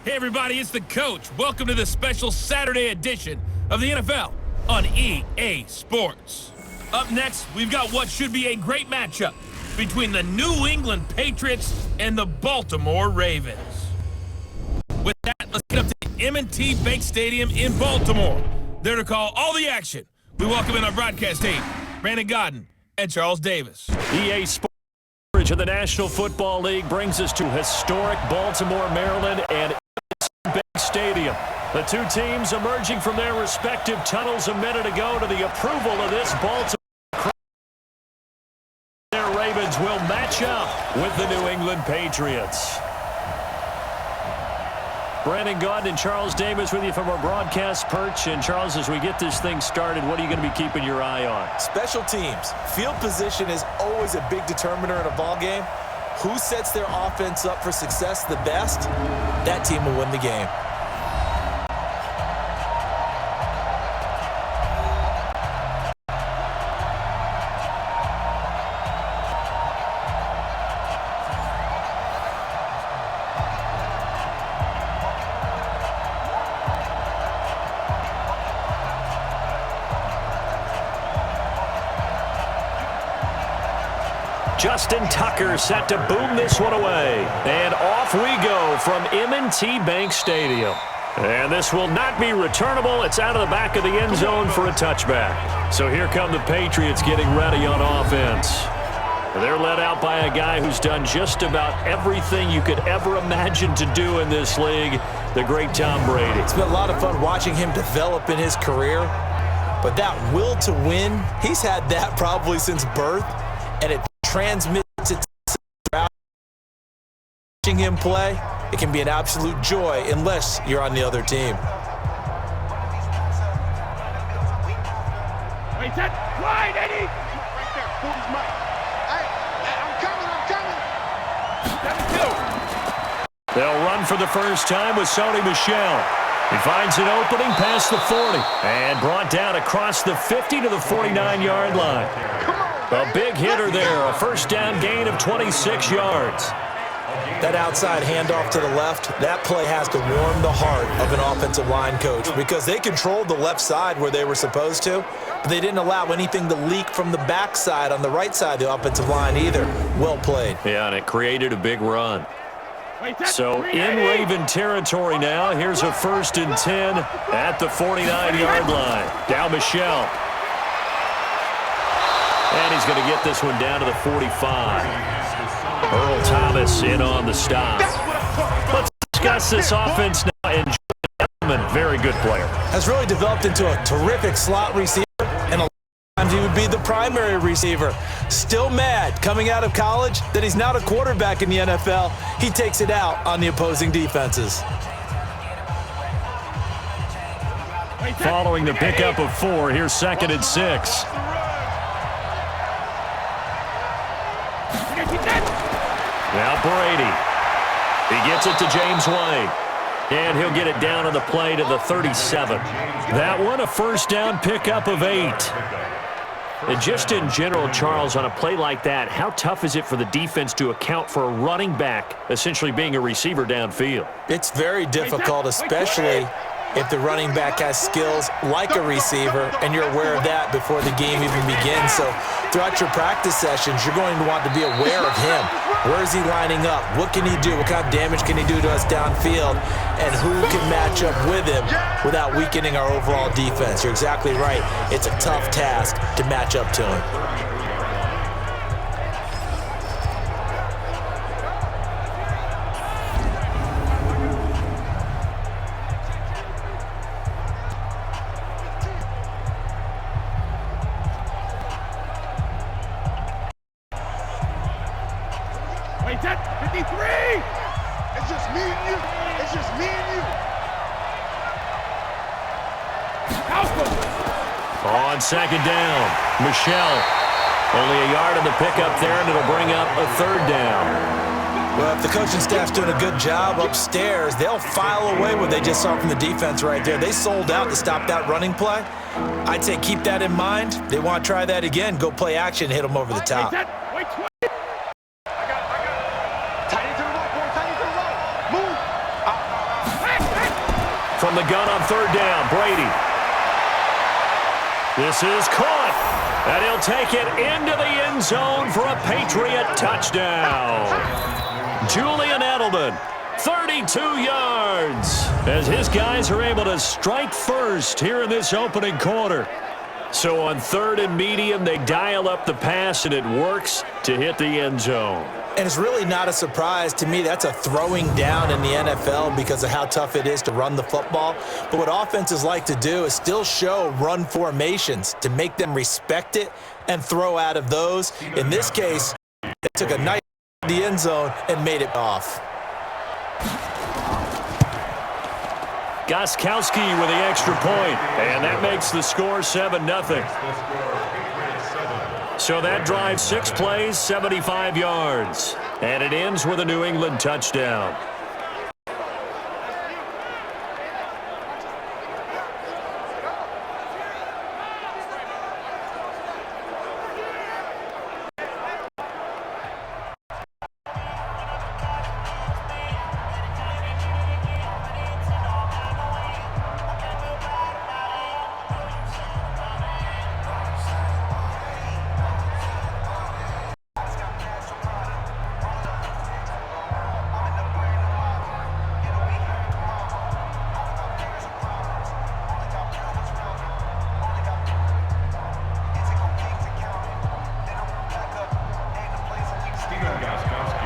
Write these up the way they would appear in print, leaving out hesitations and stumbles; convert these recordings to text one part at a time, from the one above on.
Hey everybody, it's the coach. Welcome to the special Saturday edition of the NFL on EA Sports. Up next, we've got what should be a great matchup between the New England Patriots and the Baltimore Ravens. With that, let's get up to M&T Bank Stadium in Baltimore. There to call all the action, we welcome in our broadcast team, Brandon Godden and Charles Davis. EA Sports coverage of the National Football League brings us to historic Baltimore, Maryland, and Bank Stadium. The two teams emerging from their respective tunnels a minute ago to the approval of this Baltimore. Their Ravens will match up with the New England Patriots. Brandon Godden and Charles Davis with you from our broadcast perch. And Charles, as we get this thing started, what are you going to be keeping your eye on? Special teams. Field position is always a big determiner in a ball game. Who sets their offense up for success the best, that team will win the game. Justin Tucker set to boom this one away. And off we go from M&T Bank Stadium. And this will not be returnable. It's out of the back of the end zone for a touchback. So here come the Patriots getting ready on offense. They're led out by a guy who's done just about everything you could ever imagine to do in this league, the great Tom Brady. It's been a lot of fun watching him develop in his career. But that will to win, he's had that probably since birth. And it transmits it to watching him play. It can be an absolute joy unless you're on the other team. Wait, that wide, Eddie! Right there, pull his mic. Hey, I'm coming. 7-2. They'll run for the first time with Sony Michel. He finds an opening past the 40 and brought down across the 50 to the 49-yard line. A big hitter there, a first down gain of 26 yards. That outside handoff to the left, that play has to warm the heart of an offensive line coach because they controlled the left side where they were supposed to, but they didn't allow anything to leak from the backside on the right side of the offensive line either. Well played. Yeah, and it created a big run. So in Raven territory now, here's a 1st and 10 at the 49-yard line. Down Michel. And he's going to get this one down to the 45. Earl Thomas in on the stop. Let's discuss this offense now. And Gentleman, very good player. Has really developed into a terrific slot receiver, and a lot of times he would be the primary receiver. Still mad coming out of college that he's not a quarterback in the NFL. He takes it out on the opposing defenses. Following the pickup of 4, here's 2nd and 6. Now Brady. He gets it to James White. And he'll get it down on the play to the 37. That one a first down pickup of 8. And just in general, Charles, on a play like that, how tough is it for the defense to account for a running back essentially being a receiver downfield? It's very difficult, especially if the running back has skills like a receiver, and you're aware of that before the game even begins. So throughout your practice sessions, you're going to want to be aware of him. Where is he lining up? What can he do? What kind of damage can he do to us downfield? And who can match up with him without weakening our overall defense? You're exactly right. It's a tough task to match up to him. Wait, that 53! It's just me and you. It's just me and you. On 2nd down, Michel. Only a yard on the pickup there, and it'll bring up a 3rd down. Well, if the coaching staff's doing a good job upstairs, they'll file away what they just saw from the defense right there. They sold out to stop that running play. I'd say keep that in mind. They want to try that again. Go play action, hit them over the top. From the gun on third down, Brady. This is caught, and he'll take it into the end zone for a Patriot touchdown. Julian Edelman, 32 yards, as his guys are able to strike first here in this opening quarter. So on third and medium, they dial up the pass, and it works to hit the end zone. And it's really not a surprise to me. That's a throwing down in the NFL because of how tough it is to run the football. But what offenses like to do is still show run formations to make them respect it and throw out of those. In this case, they took a nice the end zone and made it off. Gostkowski with the extra point, and that makes the score 7-0. So that drives 6 plays, 75 yards. And it ends with a New England touchdown.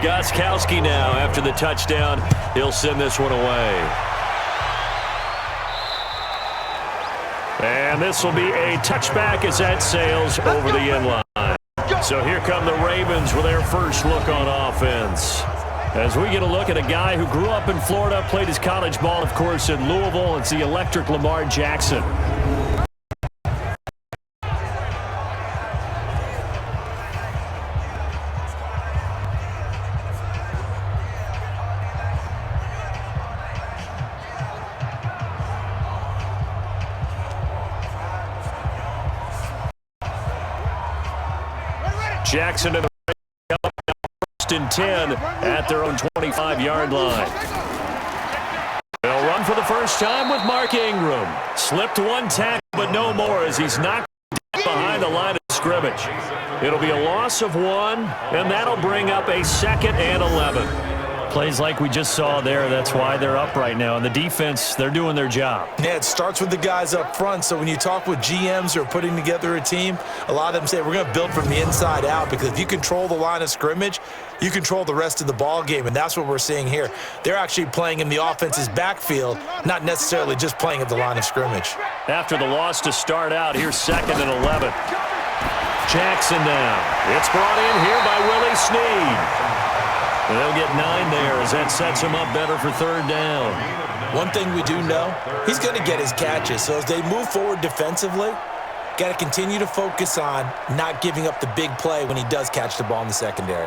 Gostkowski now after the touchdown. He'll send this one away. And this will be a touchback as that sails over the end line. So here come the Ravens with their first look on offense. As we get a look at a guy who grew up in Florida, played his college ball, of course, in Louisville. It's the electric Lamar Jackson. Jackson to the first and 10 at their own 25-yard line. They'll run for the first time with Mark Ingram. Slipped one tackle, but no more as he's knocked behind the line of scrimmage. It'll be a loss of 1, and that'll bring up a 2nd and 11. Plays like we just saw there, that's why they're up right now. And the defense, they're doing their job. Yeah, it starts with the guys up front. So when you talk with GMs who are putting together a team, a lot of them say we're going to build from the inside out, because if you control the line of scrimmage, you control the rest of the ball game, and that's what we're seeing here. They're actually playing in the offense's backfield, not necessarily just playing at the line of scrimmage. After the loss to start out, here's 2nd and 11. Jackson now. It's brought in here by Willie Snead. They'll get 9 there as that sets him up better for third down. One thing we do know, he's going to get his catches. So as they move forward defensively, got to continue to focus on not giving up the big play when he does catch the ball in the secondary.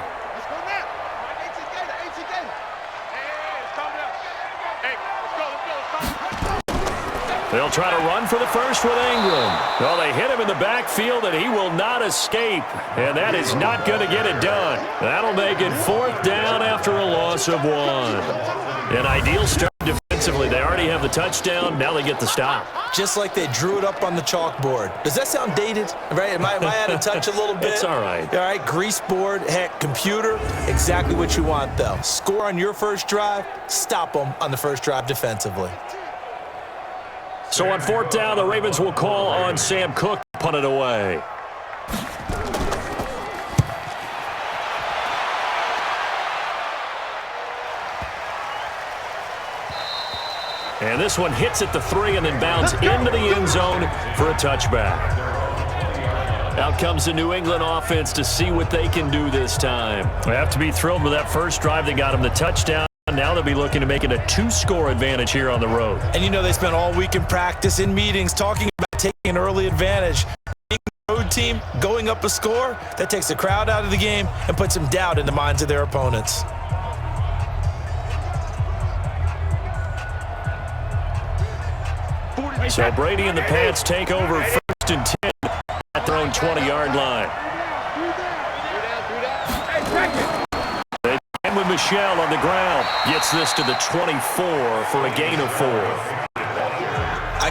They'll try to run for the first with Ingram. Well, they hit him in the backfield, and he will not escape. And that is not going to get it done. That'll make it 4th down after a loss of 1. An ideal start defensively. They already have the touchdown. Now they get the stop. Just like they drew it up on the chalkboard. Does that sound dated? Right? Am I out of touch a little bit? It's all right. All right, grease board, heck, computer, exactly what you want, though. Score on your first drive, stop them on the first drive defensively. So on 4th down, the Ravens will call on Sam Cook to punt it away. And this one hits at the 3 and then bounds into the end zone for a touchback. Out comes the New England offense to see what they can do this time. They have to be thrilled with that first drive that got them the touchdown. Now they'll be looking to make it a 2-score advantage here on the road. And you know they spent all week in practice, in meetings, talking about taking an early advantage. Being a road team, going up a score, that takes the crowd out of the game and puts some doubt in the minds of their opponents. So Brady and the Pats take over 1st and 10 at their own 20-yard line. With Michelle on the ground, gets this to the 24 for a gain of 4.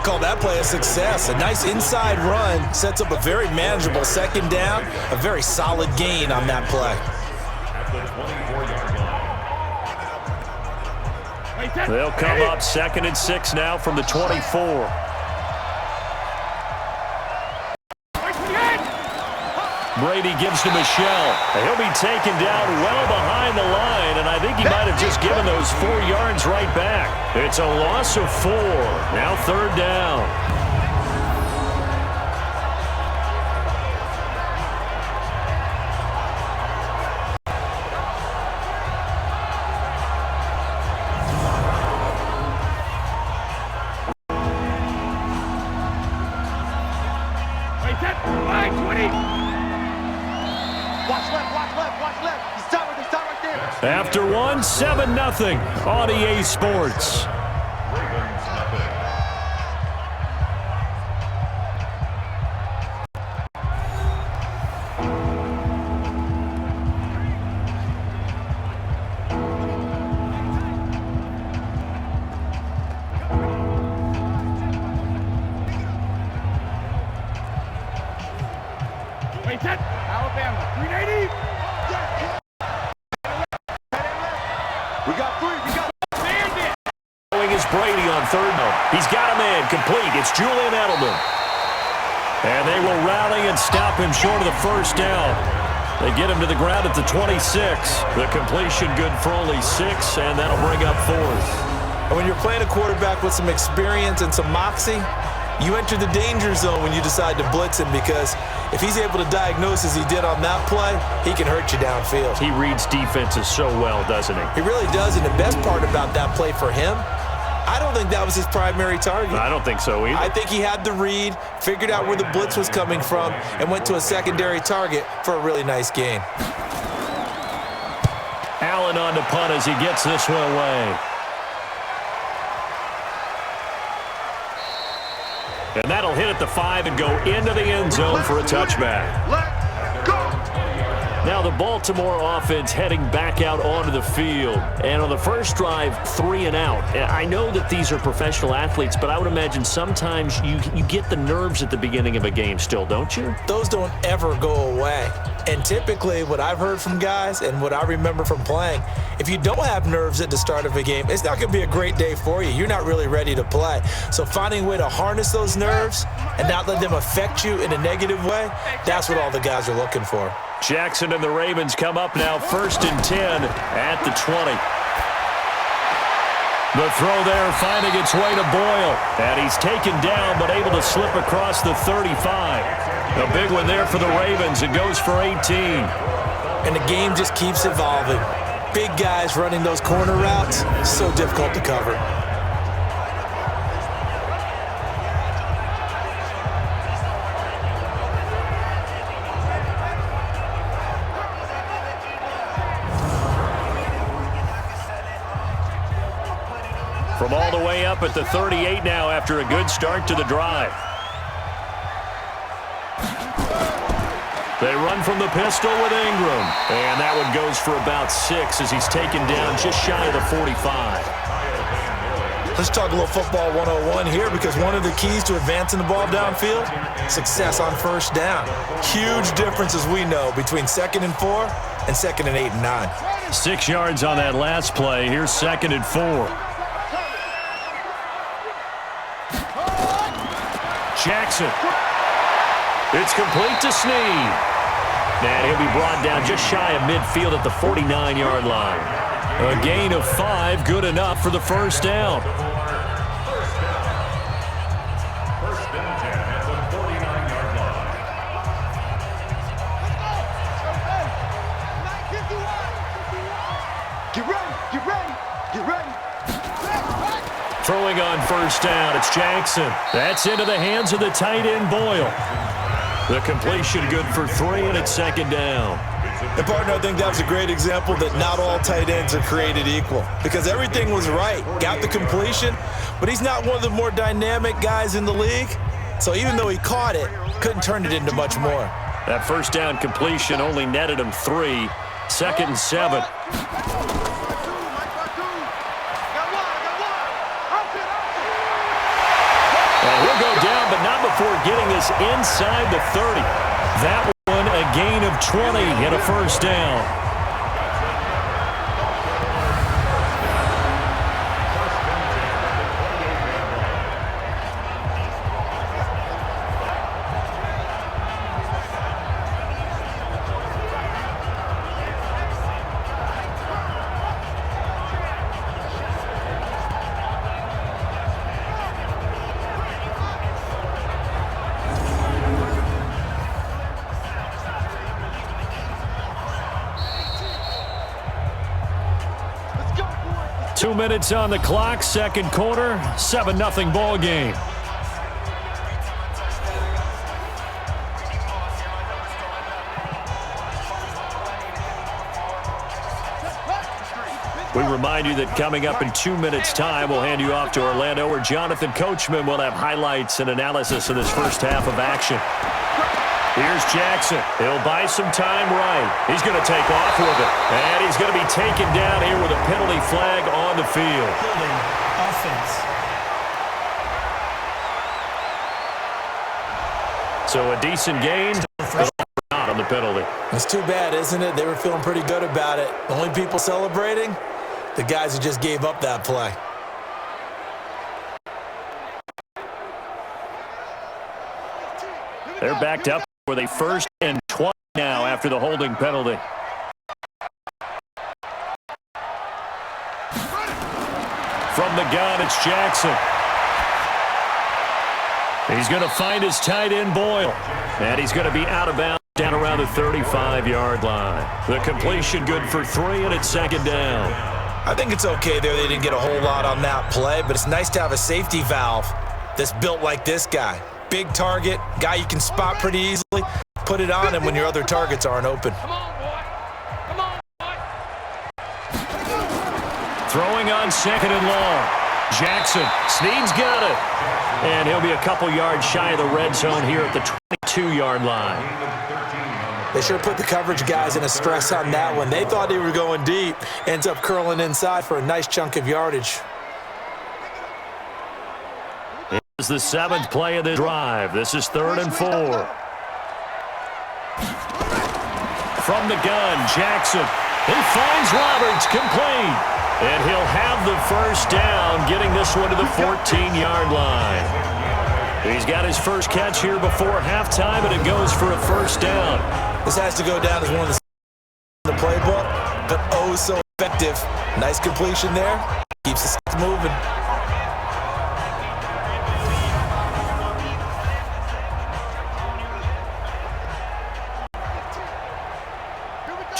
call that play a success. A nice inside run sets up a very manageable second down, a very solid gain on that play. They'll come up 2nd and 6 now from the 24. Brady gives to Michelle. He'll be taken down well behind the line, and I think he might have just given those 4 yards right back. It's a loss of 4. Now 3rd down. After one, 7-0 on EA Sports. Alabama, 380. We got 3. We got bandit. Is Brady on 3rd down. He's got a man complete. It's Julian Edelman. And they will rally and stop him short of the 1st down. They get him to the ground at the 26. The completion good for only 6, and that'll bring up 4th. And when you're playing a quarterback with some experience and some moxie, you enter the danger zone when you decide to blitz him, because if he's able to diagnose as he did on that play, he can hurt you downfield. He reads defenses so well, doesn't he? He really does, and the best part about that play for him, I don't think that was his primary target. I don't think so either. I think he had the read, figured out where the blitz was coming from, and went to a secondary target for a really nice gain. Allen on to punt as he gets this one away. And that'll hit at the 5 and go into the end zone for a touchback. Let's go. Now the Baltimore offense heading back out onto the field. And on the first drive, 3 and out. I know that these are professional athletes, but I would imagine sometimes you get the nerves at the beginning of a game still, don't you? Those don't ever go away. And typically what I've heard from guys and what I remember from playing, if you don't have nerves at the start of a game, it's not going to be a great day for you. You're not really ready to play. So finding a way to harness those nerves and not let them affect you in a negative way, that's what all the guys are looking for. Jackson and the Ravens come up now 1st and 10 at the 20. The throw there finding its way to Boyle. And he's taken down but able to slip across the 35. A big one there for the Ravens. It goes for 18. And the game just keeps evolving. Big guys running those corner routes, so difficult to cover. From all the way up at the 38 now after a good start to the drive. They run from the pistol with Ingram. And that one goes for about 6 as he's taken down just shy of the 45. Let's talk a little football 101 here, because one of the keys to advancing the ball downfield, success on 1st down. Huge difference, as we know, between 2nd and 4 and 2nd and 8 and 9. 6 yards on that last play. Here's 2nd and 4. Jackson. It's complete to Snead. And he'll be brought down just shy of midfield at the 49-yard line. A gain of 5, good enough for the 1st down. First and 10 at the 49-yard line. Get ready, get ready, get ready. Throwing on 1st down, it's Jackson. That's into the hands of the tight end, Boyle. The completion good for 3, and it's 2nd down. And partner, I think that was a great example that not all tight ends are created equal, because everything was right. Got the completion, but he's not one of the more dynamic guys in the league. So even though he caught it, couldn't turn it into much more. That 1st down completion only netted him 3. 2nd and 7. And before getting us inside the 30. That one a gain of 20 and a first down. 2 minutes on the clock, second quarter, 7-0 ball game. We remind you that coming up in 2 minutes' time, we'll hand you off to Orlando, where Jonathan Coachman will have highlights and analysis of this first half of action. Here's Jackson. He'll buy some time right. He's going to take off with it. And he's going to be taken down here with a penalty flag on the field. Offense. So a decent gain, but not on the penalty. It's too bad, isn't it? They were feeling pretty good about it. The only people celebrating, the guys who just gave up that play. They're backed up with a 1st and 20 now after the holding penalty. From the gun, it's Jackson. He's going to find his tight end, Boyle. And he's going to be out of bounds down around the 35-yard line. The completion good for 3, and it's second down. I think it's okay there. They didn't get a whole lot on that play, but it's nice to have a safety valve that's built like this guy. Big target, guy you can spot pretty easily. Put it on him when your other targets aren't open. Come on, boy. Come on, boy. Throwing on 2nd and long. Jackson, Snead's got it. And he'll be a couple yards shy of the red zone here at the 22-yard line. They sure put the coverage guys in a stress on that one. They thought they were going deep. Ends up curling inside for a nice chunk of yardage. This is the 7th play of the drive. This is 3rd and 4. From the gun, Jackson. He finds Roberts, complete. And he'll have the first down, getting this one to the 14-yard line. He's got his first catch here before halftime, and it goes for a first down. This has to go down as one of the playbook, but oh so effective. Nice completion there. Keeps the sticks moving.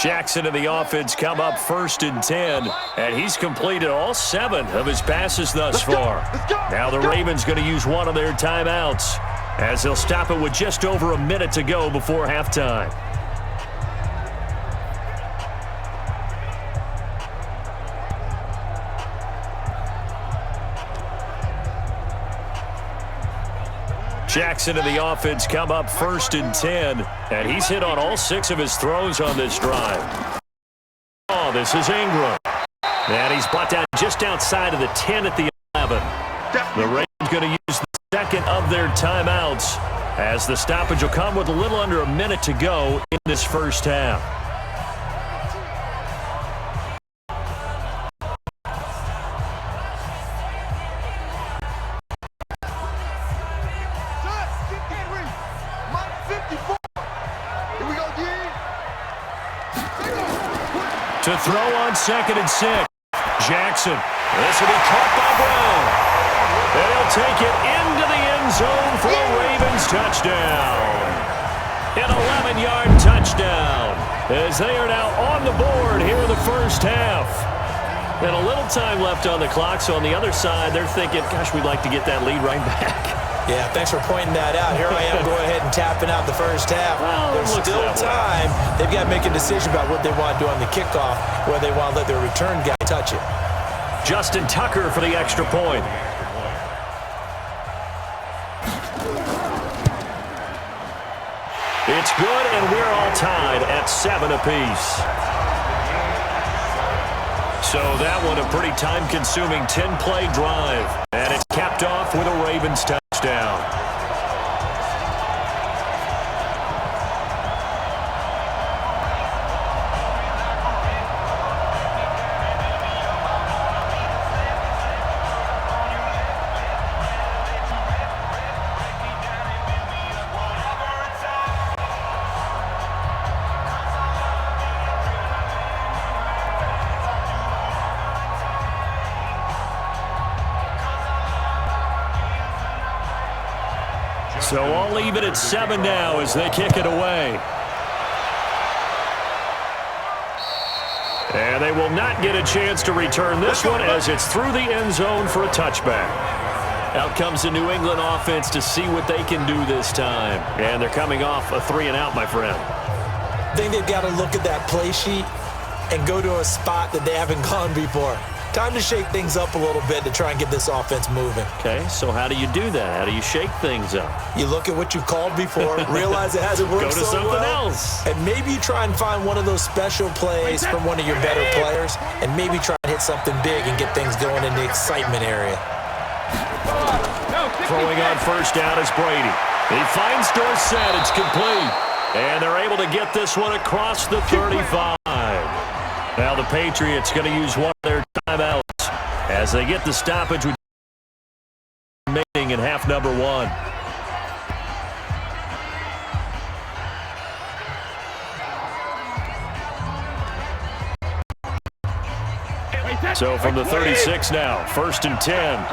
Jackson and the offense come up 1st and 10, and he's completed all 7 of his passes thus far. Now the Ravens going to use one of their timeouts, as they'll stop it with just over a minute to go before halftime. Jackson and the offense come up 1st and 10, and he's hit on all 6 of his throws on this drive. Oh, this is Ingram. And he's brought down just outside of the 10 at the 11. The Ravens going to use the 2nd of their timeouts, as the stoppage will come with a little under a minute to go in this first half. To throw on 2nd and 6. Jackson. This will be caught by Brown. And he'll take it into the end zone for a Ravens touchdown. An 11-yard touchdown, as they are now on the board here in the first half. And a little time left on the clock, so on the other side, they're thinking, gosh, we'd like to get that lead right back. Yeah, thanks for pointing that out. Here I am going ahead and tapping out the first half. Well, there's still time. They've got to make a decision about what they want to do on the kickoff, whether they want to let their return guy touch it. Justin Tucker for the extra point. It's good, and we're all tied at 7 apiece. So that one a pretty time-consuming 10-play drive, and it's capped off with a Ravens touchdown. So I'll leave it at 7 now as they kick it away. And they will not get a chance to return this one as it's through the end zone for a touchback. Out comes the New England offense to see what they can do this time. And they're coming off a 3-and-out, my friend. I think they've got to look at that play sheet and go to a spot that they haven't gone before. Time to shake things up a little bit to try and get this offense moving. Okay, so how do you do that? How do you shake things up? You look at what you called before, realize it hasn't worked Go to so something well, else. and maybe you try and find one of those special plays from one of your better players, and maybe try and hit something big and get things going in the excitement area. Throwing on first down is Brady. He finds Dorsett. It's complete. And they're able to get this one across the 35. Now the Patriots going to use one of their timeouts as they get the stoppage with remaining in half number 1. So from the 36 now, 1st and 10.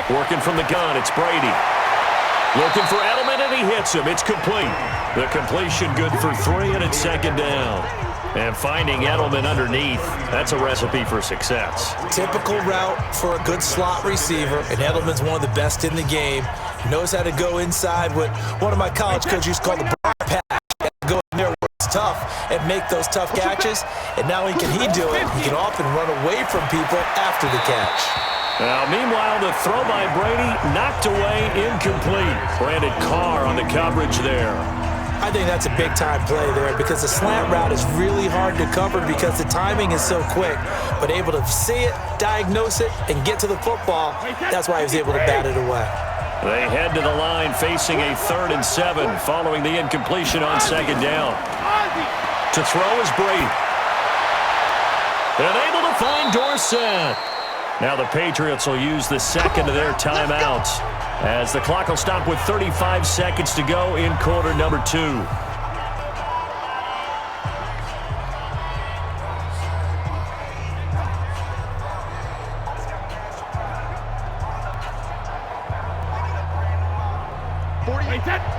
Working from the gun, it's Brady. Looking for Edelman, and he hits him. It's complete. The completion good for 3, and it's 2nd down. And finding Edelman underneath, that's a recipe for success. Typical route for a good slot receiver, and Edelman's one of the best in the game. Knows how to go inside what one of my college coaches called the broad patch. Go in there where it's tough and make those tough catches. And not only can he do it, he can often run away from people after the catch. Now, meanwhile, the throw by Brady knocked away, incomplete. Brandon Carr on the coverage there. I think that's a big-time play there because the slant route is really hard to cover because the timing is so quick. But able to see it, diagnose it, and get to the football, that's why he was able to bat it away. They head to the line facing a 3rd and 7 following the incompletion on 2nd down. To throw is Brady. And able to find Dorsett. Now the Patriots will use the 2nd of their timeouts as the clock will stop with 35 seconds to go in quarter number 2.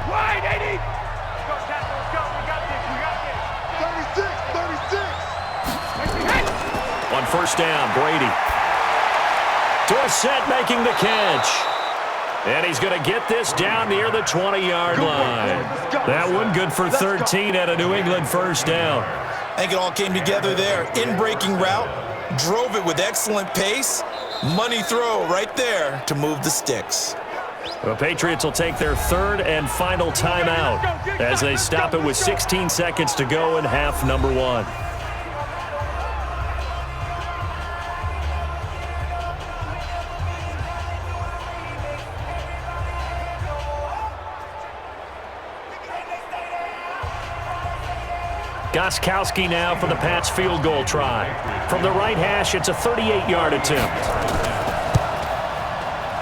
Wide, 80! Go, let's go. We got this. 36. On first down, Brady. Dorsett making the catch. And he's going to get this down near the 20-yard line. That one good for 13 at a New England 1st down. I think it all came together there. In-breaking route, drove it with excellent pace. Money throw right there to move the sticks. The Patriots will take their 3rd and final timeout as they stop it with 16 seconds to go in half number 1. Gostkowski now for the Pats field goal try. From the right hash, it's a 38-yard attempt.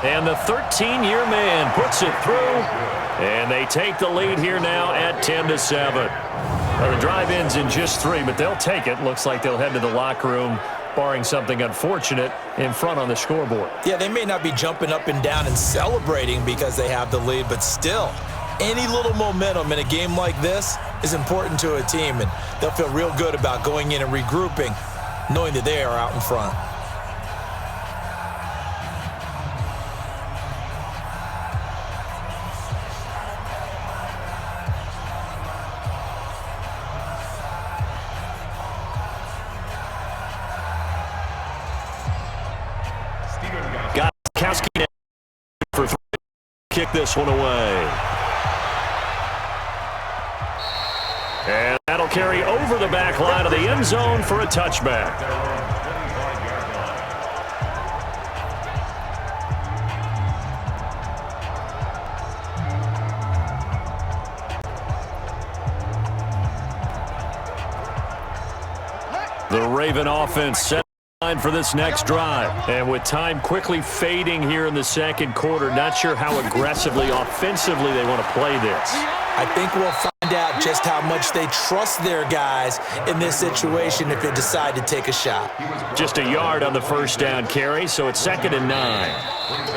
And the 13-year man puts it through. And they take the lead here now at 10-7. Well, the drive ends in just 3, but they'll take it. Looks like they'll head to the locker room, barring something unfortunate, in front on the scoreboard. Yeah, they may not be jumping up and down and celebrating because they have the lead, but still, any little momentum in a game like this is important to a team, and they'll feel real good about going in and regrouping, knowing that they are out in front. Gostkowski for 3. Kick this one away. And that'll carry over the back line of the end zone for a touchback. The Raven offense set line for this next drive. And with time quickly fading here in the 2nd quarter, not sure how aggressively, offensively they want to play this. I think we'll find out just how much they trust their guys in this situation if they decide to take a shot. Just a yard on the first down carry, so it's 2nd and 9.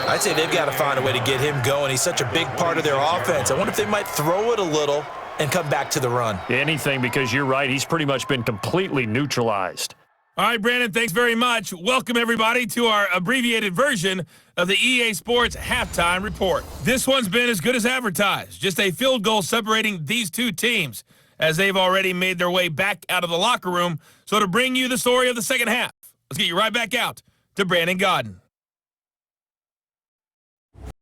I'd say they've got to find a way to get him going. He's such a big part of their offense. I wonder if they might throw it a little and come back to the run. Anything, because you're right. He's pretty much been completely neutralized. All right, Brandon, thanks very much. Welcome, everybody, to our abbreviated version of the EA Sports Halftime Report. This one's been as good as advertised. Just a field goal separating these two teams as they've already made their way back out of the locker room. So to bring you the story of the second half, let's get you right back out to Brandon Godden.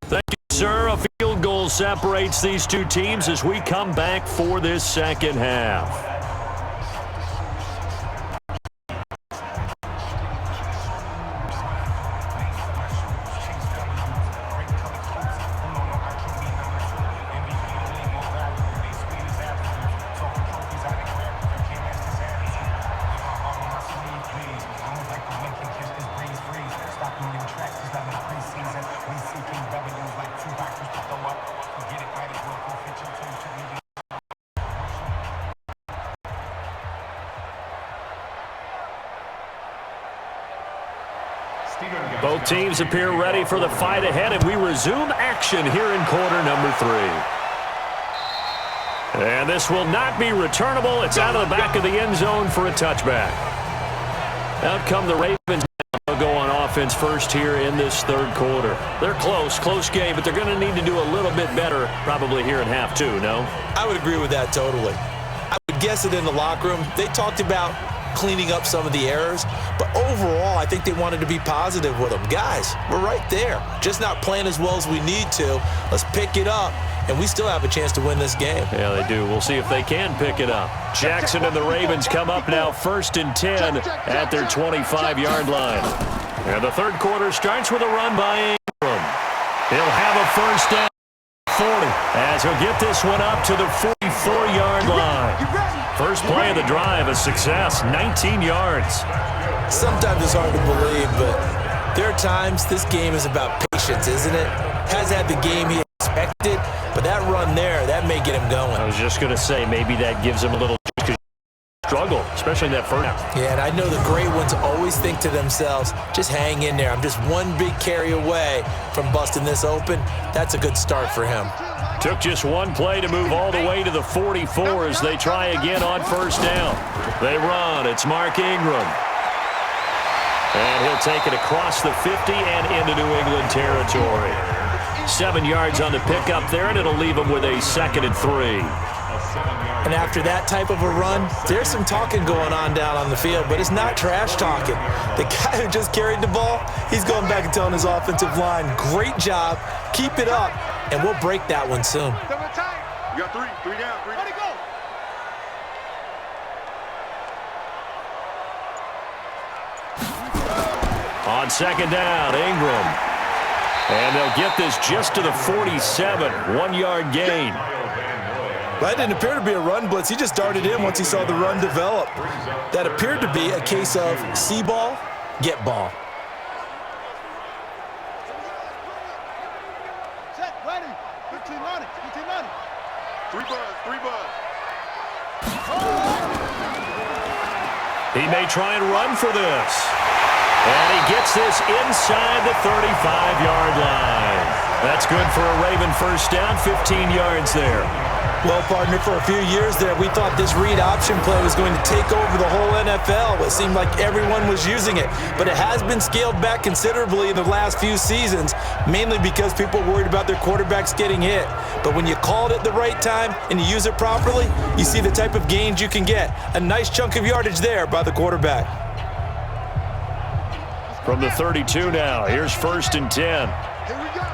Thank you, sir. A field goal separates these two teams as we come back for this second half. Both teams appear ready for the fight ahead, and we resume action here in quarter number 3. And this will not be returnable. It's out of the back of the end zone for a touchback. Out come the Ravens. They'll go on offense first here in this third quarter. They're close game, but they're going to need to do a little bit better probably here in half 2, no? I would agree with that totally. I would guess it in the locker room. They talked about cleaning up some of the errors, but overall, I think they wanted to be positive with them. Guys, we're right there. Just not playing as well as we need to. Let's pick it up, and we still have a chance to win this game. Yeah, they do. We'll see if they can pick it up. Jackson and the Ravens come up now 1st and 10 at their 25-yard line. And the third quarter starts with a run by Ingram. He'll have a first down 40 as he'll get this one up to the 44-yard line. First play of the drive, a success, 19 yards. Sometimes it's hard to believe, but there are times this game is about patience, isn't it? Has had the game he expected, but that run there, that may get him going. I was just going to say, maybe that gives him a little struggle, especially in that first half. Yeah, and I know the great ones always think to themselves, just hang in there. I'm just one big carry away from busting this open. That's a good start for him. Took just one play to move all the way to the 44 as they try again on first down. They run. It's Mark Ingram. And he'll take it across the 50 and into New England territory. 7 yards on the pickup there, and it'll leave him with a 2nd and 3. And after that type of a run, there's some talking going on down on the field, but it's not trash talking. The guy who just carried the ball, he's going back and telling his offensive line, great job, keep it up, and we'll break that one soon. You got three down. Let it go. On second down, Ingram. And they'll get this just to the 47, 1-yard gain. That didn't appear to be a run blitz. He just darted in once he saw the run develop. That appeared to be a case of see ball, get ball. Set, ready. 15 on it. 15 on it. Three buzz. He may try and run for this. And he gets this inside the 35-yard line. That's good for a Raven first down, 15 yards there. Well, partner, for a few years there, we thought this read option play was going to take over the whole NFL. It seemed like everyone was using it, but it has been scaled back considerably in the last few seasons, mainly because people are worried about their quarterbacks getting hit. But when you call it at the right time and you use it properly, you see the type of gains you can get. A nice chunk of yardage there by the quarterback. From the 32 now, here's 1st and 10. Here we go.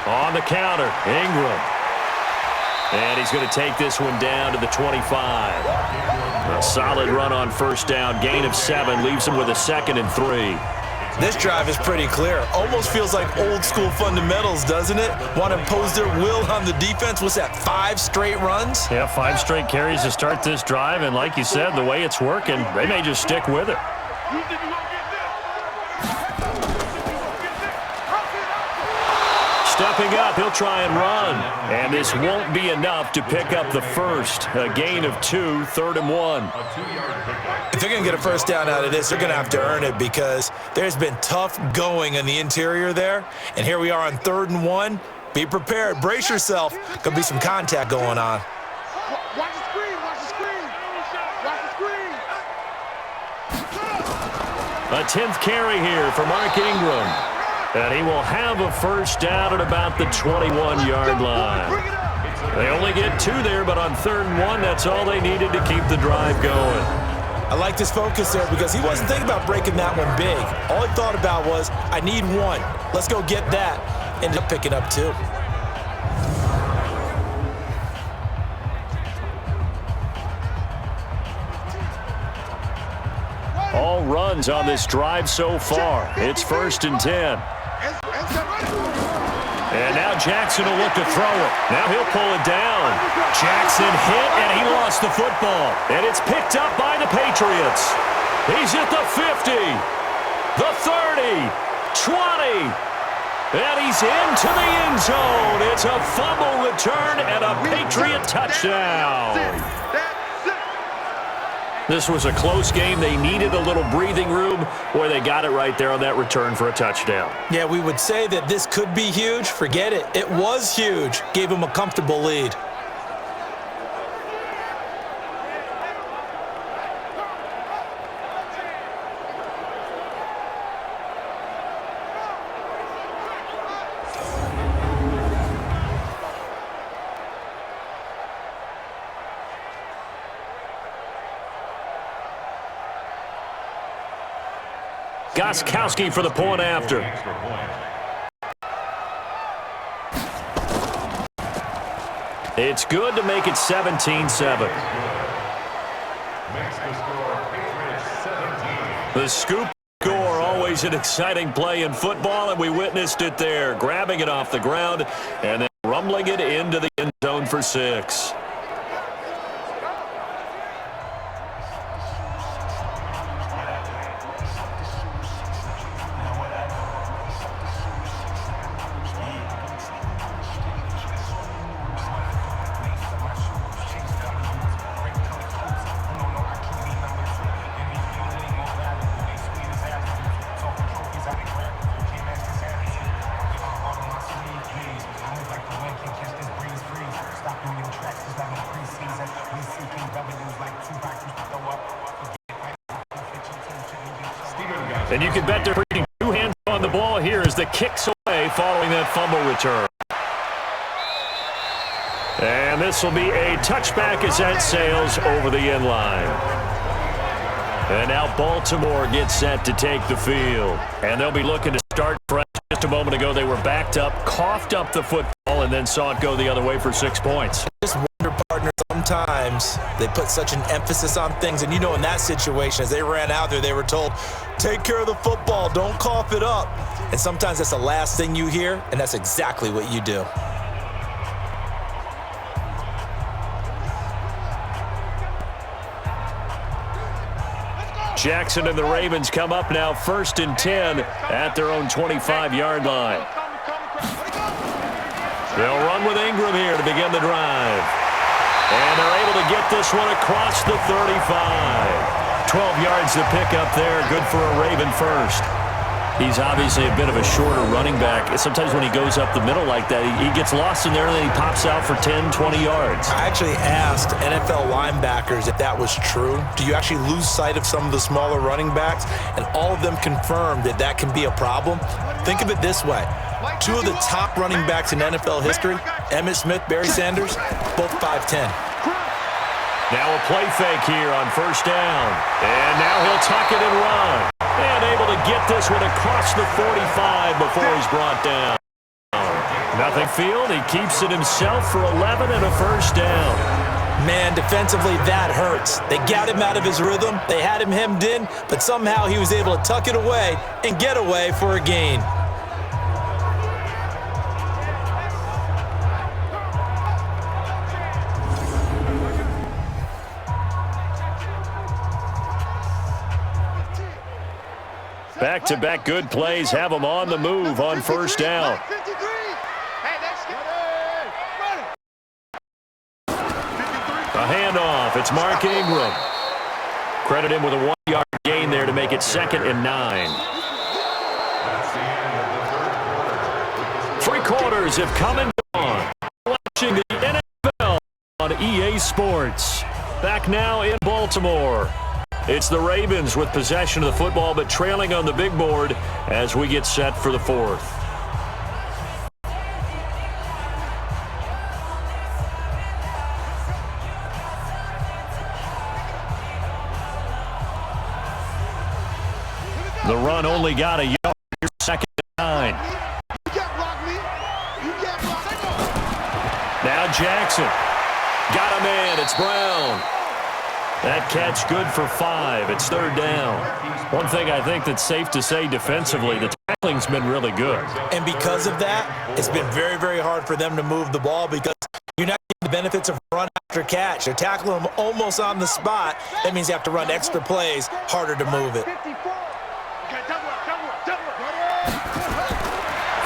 On the counter, Ingram. And he's going to take this one down to the 25. A solid run on first down, gain of 7, leaves him with a 2nd and 3. This drive is pretty clear. Almost feels like old school fundamentals, doesn't it? Want to impose their will on the defense. What's that, 5 straight runs? Yeah, 5 straight carries to start this drive, and like you said, the way it's working, they may just stick with it. stepping up. He'll try and run. And this won't be enough to pick up the first. A gain of 2, 3rd and 1. If they're going to get a first down out of this, they're going to have to earn it because there's been tough going in the interior there. And here we are on 3rd and 1. Be prepared. Brace yourself. Could be some contact going on. Watch the screen. Watch the screen. Watch the screen. A 10th carry here for Mark Ingram. And he will have a first down at about the 21-yard line. They only get 2 there, but on 3rd and 1, that's all they needed to keep the drive going. I like this focus there because he wasn't thinking about breaking that one big. All he thought about was, I need 1. Let's go get that. Ended up picking up 2. All runs on this drive so far. It's 1st and 10. And now Jackson will look to throw it. Now he'll pull it down. Jackson hit, and he lost the football. And it's picked up by the Patriots. He's at the 50, the 30, 20, and he's into the end zone. It's a fumble return and a Patriot touchdown. This was a close game. They needed a little breathing room, where they got it right there on that return for a touchdown. Yeah, we would say that this could be huge. Forget it. It was huge. Gave him a comfortable lead. Gostkowski for the point after. It's good to make it 17-7. The scoop score, always an exciting play in football, and we witnessed it there. Grabbing it off the ground and then rumbling it into the end zone for 6. And you can bet they're putting 2 hands on the ball here as the kicks away following that fumble return. And this will be a touchback as that sails over the end line. And now Baltimore gets set to take the field. And they'll be looking to start fresh. Just a moment ago, they were backed up, coughed up the football, and then saw it go the other way for 6 points. Just wonder, partner, sometimes they put such an emphasis on things. And you know, in that situation, as they ran out there, they were told, take care of the football, don't cough it up. And sometimes that's the last thing you hear, and that's exactly what you do. Jackson and the Ravens come up now 1st and 10 at their own 25-yard line. They'll run with Ingram here to begin the drive. And they're able to get this one across the 35. 12 yards to pick up there. Good for a Raven first. He's obviously a bit of a shorter running back. Sometimes when he goes up the middle like that, he gets lost in there and then he pops out for 10, 20 yards. I actually asked NFL linebackers if that was true. Do you actually lose sight of some of the smaller running backs? And all of them confirmed that that can be a problem. Think of it this way. 2 of the top running backs in NFL history, Emmitt Smith, Barry Sanders, both 5'10". Now a play fake here on 1st down. And now he'll tuck it and run. And able to get this one across the 45 before he's brought down. Nothing field. He keeps it himself for 11 and a 1st down. Man, defensively, that hurts. They got him out of his rhythm. They had him hemmed in, but somehow he was able to tuck it away and get away for a gain. Back-to-back good plays have them on the move on 1st down. off. It's Mark Ingram. Credit him with a 1-yard gain there to make it 2nd and 9. 3 quarters have come and gone. Watching the NFL on EA Sports. Back now in Baltimore. It's the Ravens with possession of the football, but trailing on the big board as we get set for the 4th. The run only got a yard. 2nd and 9. Now Jackson. Got a man. It's Brown. That catch good for 5. It's 3rd down. One thing I think that's safe to say defensively, the tackling's been really good. And because of that, it's been very, very hard for them to move the ball because you're not getting the benefits of run after catch. They're tackling them almost on the spot. That means you have to run extra plays, harder to move it.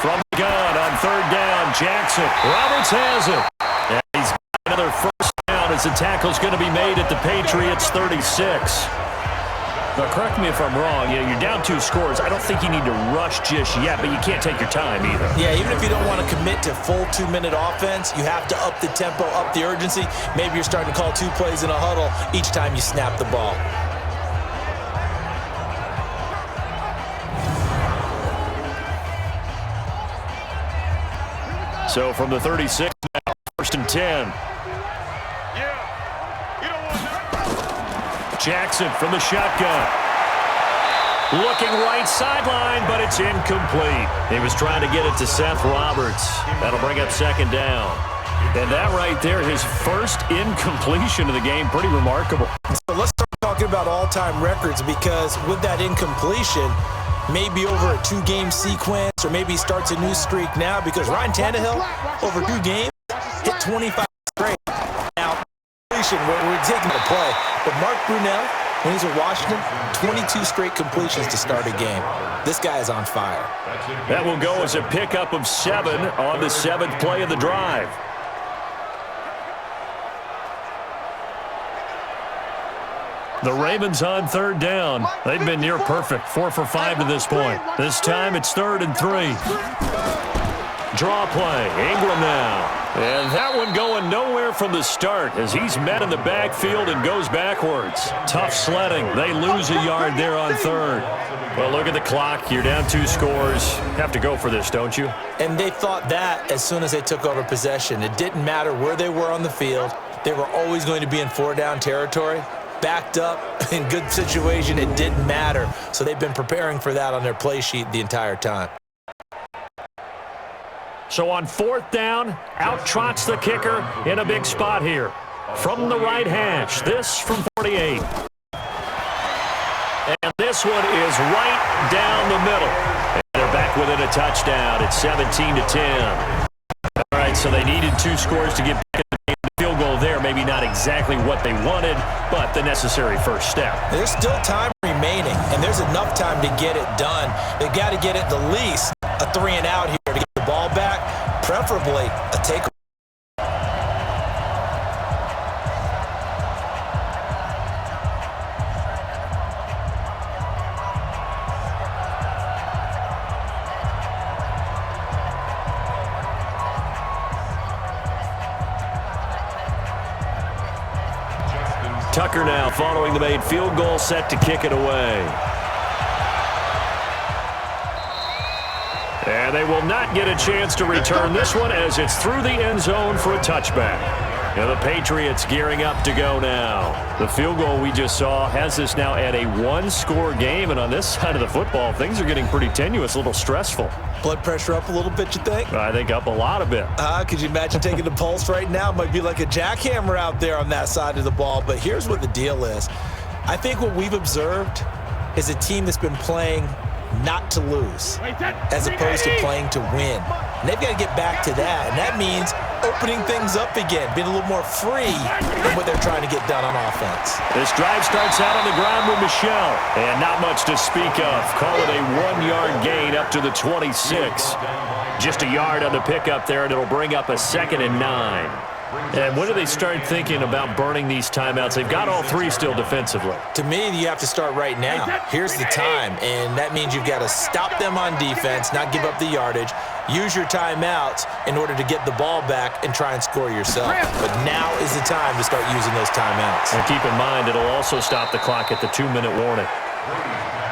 From the gun on 3rd down, Jackson. Roberts has it. And he's got another first down as the tackle's going to be made at the Patriots 36. Now, correct me if I'm wrong. You're down 2 scores. I don't think you need to rush just yet, but you can't take your time either. Yeah, even if you don't want to commit to full 2-minute offense, you have to up the tempo, up the urgency. Maybe you're starting to call 2 plays in a huddle each time you snap the ball. So from the 36 now, 1st and 10. Jackson from the shotgun. Looking right sideline, but it's incomplete. He was trying to get it to Seth Roberts. That'll bring up 2nd down. And that right there, his first incompletion of the game, pretty remarkable. So let's start talking about all-time records because with that incompletion, maybe over a 2-game sequence, or maybe he starts a new streak now because Ryan Tannehill, over 2 games, hit 25 straight. Now, we're taking the play, but Mark Brunell, when he's with Washington, 22 straight completions to start a game. This guy is on fire. That will go as a pickup of 7 on the 7th play of the drive. The Ravens on 3rd down. They've been near perfect, 4 for 5 to this point. This time it's 3rd and 3. Draw play, Ingram now. And that one going nowhere from the start as he's met in the backfield and goes backwards. Tough sledding. They lose a yard there on 3rd. Well, look at the clock. You're down 2 scores. Have to go for this, don't you? And they thought that as soon as they took over possession. It didn't matter where they were on the field. They were always going to be in 4-down territory. Backed up, in good situation, it didn't matter. So they've been preparing for that on their play sheet the entire time. So on 4th down, out trots the kicker in a big spot here. From the right hash, this from 48. And this one is right down the middle. And they're back within a touchdown. It's 17-10. All right, so they needed 2 scores to get back in the game. The field goal there, maybe not exactly what they wanted, but the necessary first step. There's still time remaining, and there's enough time to get it done. They've got to get it the least a 3-and-out here to get the ball back, preferably a takeaway. Tucker now following the made field goal, set to kick it away. And they will not get a chance to return this one as it's through the end zone for a touchback. And the Patriots gearing up to go now. The field goal we just saw has us now at a 1-score game, and on this side of the football, things are getting pretty tenuous, a little stressful. Blood pressure up a little bit, you think? I think up a lot of it. Could you imagine taking the pulse right now? It might be like a jackhammer out there on that side of the ball, but here's what the deal is. I think what we've observed is a team that's been playing not to lose as opposed to playing to win. And they've got to get back to that, and that means opening things up again, being a little more free than what they're trying to get done on offense. This drive starts out on the ground with Michelle, and not much to speak of. Call it a 1-yard gain up to the 26. Just a yard on the pickup there, and it'll bring up a 2nd and 9. And when do they start thinking about burning these timeouts? They've got all three still defensively. To me, you have to start right now. Here's the time, and that means you've got to stop them on defense, not give up the yardage, use your timeouts in order to get the ball back and try and score yourself. But now is the time to start using those timeouts. And keep in mind, it'll also stop the clock at the 2-minute warning.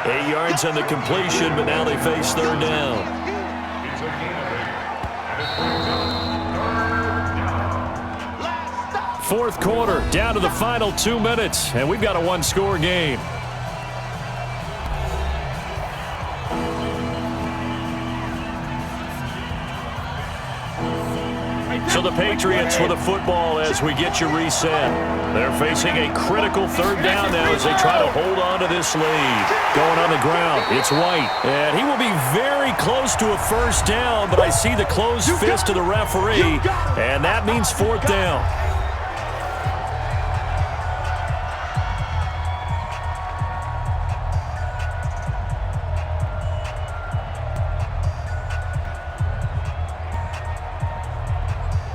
8 yards on the completion, but now they face third down. Fourth quarter, down to the final 2 minutes, and we've got a one-score game. So the Patriots with a football as we get you reset. They're facing a critical third down now as they try to hold on to this lead. Going on the ground, it's White. And he will be very close to a first down, but I see the closed fist of the referee, and that means fourth down.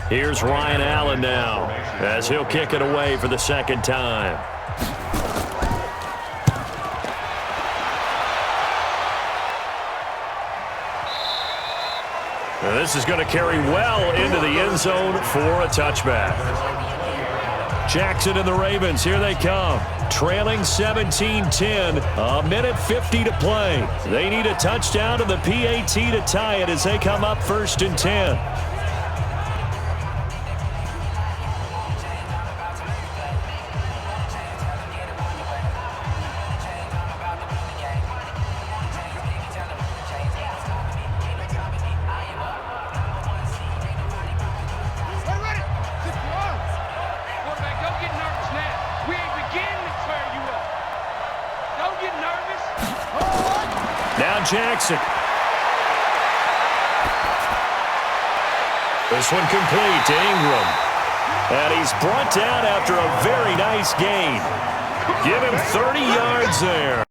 Here's Ryan Allen now as he'll kick it away for the second time. Now this is going to carry well into the end zone for a touchback. Jackson and the Ravens, here they come. Trailing 17-10, a minute 50 to play. They need a touchdown to the PAT to tie it as they come up 1st and 10. Jackson. This one complete to Ingram. And he's brought down after a very nice gain. Give him 30 yards there.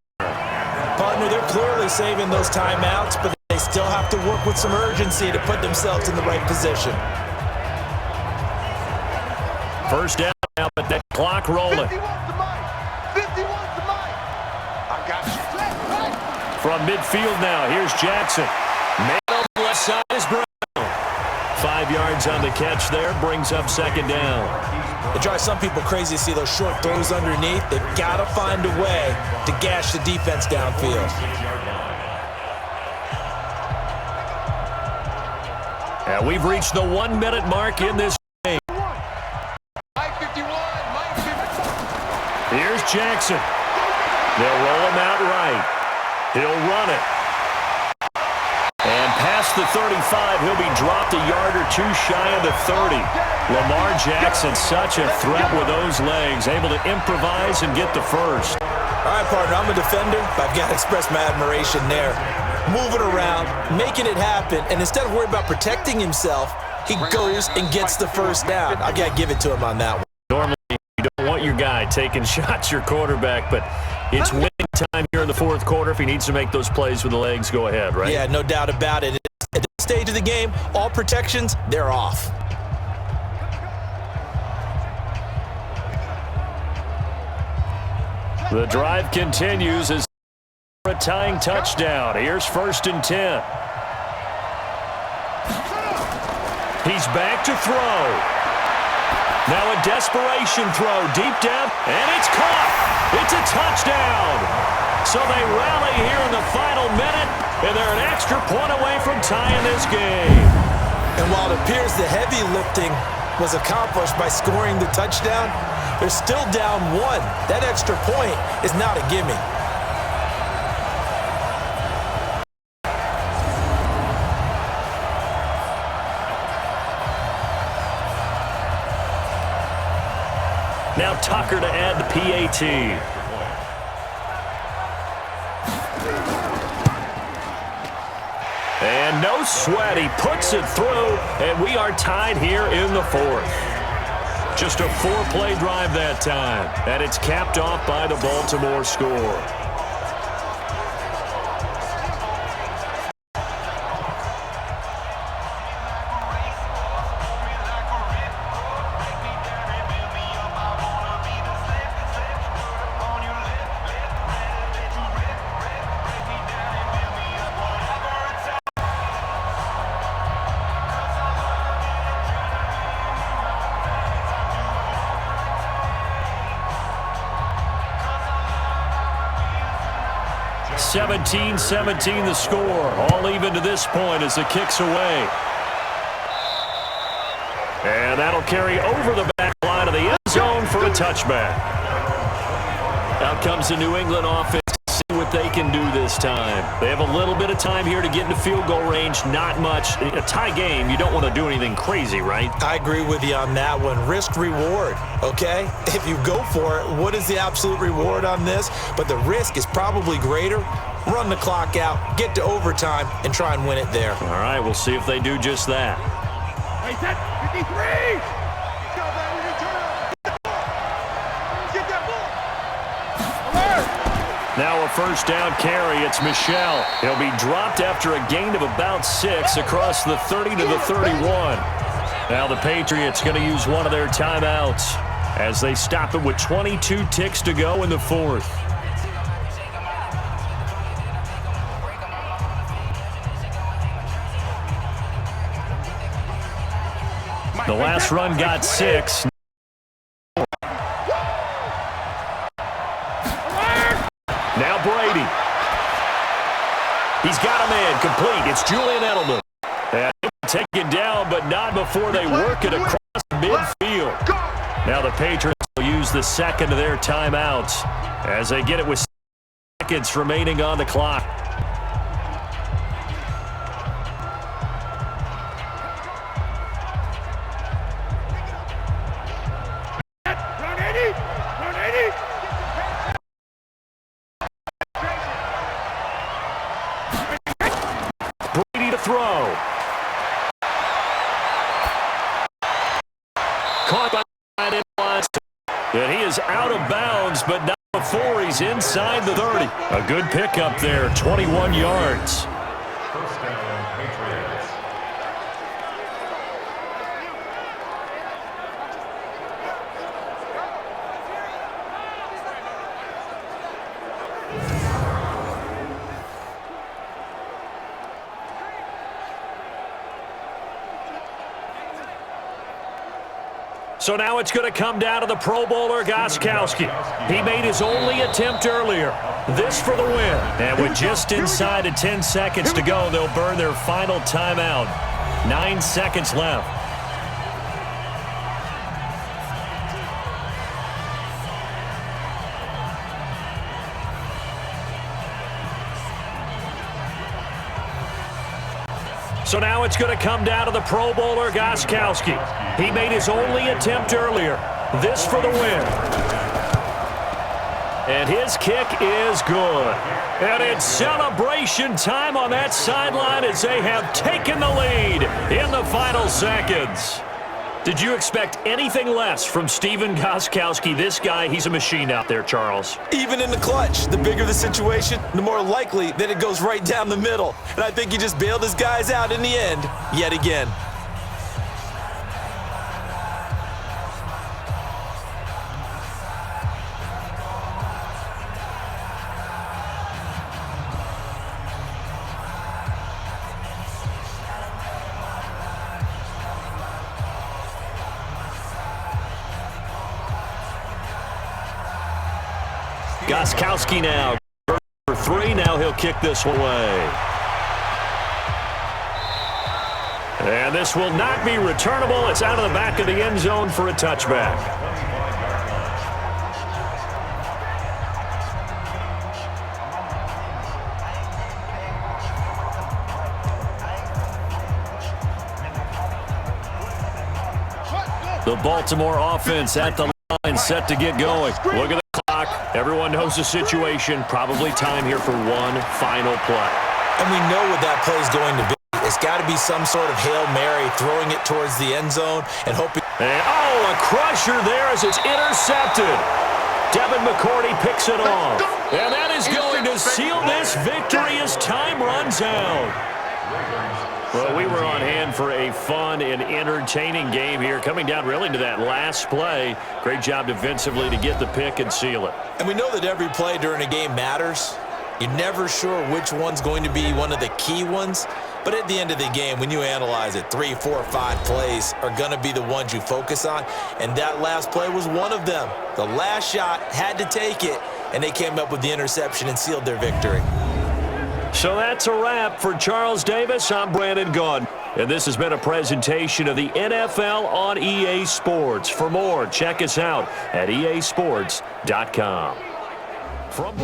Partner, they're clearly saving those timeouts, but they still have to work with some urgency to put themselves in the right position. First down now, but that clock rolling. 51's the mic. 51's the mic. I got you. From midfield now, here's Jackson. Man on the left side is Brown. 5 yards on the catch there, brings up second down. It drives some people crazy to see those short throws underneath. They've got to find a way to gash the defense downfield. And we've reached the 1 minute mark in this game. Here's Jackson. They'll roll him out right. He'll run it. And past the 35, he'll be dropped a yard or two shy of the 30. Lamar Jackson, such a threat with those legs, able to improvise and get the first. All right, partner, I'm a defender, but I've got to express my admiration there. Moving around, making it happen, and instead of worrying about protecting himself, he goes and gets the first down. I've got to give it to him on that one. Normally, you don't want your guy taking shots, your quarterback, but it's winning time here in the fourth quarter. If he needs to make those plays with the legs, go ahead, right? Yeah, no doubt about it. At this stage of the game, all protections, they're off. The drive continues as a tying touchdown. Here's 1st and 10. He's back to throw. Now a desperation throw deep down, and it's caught. It's a touchdown. So they rally here in the final minute, and they're an extra point away from tying this game. And while it appears the heavy lifting was accomplished by scoring the touchdown, they're still down 1. That extra point is not a gimme. Now Tucker to add the PAT. And no sweat, he puts it through, and we are tied here in the fourth. Just a 4-play drive that time, and it's capped off by the Baltimore score. 17-17 the score. All even to this point as the kick's away. And that'll carry over the back line of the end zone for a touchback. Out comes the New England offense to see what they can do this time. They have a little bit of time here to get into field goal range. Not much. In a tie game, you don't want to do anything crazy, right? I agree with you on that one. Risk-reward, okay? If you go for it, what is the absolute reward on this? But the risk is probably greater. Run the clock out, get to overtime, and try and win it there. All right, we'll see if they do just that. Hey, set, 53! Go, baby, get that ball! Alert! Now a first down carry. It's Michel. He'll be dropped after a gain of about 6 across the 30 to the 31. Now the Patriots going to use one of their timeouts as they stop it with 22 ticks to go in the fourth. The last run got 6. Now Brady. He's got a man complete. It's Julian Edelman. And taken down, but not before they work it across midfield. Now the Patriots will use the second of their timeouts as they get it with seconds remaining on the clock. Throw. Caught by and he is out of bounds, but not before he's inside the 30. A good pickup there, 21 yards. First down, Patriots. So now it's going to come down to the Pro Bowler, Gostkowski. He made his only attempt earlier. This for the win. And with just inside of 10 seconds to go, they'll burn their final timeout. 9 seconds left. So now it's going to come down to the Pro Bowler, Gostkowski. He made his only attempt earlier. This for the win. And his kick is good. And it's celebration time on that sideline as they have taken the lead in the final seconds. Did you expect anything less from Stephen Gostkowski? This guy, he's a machine out there, Charles. Even in the clutch, the bigger the situation, the more likely that it goes right down the middle. And I think he just bailed his guys out in the end, yet again. Gostkowski now for 3. Now he'll kick this away. And this will not be returnable. It's out of the back of the end zone for a touchback. The Baltimore offense at the line, set to get going. Look at the clock. Everyone knows the situation. Probably time here for one final play. And we know what that play is going to be. It's got to be some sort of Hail Mary, throwing it towards the end zone and hoping. And, a crusher there as it's intercepted. Devin McCourty picks it off. And that is going to seal this victory as time runs out. Well, we were on hand for a fun and entertaining game here, coming down really to that last play. Great job defensively to get the pick and seal it. And we know that every play during a game matters. You're never sure which one's going to be one of the key ones. But at the end of the game, when you analyze it, 3, 4, 5 plays are going to be the ones you focus on. And that last play was one of them. The last shot had to take it, and they came up with the interception and sealed their victory. So that's a wrap. For Charles Davis, I'm Brandon Gaudin. And this has been a presentation of the NFL on EA Sports. For more, check us out at easports.com. From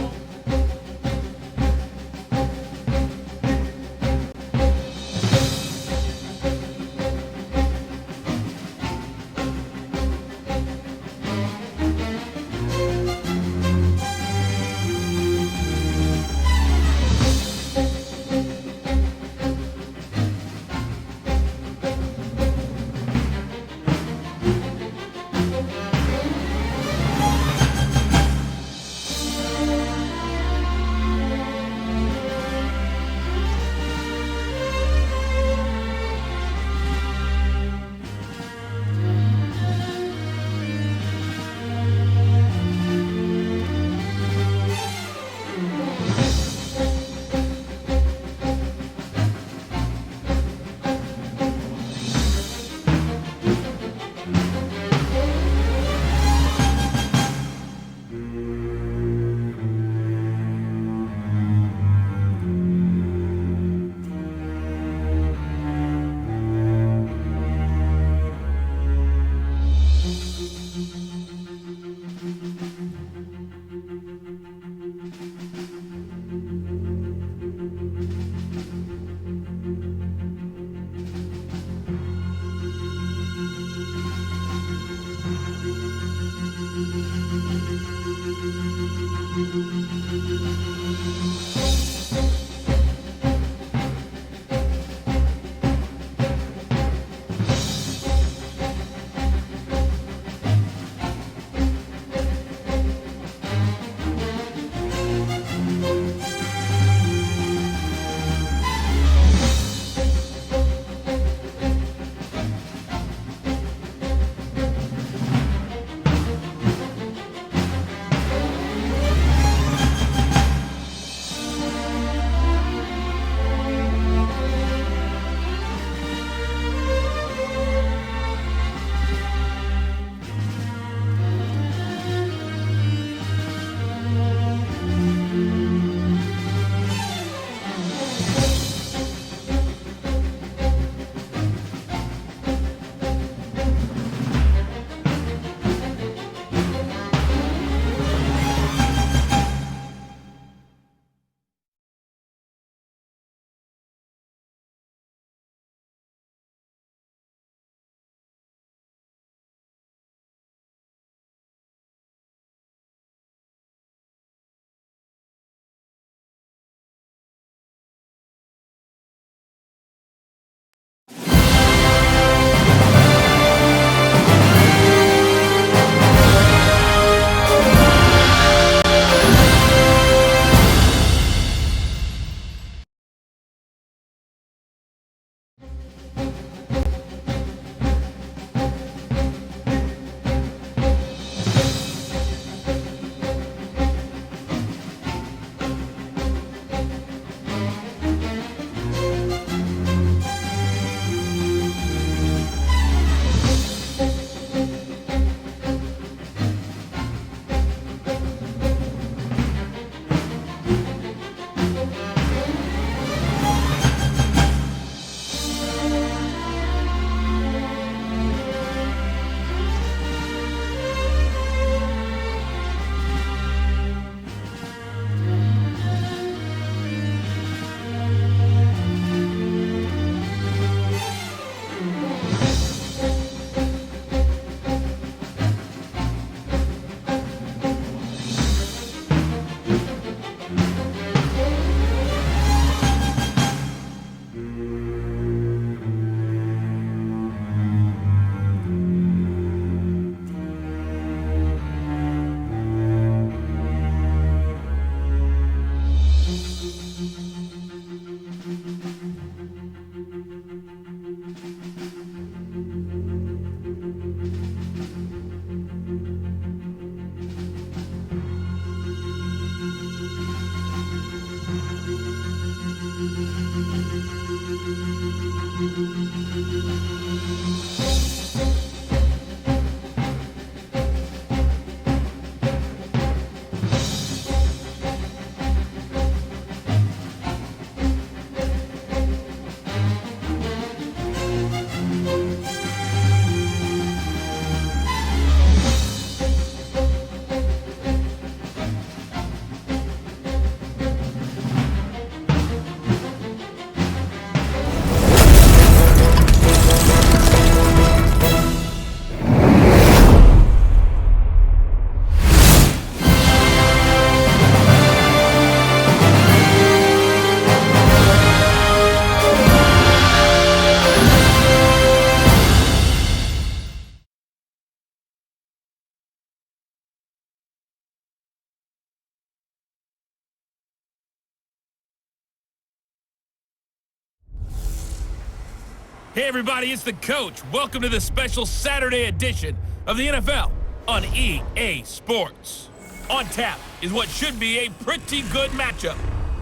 Hey everybody, it's the coach. Welcome to the special Saturday edition of the NFL on EA Sports. On tap is what should be a pretty good matchup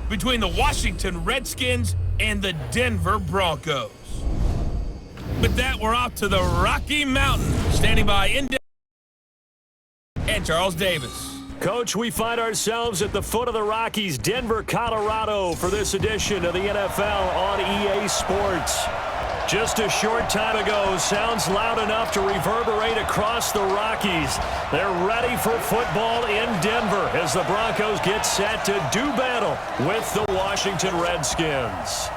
between the Washington Redskins and the Denver Broncos. With that, we're off to the Rocky Mountains. Standing by in Denver and Charles Davis. Coach, we find ourselves at the foot of the Rockies, Denver, Colorado, for this edition of the NFL on EA Sports. Just a short time ago, sounds loud enough to reverberate across the Rockies. They're ready for football in Denver as the Broncos get set to do battle with the Washington Redskins.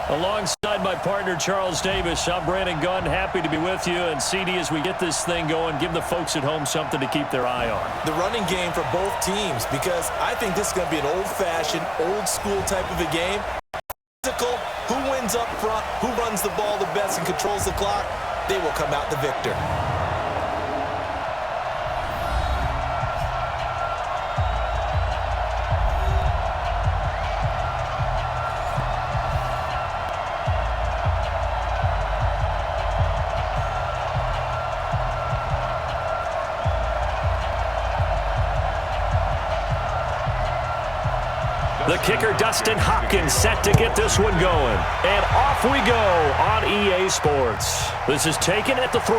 Alongside my partner, Charles Davis, I'm Brandon Gunn. Happy to be with you. And CD, as we get this thing going, give the folks at home something to keep their eye on. The running game for both teams, because I think this is going to be an old-fashioned, old-school type of a game. Physical, who wins up front, who runs the ball the best and controls the clock, they will come out the victor. The kicker, Dustin Hopkins, set to get this one going. And off we go on EA Sports. This is taken at the 3.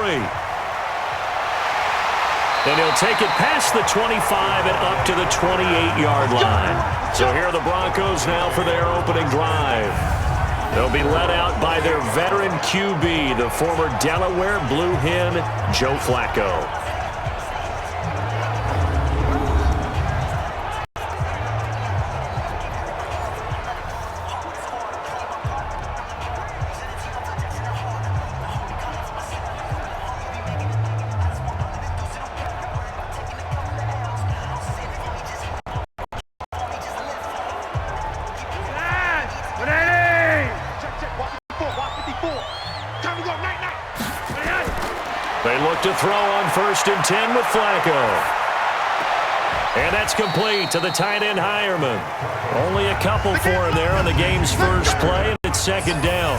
And he'll take it past the 25 and up to the 28-yard line. So here are the Broncos now for their opening drive. They'll be led out by their veteran QB, the former Delaware Blue Hen, Joe Flacco. They look to throw on 1st and 10 with Flacco. And that's complete to the tight end, Hireman. Only a couple for him there on the game's first play, and it's 2nd down.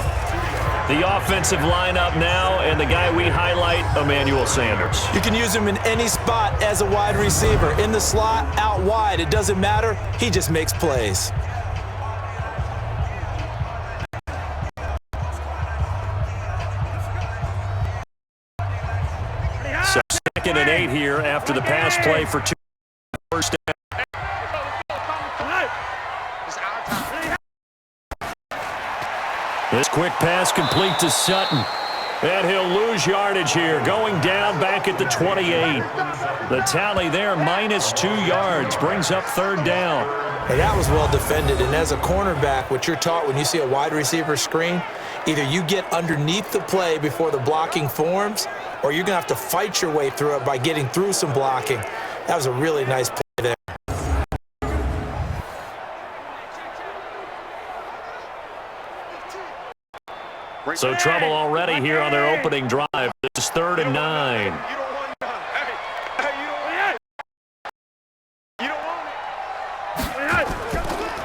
The offensive lineup now, and the guy we highlight, Emmanuel Sanders. You can use him in any spot as a wide receiver. In the slot, out wide, it doesn't matter. He just makes plays. So 2nd and 8 here after the pass play for 2 first down. This quick pass complete to Sutton. And he'll lose yardage here, going down back at the 28. The tally there, -2 yards, brings up 3rd down. And that was well defended. And as a cornerback, what you're taught when you see a wide receiver screen, either you get underneath the play before the blocking forms, or you're going to have to fight your way through it by getting through some blocking. That was a really nice play there. So trouble already here on their opening drive. This is 3rd and 9.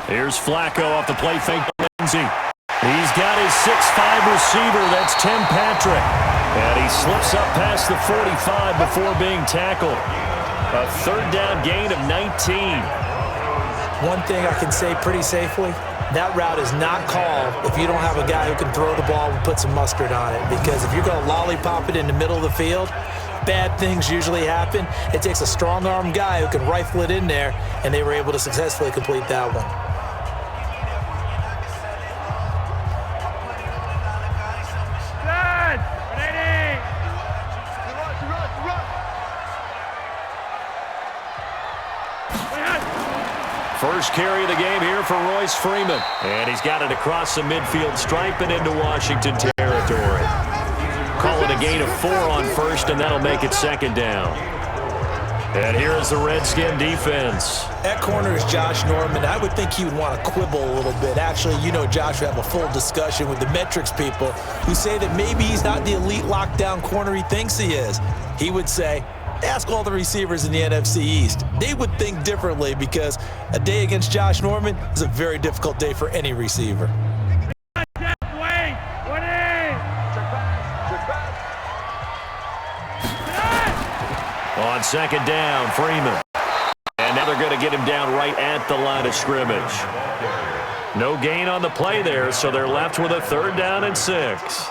Here's Flacco off the play fake to Lindsey. He's got his 6'5 receiver. That's Tim Patrick. And he slips up past the 45 before being tackled. A 3rd down gain of 19. One thing I can say pretty safely, that route is not called if you don't have a guy who can throw the ball and put some mustard on it. Because if you're going to lollipop it in the middle of the field, bad things usually happen. It takes a strong-arm guy who can rifle it in there, and they were able to successfully complete that one. First carry of the game here for Royce Freeman. And he's got it across the midfield stripe and into Washington territory. Call it a gain of 4 on 1st, and that'll make it 2nd down. And here is the Redskin defense. At corner is Josh Norman. I would think he would want to quibble a little bit. Actually, you know Josh would have a full discussion with the metrics people who say that maybe he's not the elite lockdown corner he thinks he is. He would say, ask all the receivers in the NFC East. They would think differently because a day against Josh Norman is a very difficult day for any receiver. second down, Freeman. And now they're going to get him down right at the line of scrimmage. No gain on the play there, so they're left with a 3rd down and 6.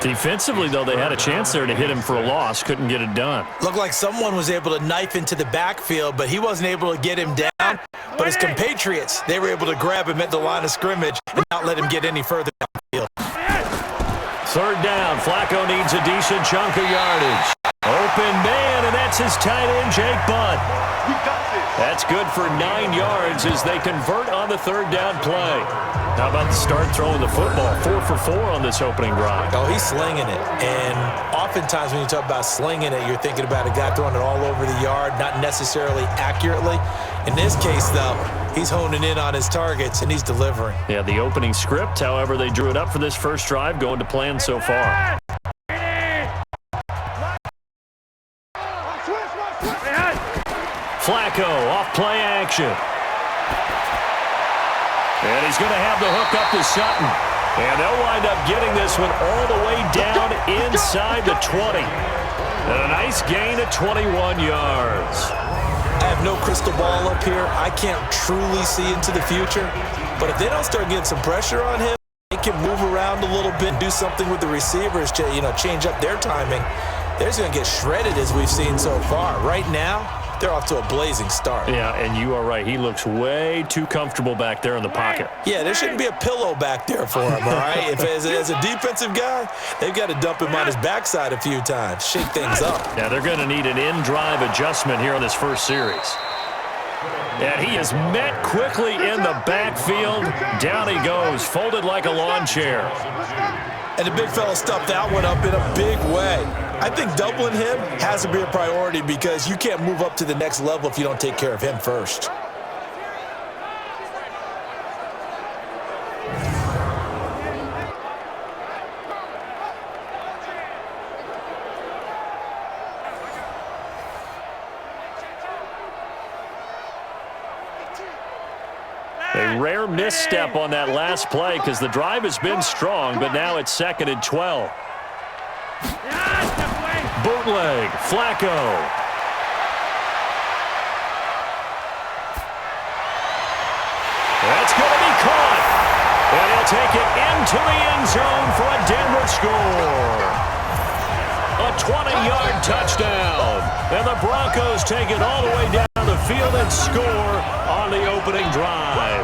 Defensively, though, they had a chance there to hit him for a loss. Couldn't get it done. Looked like someone was able to knife into the backfield, but he wasn't able to get him down. But his compatriots, they were able to grab him at the line of scrimmage and not let him get any further downfield. 3rd down. Flacco needs a decent chunk of yardage. Open man, and that's his tight end, Jake Butt. That's good for 9 yards as they convert on the 3rd down play. How about the start throwing the football? 4 for 4 on this opening drive. Oh, he's slinging it. And oftentimes when you talk about slinging it, you're thinking about a guy throwing it all over the yard, not necessarily accurately. In this case, though, he's honing in on his targets, and he's delivering. Yeah, the opening script, however, they drew it up for this first drive, going to plan so far. Flacco off play action. And he's going to have the hook up to Sutton. And they'll wind up getting this one all the way down inside the 20. And a nice gain of 21 yards. I have no crystal ball up here. I can't truly see into the future. But if they don't start getting some pressure on him, they can move around a little bit, do something with the receivers to, change up their timing. They're just going to get shredded as we've seen so far. Right now, they're off to a blazing start. Yeah, and you are right. He looks way too comfortable back there in the pocket. Yeah, there shouldn't be a pillow back there for him, all right? If as a defensive guy, they've got to dump him on his backside a few times, shake things up. Yeah, they're going to need an in-drive adjustment here on this first series. And he is met quickly in the backfield. Down he goes, folded like a lawn chair. And the big fella stuffed that one up in a big way. I think doubling him has to be a priority because you can't move up to the next level if you don't take care of him first. A rare misstep on that last play because the drive has been strong, but now it's 2nd and 12. Bootleg, Flacco. That's going to be caught. And he'll take it into the end zone for a Denver score. A 20-yard touchdown. And the Broncos take it all the way down the field and score on the opening drive.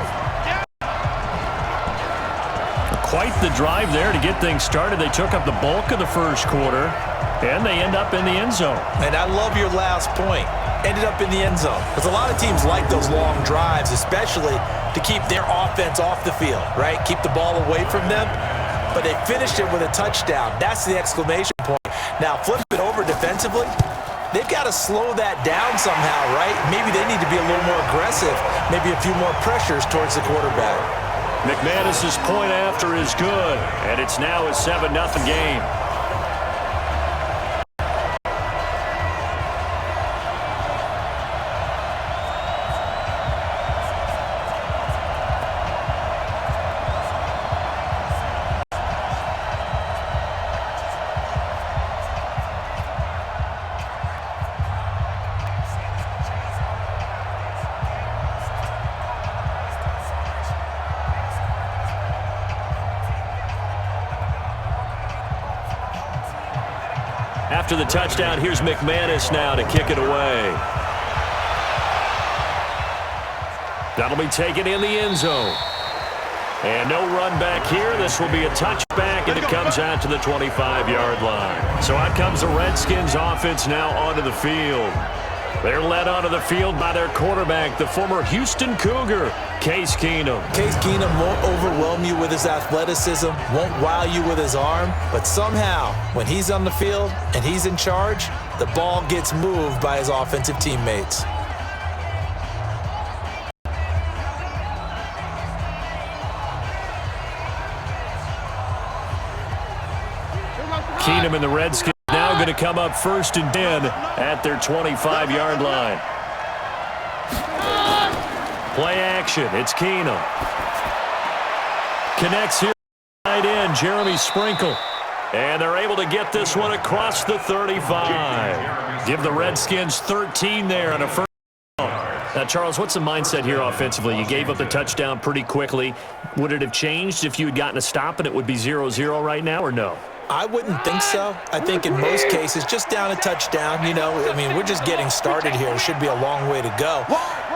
Quite the drive there to get things started. They took up the bulk of the first quarter, and they end up in the end zone. And I love your last point. Ended up in the end zone. Because a lot of teams like those long drives, especially to keep their offense off the field, right? Keep the ball away from them. But they finished it with a touchdown. That's the exclamation point. Now, flip it over defensively. They've got to slow that down somehow, right? Maybe they need to be a little more aggressive. Maybe a few more pressures towards the quarterback. McManus's point after is good, and it's now a 7-0 game. After the touchdown, here's McManus now to kick it away. That'll be taken in the end zone. And no run back here. This will be a touchback, and it comes out to the 25-yard line. So out comes the Redskins offense now onto the field. They're led onto the field by their quarterback, the former Houston Cougar, Case Keenum. Case Keenum won't overwhelm you with his athleticism, won't wow you with his arm, but somehow, when he's on the field and he's in charge, the ball gets moved by his offensive teammates. Keenum and the Redskins now going to come up 1st and 10 at their 25-yard line. Play action. It's Keenum. Connects here. Tight end, Jeremy Sprinkle. And they're able to get this one across the 35. Give the Redskins 13 there and a first down. Now, Charles, what's the mindset here offensively? You gave up the touchdown pretty quickly. Would it have changed if you had gotten a stop and it would be 0-0 right now, or no? I wouldn't think so. I think in most cases, just down a touchdown, we're just getting started here. It should be a long way to go.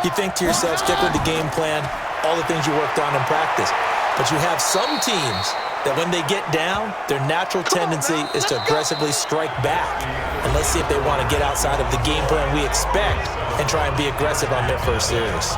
You think to yourself, stick with the game plan, all the things you worked on in practice. But you have some teams that when they get down, their natural tendency is to aggressively strike back. And let's see if they want to get outside of the game plan we expect and try and be aggressive on their first series.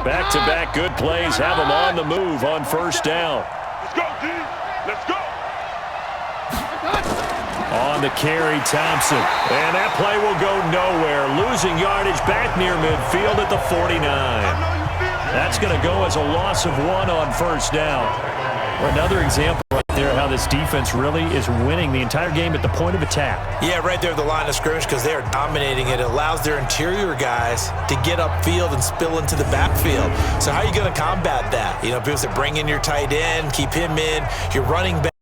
Back-to-back good plays have them on the move on first down. Let's go, D. Let's go. On the carry, Thompson. And that play will go nowhere. Losing yardage back near midfield at the 49. That's going to go as a loss of 1 on first down. Another example right there how this defense really is winning the entire game at the point of attack. Yeah, right there at the line of scrimmage because they are dominating it. It allows their interior guys to get upfield and spill into the backfield. So how are you going to combat that? People say bring in your tight end, keep him in, your running back,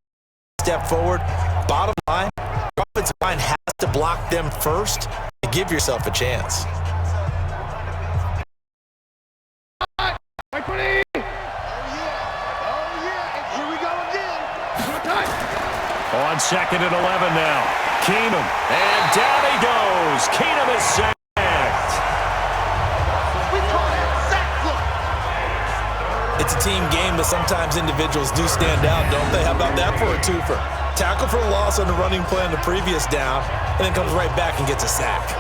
step forward. Bottom line, your offensive line has to block them first to give yourself a chance. On 2nd and 11 now. Keenum. And down he goes. Keenum is sacked. We call that sack look. It's a team game, but sometimes individuals do stand out, don't they? How about that for a twofer? Tackle for a loss on the running play on the previous down, and then comes right back and gets a sack.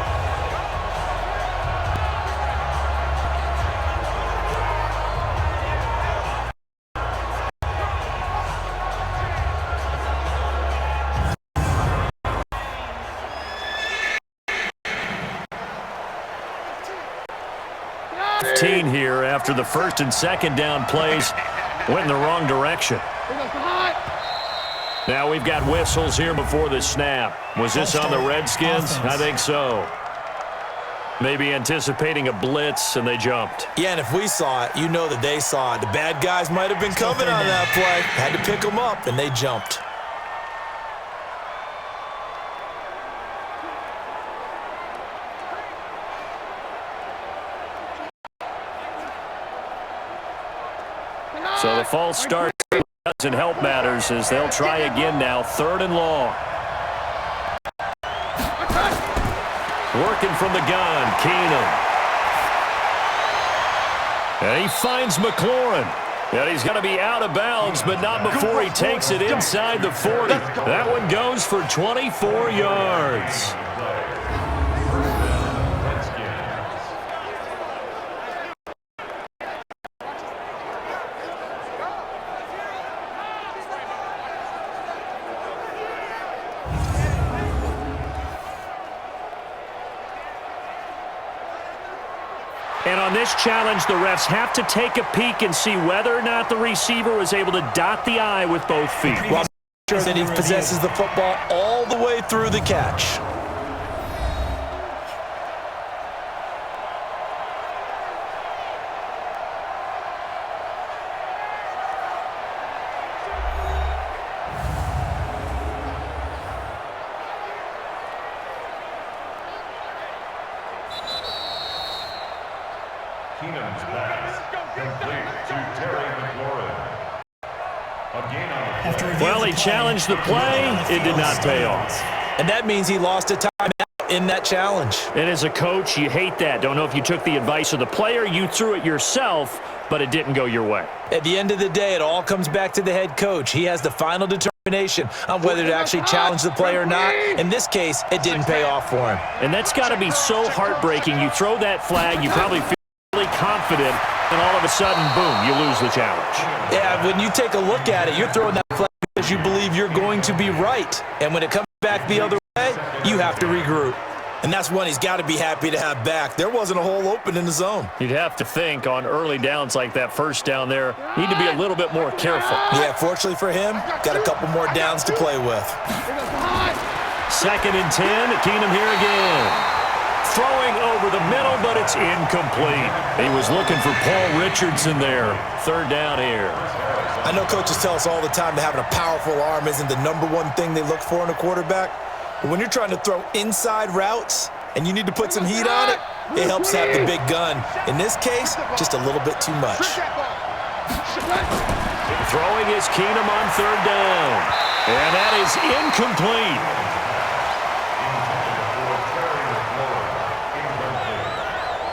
Here after the first and second down plays went in the wrong direction. Now we've got whistles here before the snap. Was this on the Redskins? I think so. Maybe anticipating a blitz, and they jumped. Yeah, and if we saw it, you know that they saw it. The bad guys might have been coming on that play. Had to pick them up, and they jumped. So the false start doesn't help matters as they'll try again now. 3rd and long. Working from the gun, Keenum. And he finds McLaurin. And he's going to be out of bounds, but not before he takes it inside the 40. That one goes for 24 yards. And on this challenge, the refs have to take a peek and see whether or not the receiver was able to dot the I with both feet. Well, I'm sure that he possesses the football all the way through the catch. Keenum's pass complete to Terry McLaurin. Well, he challenged the play. It did not pay off. And that means he lost a timeout in that challenge. And as a coach, you hate that. Don't know if you took the advice of the player, you threw it yourself, but it didn't go your way. At the end of the day, it all comes back to the head coach. He has the final determination on whether to actually challenge the play or not. In this case, it didn't pay off for him. And that's got to be so heartbreaking. You throw that flag, you probably feel really confident, and all of a sudden, boom, you lose the challenge. Yeah, when you take a look at it, you're throwing that flag because you believe you're going to be right. And when it comes back the other way, you have to regroup. And that's one he's got to be happy to have back. There wasn't a hole open in the zone. You'd have to think on early downs like that first down there, need to be a little bit more careful. Yeah, fortunately for him, got a couple more downs to play with. 2nd and 10, Keenum here again. Throwing over the middle, but it's incomplete. He was looking for Paul Richardson there. 3rd down here. I know coaches tell us all the time that having a powerful arm isn't the #1 thing they look for in a quarterback. But when you're trying to throw inside routes and you need to put some heat on it, it helps to have the big gun. In this case, just a little bit too much. Throwing is Keenum on 3rd down. And that is incomplete.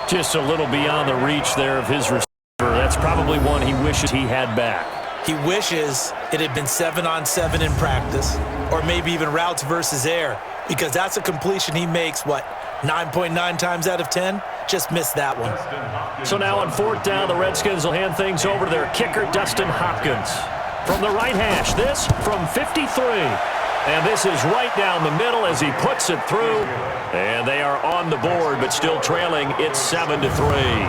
Just a little beyond the reach there of his receiver. That's probably one he wishes he had back. He wishes it had been 7-on-7 in practice, or maybe even routes versus air, because that's a completion he makes, 9.9 times out of 10? Just missed that one. So now on 4th down, the Redskins will hand things over to their kicker, Dustin Hopkins. From the right hash, this from 53. And this is right down the middle as he puts it through. And they are on the board, but still trailing. It's 7-3.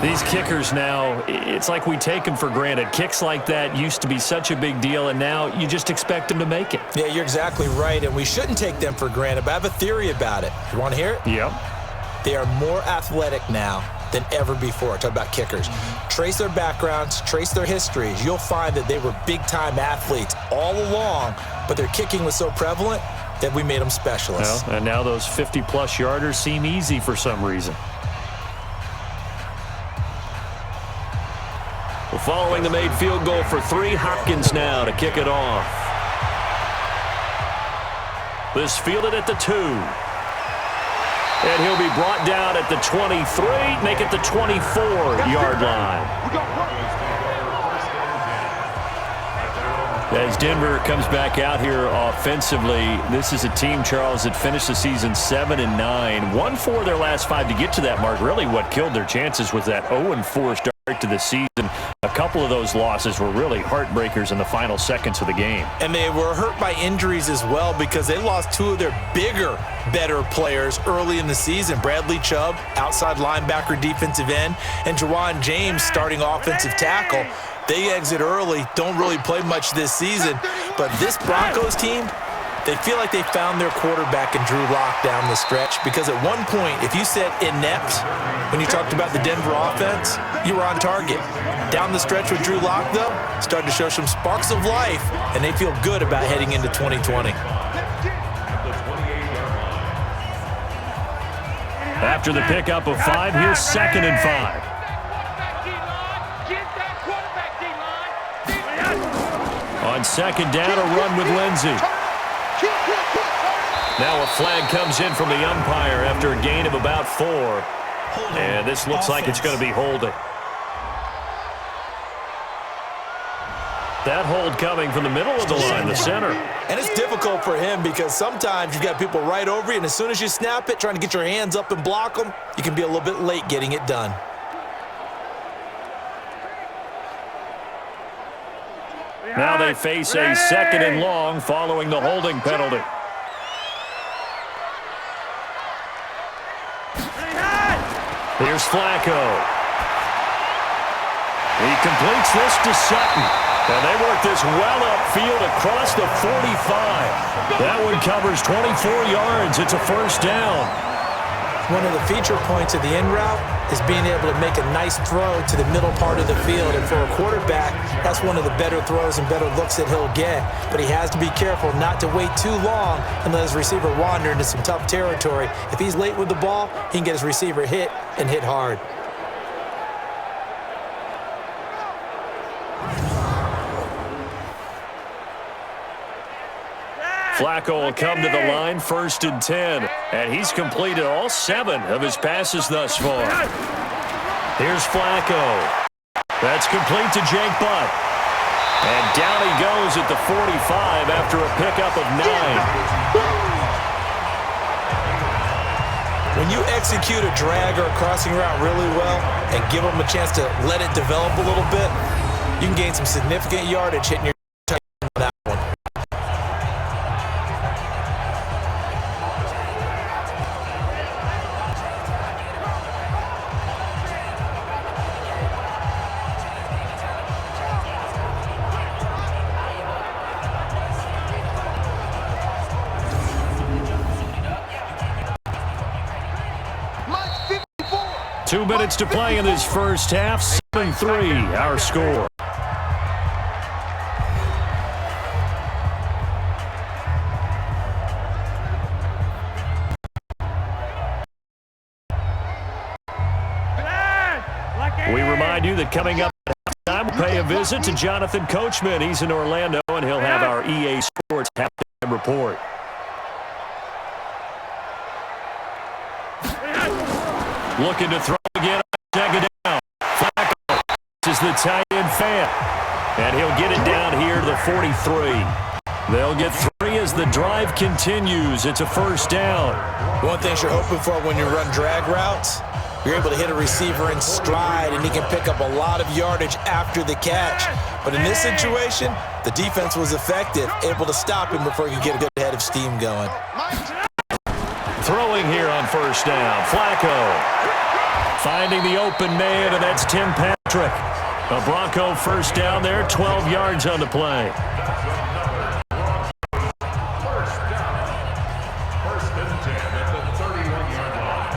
These kickers now, it's like we take them for granted. Kicks like that used to be such a big deal, and now you just expect them to make it. Yeah, you're exactly right, and we shouldn't take them for granted, but I have a theory about it. You want to hear it? Yep. They are more athletic now than ever before. Talk about kickers. Trace their backgrounds, trace their histories. You'll find that they were big-time athletes all along, but their kicking was so prevalent that we made them specialists. Well, and now those 50-plus yarders seem easy for some reason. Well, following the made field goal for 3, Hopkins now to kick it off. This fielded at the 2. And he'll be brought down at the 23, make it the 24-yard line. As Denver comes back out here offensively, this is a team, Charles, that finished the season 7-9. 1 their last 5 to get to that mark. Really what killed their chances was that 0-4 start to the season. A couple of those losses were really heartbreakers in the final seconds of the game. And they were hurt by injuries as well because they lost 2 of their bigger, better players early in the season. Bradley Chubb, outside linebacker, defensive end, and Jawan James, starting offensive tackle. They exit early, don't really play much this season. But this Broncos team, they feel like they found their quarterback in Drew Lock down the stretch, because at one point, if you said inept when you talked about the Denver offense, you were on target. Down the stretch with Drew Lock, though, started to show some sparks of life, and they feel good about heading into 2020. After the pickup of 5, here's 2nd and 5. On 2nd down, a run with Lindsey. Now a flag comes in from the umpire after a gain of about 4. And this looks like it's going to be holding. That hold coming from the middle of the line, the center. And it's difficult for him because sometimes you've got people right over you, and as soon as you snap it, trying to get your hands up and block them, you can be a little bit late getting it done. Now they face a 2nd and long following the holding penalty. Here's Flacco. He completes this to Sutton. And they work this well upfield across the 45. That one covers 24 yards. It's a 1st down. One of the feature points of the end route is being able to make a nice throw to the middle part of the field. And for a quarterback, that's one of the better throws and better looks that he'll get. But he has to be careful not to wait too long and let his receiver wander into some tough territory. If he's late with the ball, he can get his receiver hit and hit hard. Flacco will come to the line, 1st and 10. And he's completed all 7 of his passes thus far. Here's Flacco. That's complete to Jake Butt. And down he goes at the 45 after a pickup of 9. When you execute a drag or a crossing route really well and give them a chance to let it develop a little bit, you can gain some significant yardage hitting your touchdown on that one. 2 minutes to play in this first half. 7-3, our score. We remind you that coming up at halftime, we'll pay a visit to Jonathan Coachman. He's in Orlando, and he'll have our EA Sports halftime report. Looking to throw again on second down. Flacco is the tight end fan, and he'll get it down here to the 43. They'll get 3 as the drive continues. It's a first down. One thing you're hoping for when you run drag routes, you're able to hit a receiver in stride, and he can pick up a lot of yardage after the catch. But in this situation, the defense was effective, able to stop him before he could get a good head of steam going. Throwing here on first down. Flacco finding the open man, and that's Tim Patrick. A Bronco first down there, 12 yards on the play. First and 10 at the 31-yard line.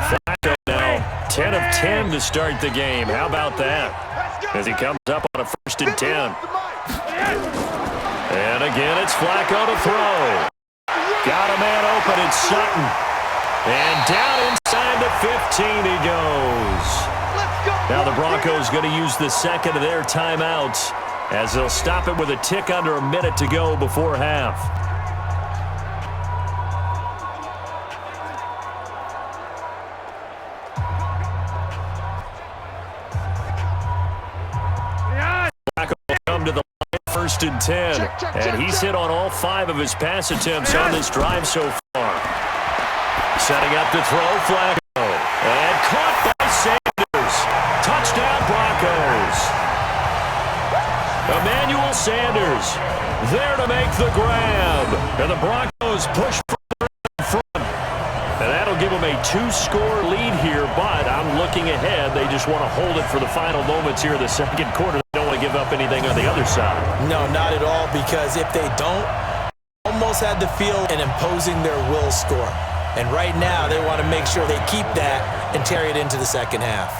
Flacco now 10 of 10 to start the game. How about that? As he comes up on a first and 10. And again, it's Flacco to throw. Got a man open, it's Sutton. And down inside the 15 he goes. Now the Broncos going to use the second of their timeouts as they'll stop it with a tick under a minute to go before half. Flacco will come to the line, first and 10. And he's hit on all 5 of his pass attempts on this drive so far. Setting up to throw, Flacco. And caught by Sanders. Touchdown, Broncos. Emmanuel Sanders there to make the grab. And the Broncos push further in front. And that'll give them a 2-score lead here, but I'm looking ahead. They just want to hold it for the final moments here in the second quarter. They don't want to give up anything on the other side. No, not at all, because if they don't, almost had the feel in imposing their will score. And right now, they want to make sure they keep that and carry it into the second half.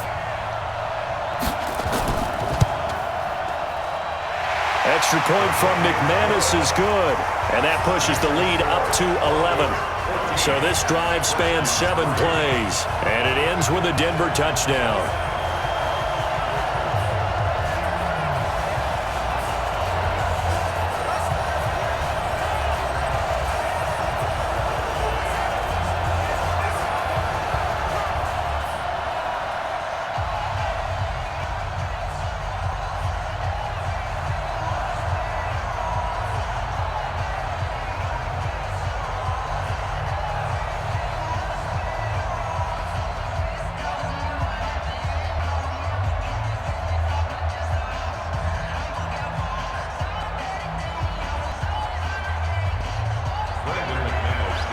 Extra point from McManus is good. And that pushes the lead up to 11. So this drive spans 7 plays. And it ends with a Denver touchdown.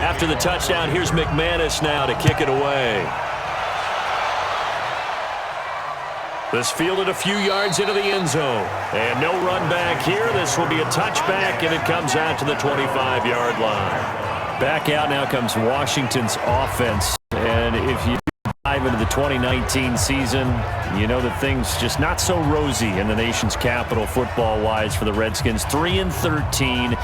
After the touchdown, here's McManus now to kick it away. This fielded a few yards into the end zone. And no run back here. This will be a touchback, and it comes out to the 25-yard line. Back out now comes Washington's offense. And if you dive into the 2019 season, you know that things just not so rosy in the nation's capital football-wise for the Redskins. 3-13.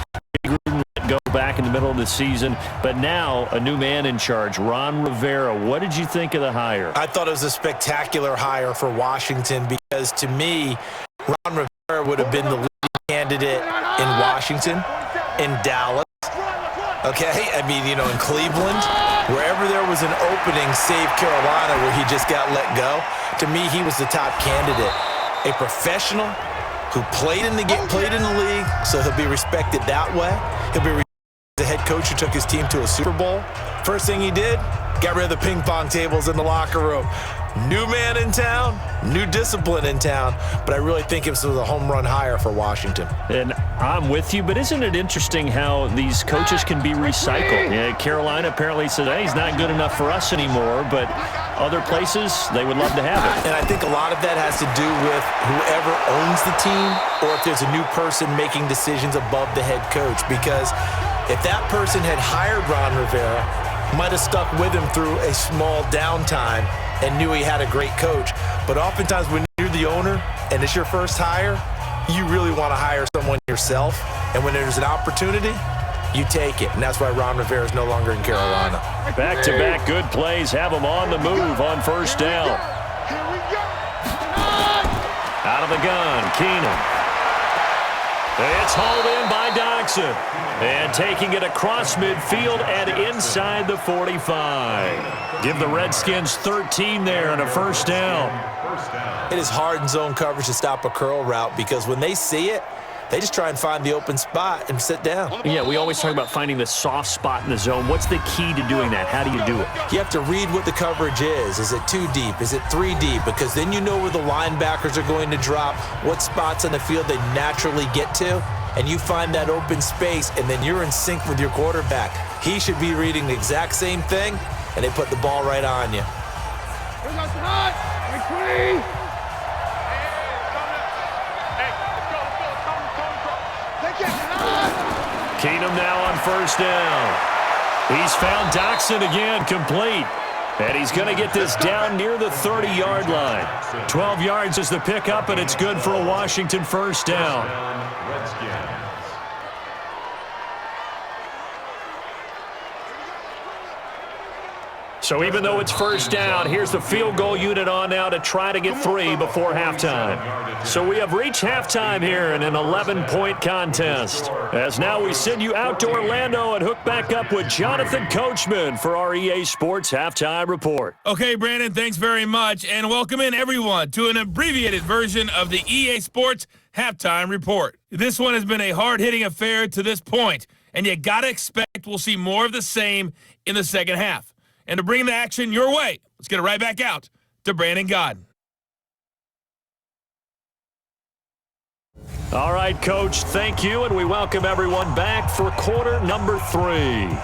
Go back in the middle of the season, but now a new man in charge, Ron Rivera. What did you think of the hire? I thought it was a spectacular hire for Washington because, to me, Ron Rivera would have been the leading candidate in Washington, in Dallas, okay? I mean, you know, in Cleveland, wherever there was an opening, save Carolina, where he just got let go. To me, he was the top candidate. A professional who played in the league, so he'll be respected that way. He'll be the head coach who took his team to a Super Bowl. First thing he did, got rid of the ping pong tables in the locker room. New man in town, new discipline in town, but I really think it was a home run hire for Washington. And I'm with you, but isn't it interesting how these coaches can be recycled? Yeah, Carolina apparently said, hey, he's not good enough for us anymore, but other places, they would love to have it. And I think a lot of that has to do with whoever owns the team, or if there's a new person making decisions above the head coach, because if that person had hired Ron Rivera might have stuck with him through a small downtime and knew he had a great coach. But oftentimes when you're the owner and it's your first hire, you really want to hire someone yourself. And when there's an opportunity, you take it. And that's why Ron Rivera is no longer in Carolina. Back-to-back good plays have him on the move on first down. Out of the gun, Keenum. It's hauled in by Doxson. And taking it across midfield and inside the 45. Give the Redskins 13 there and a first down. It is hard in zone coverage to stop a curl route because when they see it, they just try and find the open spot and sit down. Yeah, we always talk about finding the soft spot in the zone. What's the key to doing that? How do you do it? You have to read what the coverage is. Is it 2 deep? Is it 3 deep? Because then you know where the linebackers are going to drop, what spots on the field they naturally get to, and you find that open space, and then you're in sync with your quarterback. He should be reading the exact same thing, and they put the ball right on you. Keenum now on first down. He's found Doxson again, complete. And he's going to get this down near the 30-yard line. 12 yards is the pickup, and it's good for a Washington first down. So even though it's first down, here's the field goal unit on now to try to get 3 before halftime. So we have reached halftime here in an 11-point contest. As now we send you out to Orlando and hook back up with Jonathan Coachman for our EA Sports Halftime Report. Okay, Brandon, thanks very much, and welcome in everyone to an abbreviated version of the EA Sports Halftime Report. This one has been a hard-hitting affair to this point, and you got to expect we'll see more of the same in the second half. And to bring the action your way, let's get it right back out to Brandon Godden. All right, Coach, thank you, and we welcome everyone back for quarter number 3.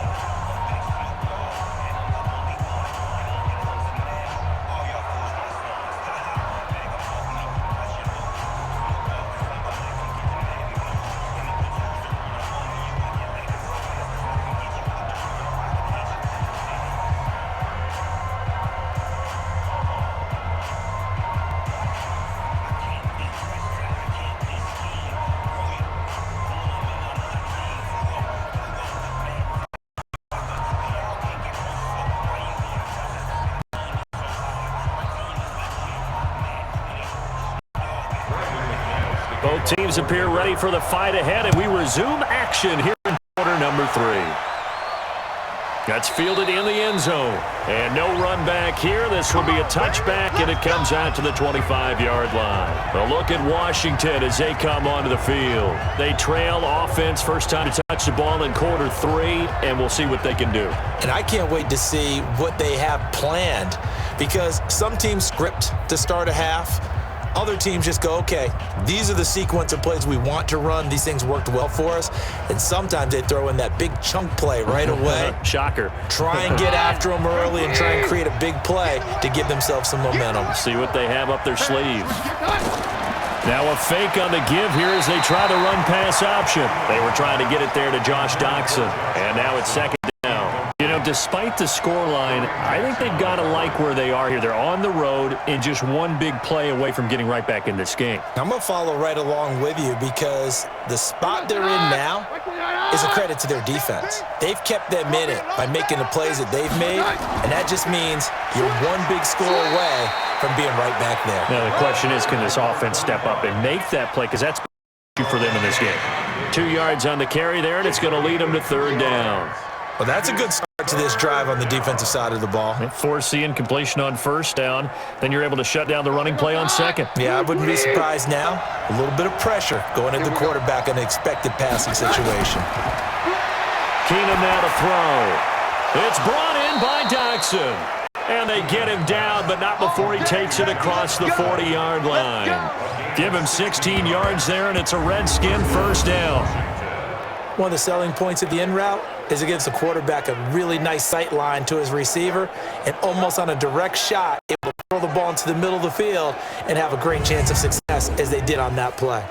Both teams appear ready for the fight ahead, and we resume action here in quarter number 3. That's fielded in the end zone. And no run back here. This will be a touchback, and it comes out to the 25-yard line. A look at Washington as they come onto the field. They trail offense first time to touch the ball in quarter 3, and we'll see what they can do. And I can't wait to see what they have planned because some teams script to start a half. Other teams just go, okay, these are the sequence of plays we want to run. These things worked well for us. And sometimes they throw in that big chunk play right away. Shocker. Try and get after them early and try and create a big play to give themselves some momentum. See what they have up their sleeve. Now a fake on the give here as they try the run-pass option. They were trying to get it there to Josh Doxson. And now it's second down. You know, despite the scoreline, I think they've got to like where they are here. They're on the road and just one big play away from getting right back in this game. I'm going to follow right along with you because the spot they're in now is a credit to their defense. They've kept them in it by making the plays that they've made, and that just means you're one big score away from being right back there. Now the question is, can this offense step up and make that play? Because that's for them in this game. 2 yards on the carry there, and it's going to lead them to third down. Well, that's a good start to this drive on the defensive side of the ball. Force the incompletion on first down. Then you're able to shut down the running play on second. Yeah, I wouldn't be surprised now. A little bit of pressure going at the quarterback in an expected passing situation. Keenum now to throw. It's brought in by Doxson. And they get him down, but not before he takes it across the 40-yard line. Give him 16 yards there, and it's a Redskin first down. One of the selling points of the in route is it gives the quarterback a really nice sight line to his receiver, and almost on a direct shot, able to throw the ball into the middle of the field and have a great chance of success as they did on that play.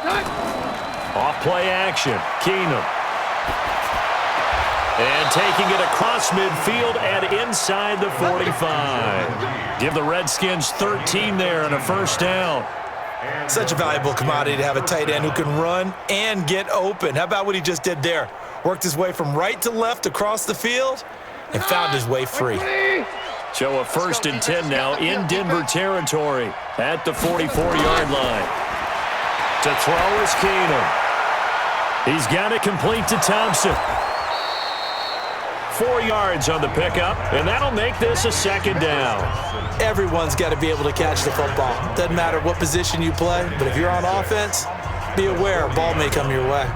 Off play action. Keenum. And taking it across midfield and inside the 45. Give the Redskins 13 there and a first down. Such a valuable commodity to have a tight end who can run and get open. How about what he just did there? Worked his way from right to left across the field and found his way free. So a 1st and 10 now in Denver territory at the 44-yard line. To throw is Keenum. He's got it complete to Thompson. 4 yards on the pickup, and that'll make this a 2nd down. Everyone's got to be able to catch the football. Doesn't matter what position you play, but if you're on offense, be aware a ball may come your way.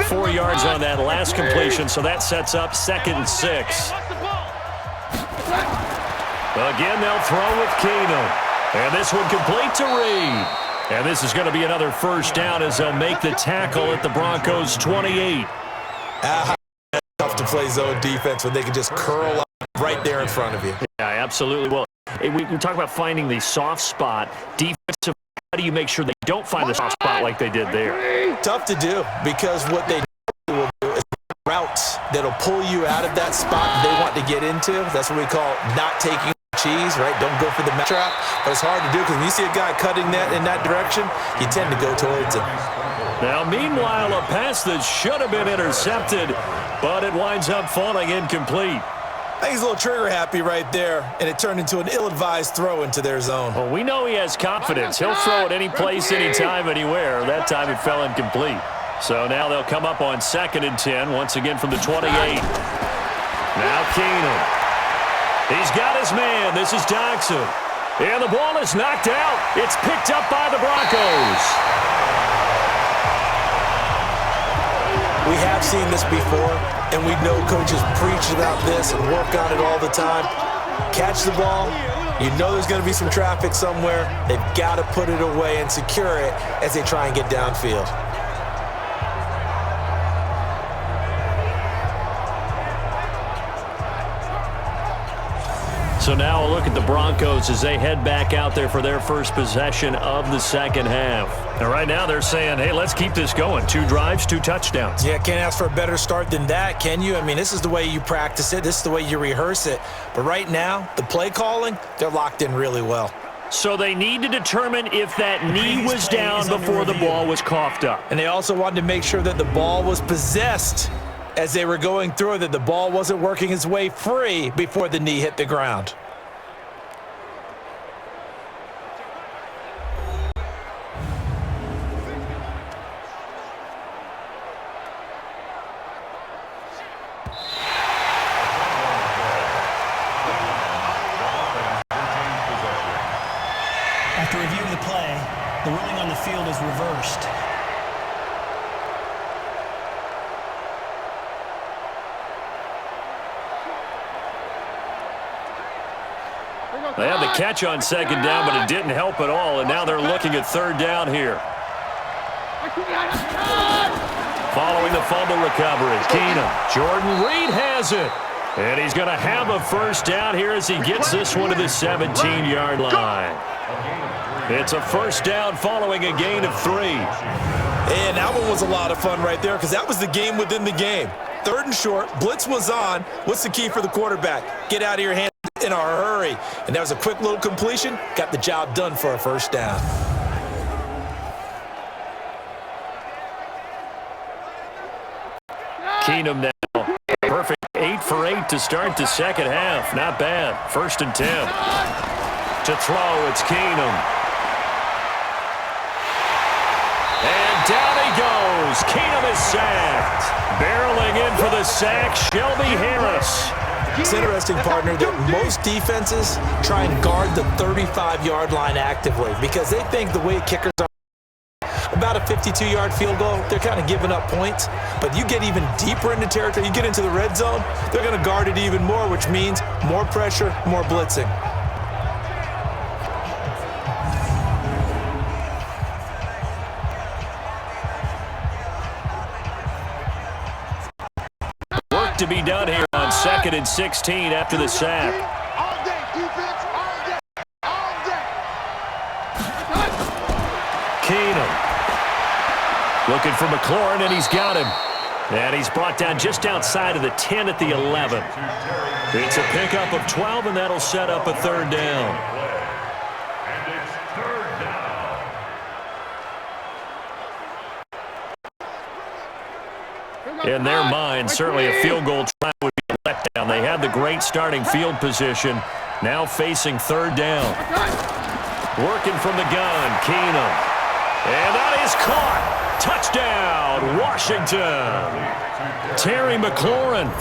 4 yards on that last completion, so that sets up 2nd and 6. Again, they'll throw with Keenum. And this one complete to Reed. And this is going to be another first down as they'll make the tackle at the Broncos' 28. Tough to play zone defense when they can just curl up right there in front of you. Yeah, absolutely. Well, we talk about finding the soft spot. Defensive, how do you make sure they don't find the soft spot like they did there? Tough to do because what they will do is routes that'll pull you out of that spot they want to get into. That's what we call not taking cheese, right? Don't go for the trap. But it's hard to do because when you see a guy cutting that in that direction, you tend to go towards him. Now, meanwhile, a pass that should have been intercepted, but it winds up falling incomplete. I think he's a little trigger happy right there, and it turned into an ill-advised throw into their zone. Well, we know he has confidence. He'll throw it any place, anytime, anywhere. That time it fell incomplete. So now they'll come up on 2nd and 10, once again from the 28. Now Keenum. He's got his man. This is Doxson. And the ball is knocked out. It's picked up by the Broncos. We have seen this before, and we know coaches preach about this and work on it all the time. Catch the ball. You know there's going to be some traffic somewhere. They've got to put it away and secure it as they try and get downfield. So now a look at the Broncos as they head back out there for their first possession of the second half. And right now they're saying, hey, let's keep this going. 2 drives, 2 touchdowns. Yeah, can't ask for a better start than that, can you? I mean, this is the way you practice it. This is the way you rehearse it. But right now, the play calling, they're locked in really well. So they need to determine if that knee was down before the ball was coughed up. And they also wanted to make sure that the ball was possessed as they were going through, that the ball wasn't working its way free before the knee hit the ground. After reviewing the play, the ruling on the field is reversed. They had the catch on 2nd down, but it didn't help at all, and now they're looking at 3rd down here. Following the fumble recovery, Keenum. Jordan Reed has it. And he's going to have a first down here as he gets this one to the 17-yard line. It's a first down following a gain of 3. And that one was a lot of fun right there because that was the game within the game. 3rd and short, blitz was on. What's the key for the quarterback? Get out of your hands in a hurry. And that was a quick little completion. Got the job done for a first down. Keenum now. Perfect 8 for 8 to start the second half. Not bad. 1st and 10. To throw, it's Keenum. And down he goes. Keenum is sacked. Barreling in for the sack, Shelby Harris. It's interesting, partner, that most defenses try and guard the 35-yard line actively because they think the way kickers are about a 52-yard field goal, they're kind of giving up points. But you get even deeper into territory, you get into the red zone, they're going to guard it even more, which means more pressure, more blitzing. Work to be done here on 2nd and 16 after the sack. All day, defense, all day, all day. Keenum. Looking for McLaurin, and he's got him. And he's brought down just outside of the 10 at the 11. It's a pickup of 12, and that'll set up a third down. And it's third down. In their mind, certainly a field goal try would be a letdown. They had the great starting field position, now facing third down. Working from the gun, Keenum. And that is caught. Touchdown, Washington. Terry McLaurin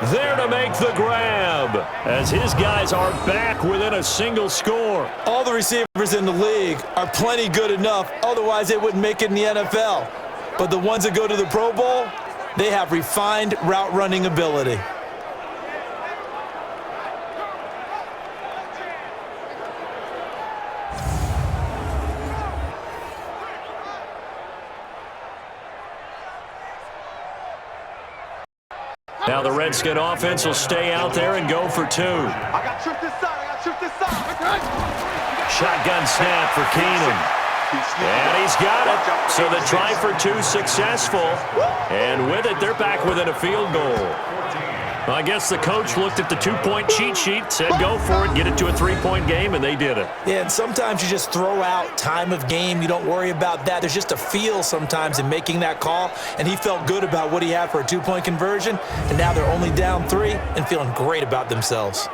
there to make the grab as his guys are back within a single score. All the receivers in the league are plenty good enough, otherwise they wouldn't make it in the NFL. But the ones that go to the Pro Bowl, they have refined route running ability. Now the Redskin offense will stay out there and go for two. I got tripped this side. Shotgun snap for Keenum. And he's got it. So the try for two successful. And with it, they're back within a field goal. Well, I guess the coach looked at the two-point cheat sheet, said go for it, get it to a three-point game, and they did it. Yeah, and sometimes you just throw out time of game. You don't worry about that. There's just a feel sometimes in making that call, and he felt good about what he had for a two-point conversion, and now they're only down 3 and feeling great about themselves.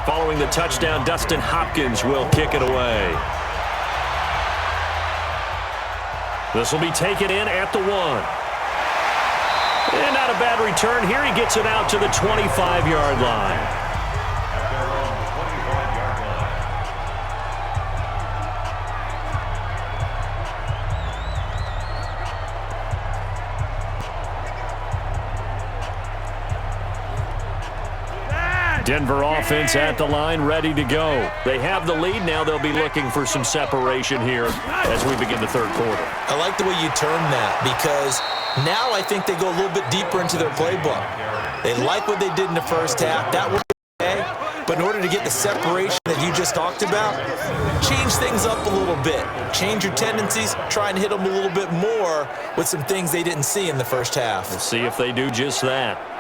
Following the touchdown, Dustin Hopkins will kick it away. This will be taken in at the 1. And not a bad return here. He gets it out to the 25-yard line. Denver offense at the line, ready to go. They have the lead. Now they'll be looking for some separation here as we begin the third quarter. I like the way you term that because now I think they go a little bit deeper into their playbook. They like what they did in the first half. That was okay. But in order to get the separation that you just talked about, change things up a little bit. Change your tendencies. Try and hit them a little bit more with some things they didn't see in the first half. We'll see if they do just that.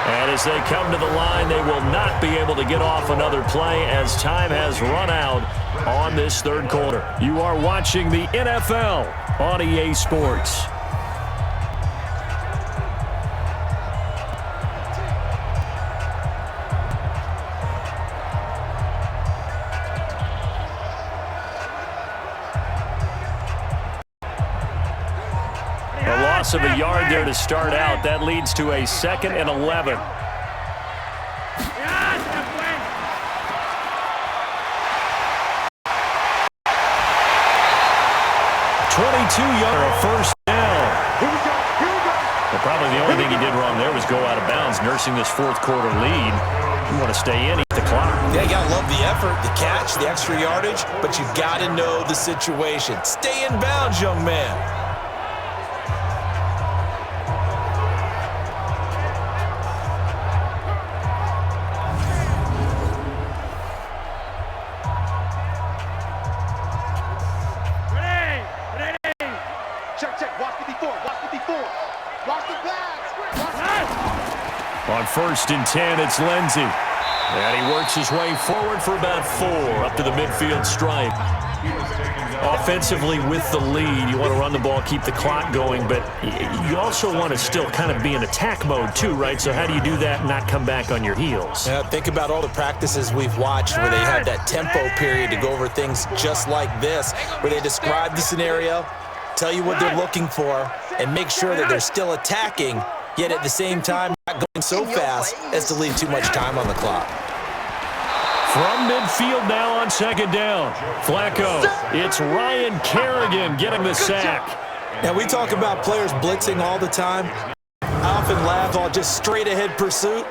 And as they come to the line, they will not be able to get off another play as time has run out on this third quarter. You are watching the NFL on EA Sports. Of a yard there to start out. That leads to a 2nd and 11. 22-yard first down. Well, probably the only thing he did wrong there was go out of bounds, nursing this fourth quarter lead. You want to stay in, eat the clock. Yeah, you got to love the effort, the catch, the extra yardage, but you got to know the situation. Stay in bounds, young man. On 1st and 10, it's Lindsey. And he works his way forward for about 4 up to the midfield stripe. Offensively with the lead, you want to run the ball, keep the clock going, but you also want to still kind of be in attack mode too, right? So how do you do that and not come back on your heels? Yeah, think about all the practices we've watched where they have that tempo period to go over things just like this, where they describe the scenario, tell you what they're looking for, and make sure that they're still attacking, yet at the same time not going so fast as to leave too much time on the clock. From midfield now on second down. Flacco, it's Ryan Kerrigan getting the sack. Now, we talk about players blitzing all the time. I often laugh on just straight-ahead pursuit.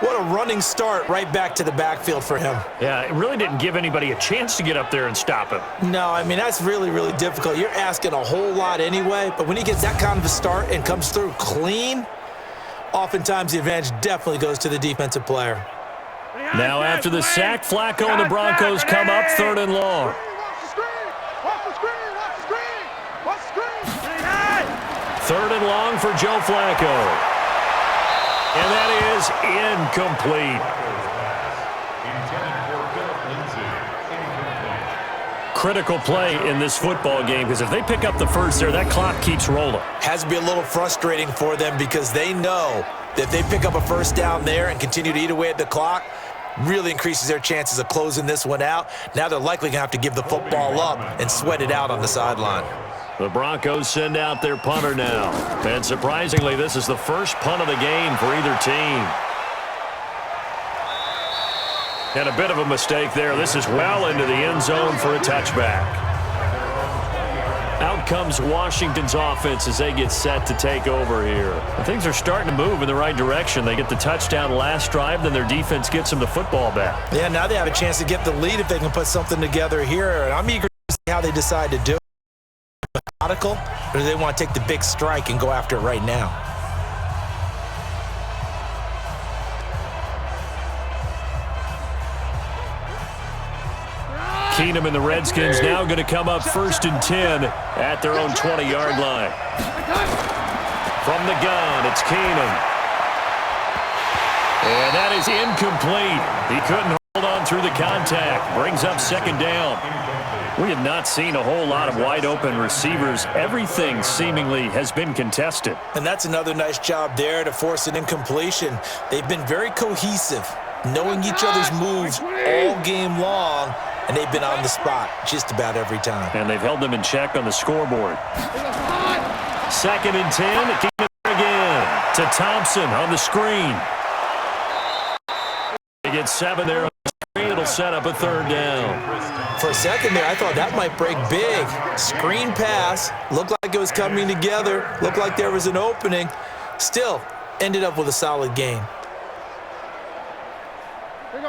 What a running start right back to the backfield for him. Yeah, it really didn't give anybody a chance to get up there and stop him. No, I mean, that's really, really difficult. You're asking a whole lot anyway, but when he gets that kind of a start and comes through clean, oftentimes the advantage definitely goes to the defensive player. Now after the sack, Flacco and the Broncos come up 3rd and long. 3rd and long for Joe Flacco. And that is incomplete. Critical play in this football game, because if they pick up the first there, that clock keeps rolling. Has to be a little frustrating for them because they know that if they pick up a first down there and continue to eat away at the clock, really increases their chances of closing this one out. Now they're likely going to have to give the football up and sweat it out on the sideline. The Broncos send out their punter now. And surprisingly, this is the first punt of the game for either team. And a bit of a mistake there. This is well into the end zone for a touchback. Out comes Washington's offense as they get set to take over here. And things are starting to move in the right direction. They get the touchdown last drive, then their defense gets them the football back. Yeah, now they have a chance to get the lead if they can put something together here. And I'm eager to see how they decide to do it. Methodical, or do they want to take the big strike and go after it right now? Keenum and the Redskins now going to come up 1st and 10 at their own 20-yard line. From the gun, it's Keenum. And that is incomplete. He couldn't hold on through the contact. Brings up 2nd down. We have not seen a whole lot of wide-open receivers. Everything seemingly has been contested. And that's another nice job there to force an incompletion. They've been very cohesive, knowing each other's moves all game long, and they've been on the spot just about every time. And they've held them in check on the scoreboard. 2nd and 10. Keenum again to Thompson on the screen. They get 7 there on the screen. It'll set up a 3rd down. For a second there, I thought that might break big. Screen pass. Looked like it was coming together. Looked like there was an opening. Still, ended up with a solid gain.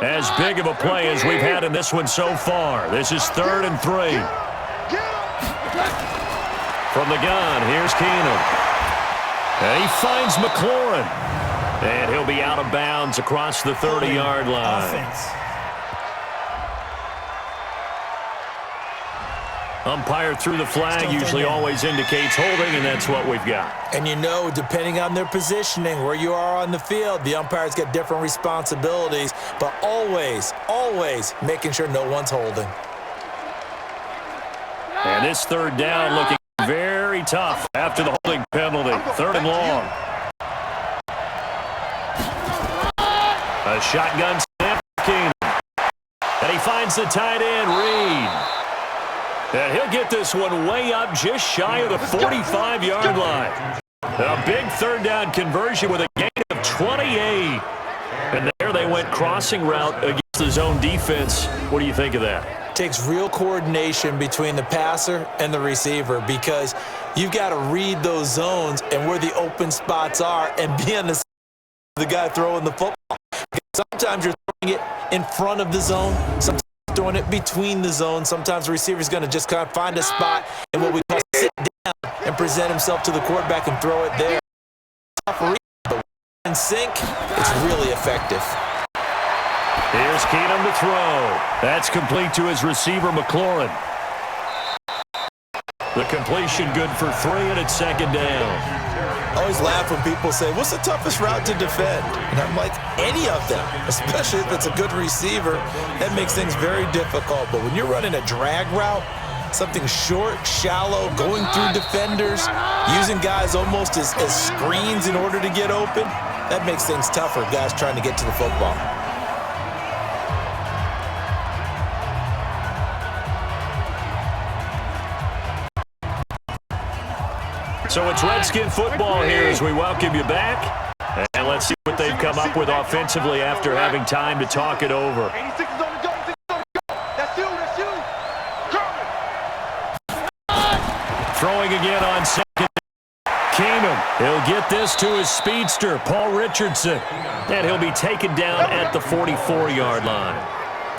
As big of a play as we've had in this one so far. This is 3rd and 3. From the gun, here's Keenum. And he finds McLaurin. And he'll be out of bounds across the 30-yard line. Offense. Umpire through the flag usually always indicates holding, and that's what we've got. And you know, depending on their positioning, where you are on the field, the umpires get different responsibilities, but always, always making sure no one's holding. And this 3rd down looking very tough after the holding penalty. 3rd and long. A shotgun snap for Keenum. And he finds the tight end, Reed. And he'll get this one way up just shy of the 45-yard line. A big 3rd down conversion with a gain of 28. And there they went crossing route against the zone defense. What do you think of that? Takes real coordination between the passer and the receiver because you've got to read those zones and where the open spots are and be on the guy throwing the football. Because sometimes you're throwing it in front of the zone, sometimes throwing it between the zones. Sometimes the receiver's going to just kind of find a spot and what we call sit down and present himself to the quarterback and throw it there. Tough read, but in sync, it's really effective. Here's Keenum to throw. That's complete to his receiver, McLaurin. The completion good for 3, and it's 2nd down. I always laugh when people say, what's the toughest route to defend? And I'm like, any of them, especially if it's a good receiver. That makes things very difficult. But when you're running a drag route, something short, shallow, going through defenders, using guys almost as screens in order to get open, that makes things tougher, guys trying to get to the football. So it's Redskin football here as we welcome you back. And let's see what they've come up with offensively after having time to talk it over. 86 is on the go. throwing again on second. Keenum, he'll get this to his speedster, Paul Richardson, and he'll be taken down at the 44-yard line.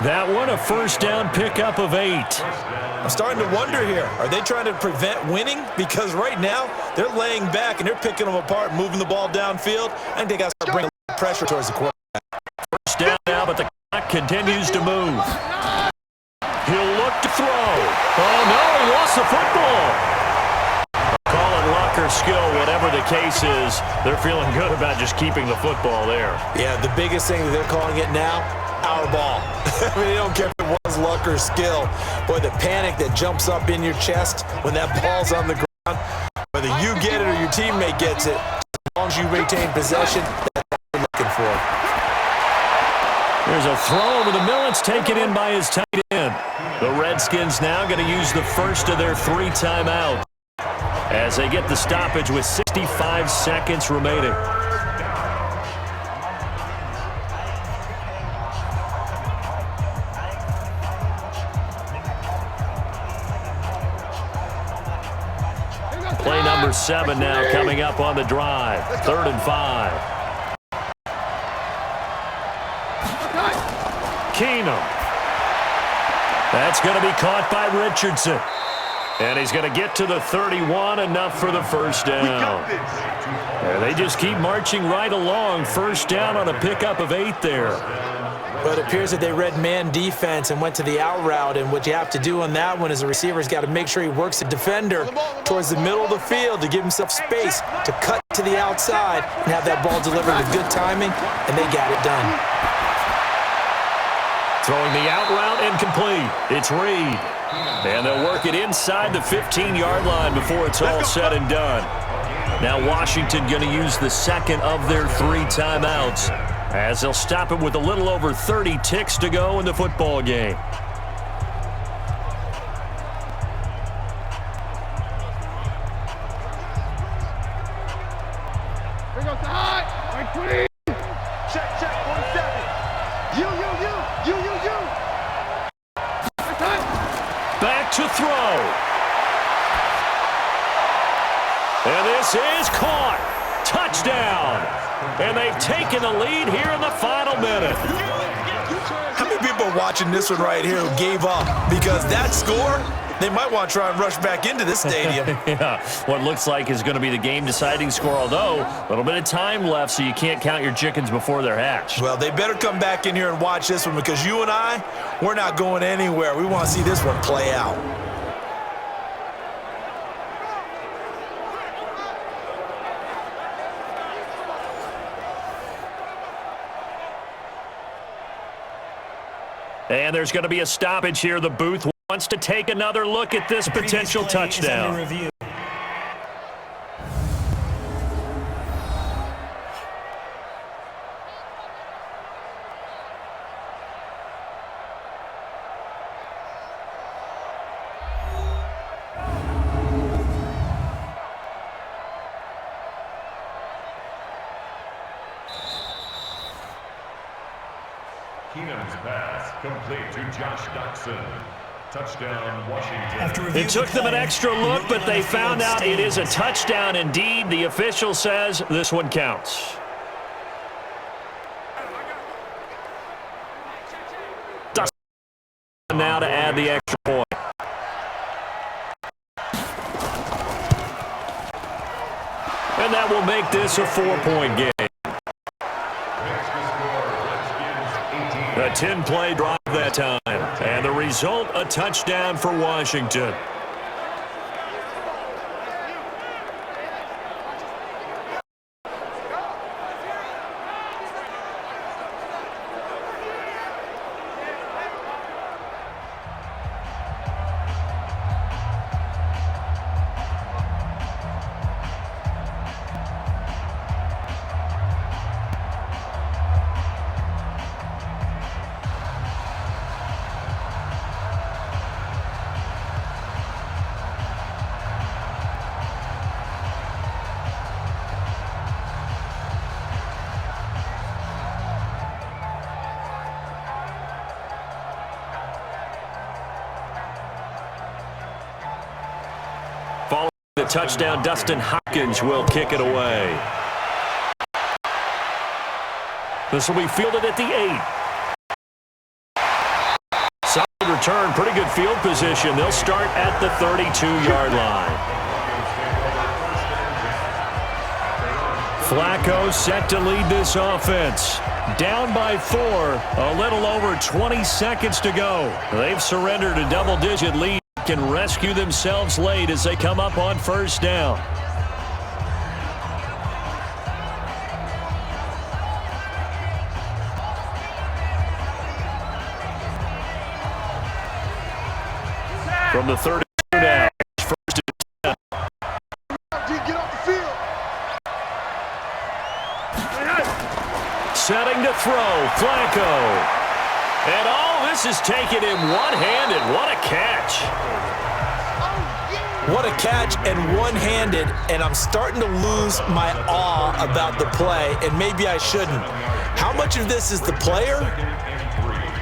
That one, a first down pickup of 8. I'm starting to wonder here, are they trying to prevent winning? Because right now, they're laying back and they're picking them apart, moving the ball downfield. I think they got to start bringing pressure towards the quarterback. First down now, but the clock continues to move. He'll look to throw. Oh, no, he lost the football. Call it luck or skill, whatever the case is, they're feeling good about just keeping the football there. Yeah, the biggest thing that they're calling it now, our ball. I mean, they don't care if it was luck or skill. Boy, the panic that jumps up in your chest when that ball's on the ground, whether you get it or your teammate gets it, as long as you retain possession, that's what you're looking for. There's a throw over the middle. It's taken in by his tight end. The Redskins now going to use the first of their 3 timeouts as they get the stoppage with 65 seconds remaining. Play number 7 now coming up on the drive. 3rd and 5. Keenum. That's going to be caught by Richardson. And he's going to get to the 31, enough for the first down. And they just keep marching right along. First down on a pickup of 8 there. But it appears that they read man defense and went to the out route. And what you have to do on that one is a receiver's got to make sure he works the defender towards the middle of the field to give himself space to cut to the outside and have that ball delivered with good timing, and they got it done. Throwing the out route incomplete. It's Reed. And they'll work it inside the 15-yard line before it's all said and done. Now Washington going to use the second of their 3 timeouts as they'll stop it with a little over 30 ticks to go in the football game. Here goes the high. Right 20. Check, 47. You. Back to throw. And this is caught. Touchdown. And they've taken the lead here in the final minute. How many people are watching this one right here who gave up? Because that score, they might want to try and rush back into this stadium. Yeah, what looks like is going to be the game-deciding score, although a little bit of time left, so you can't count your chickens before they're hatched. Well, they better come back in here and watch this one, because you and I, we're not going anywhere. We want to see this one play out. And there's going to be a stoppage here. The booth wants to take another look at this potential touchdown. Keenum's pass complete to Josh Doxson. Touchdown, Washington. It took them an extra look, but they found out it is a touchdown indeed. The official says this one counts. Now to add the extra point. And that will make this a 4-point game. A 10-play drive that time. And the result, a touchdown for Washington. touchdown. Dustin Hopkins will kick it away. This will be fielded at the 8. Solid return, pretty good field position. They'll start at the 32-yard line. Flacco set to lead this offense. Down by 4, a little over 20 seconds to go. They've surrendered a double-digit lead. Can rescue themselves late as they come up on first down. From the 32 now, first and 10. Get off the field. Setting to throw, Flacco. And all this is taken in one-handed. What a catch. What a catch and one-handed, and I'm starting to lose my awe about the play, and maybe I shouldn't. How much of this is the player?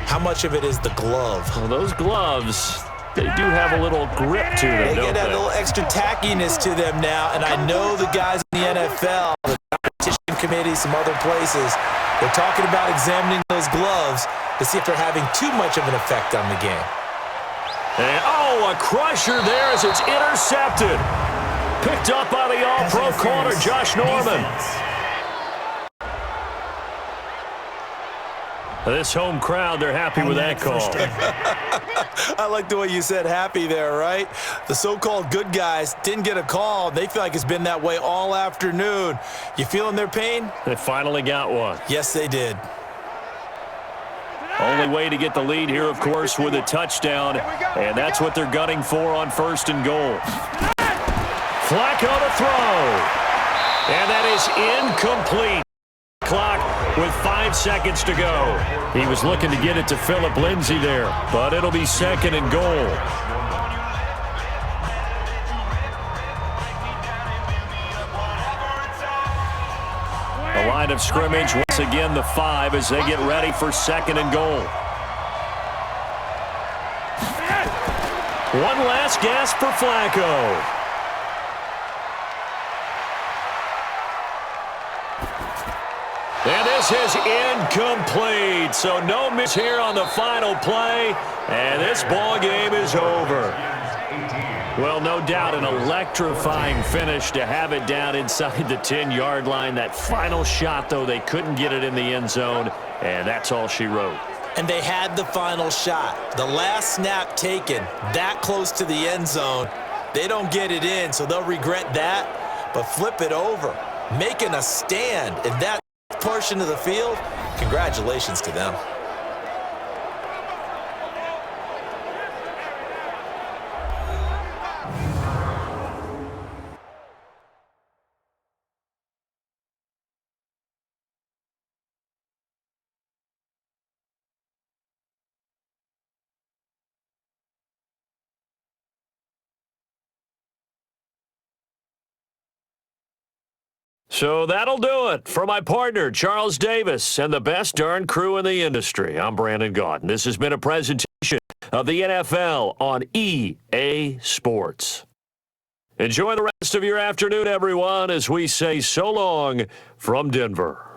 How much of it is the glove? Well, those gloves, they do have a little grip to them, They don't get that they? little extra tackiness to them now, and I know the guys in the NFL, the competition committee, some other places, they're talking about examining those gloves to see if they're having too much of an effect on the game. And, oh, a crusher there as it's intercepted. Picked up by the all-pro corner, Josh Norman. This home crowd, they're happy with that call. I like the way you said happy there, right? The so-called good guys didn't get a call. They feel like it's been that way all afternoon. You feeling their pain? They finally got one. Yes, they did. Only way to get the lead here, of course, with a touchdown, and that's what they're gunning for on first and goal. Flacco to throw, and that is incomplete. Clock with 5 seconds to go. He was looking to get it to Phillip Lindsay there, but it'll be second and goal. The line of scrimmage, once again, the 5 as they get ready for second and goal. One last gasp for Flacco. And this is incomplete, so no miss here on the final play, and this ball game is over. Well, no doubt an electrifying finish to have it down inside the 10-yard line. That final shot, though, they couldn't get it in the end zone, and that's all she wrote. And they had the final shot. The last snap taken that close to the end zone. They don't get it in, so they'll regret that, but flip it over. Making a stand in that portion of the field, congratulations to them. So that'll do it for my partner, Charles Davis, and the best darn crew in the industry. I'm Brandon Gaudin. This has been a presentation of the NFL on EA Sports. Enjoy the rest of your afternoon, everyone, as we say so long from Denver.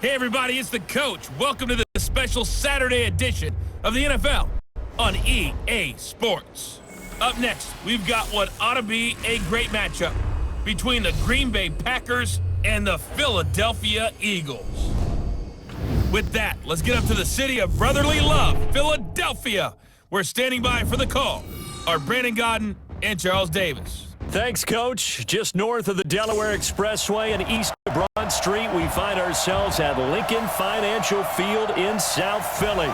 Hey everybody, it's the coach. Welcome to the special Saturday edition of the NFL on EA Sports. Up next, we've got what ought to be a great matchup between the Green Bay Packers and the Philadelphia Eagles. With that, let's get up to the city of brotherly love, Philadelphia. We're standing by for the call are Brandon Godden and Charles Davis. Thanks, Coach. Just north of the Delaware Expressway and east of Broad Street, we find ourselves at Lincoln Financial Field in South Philly.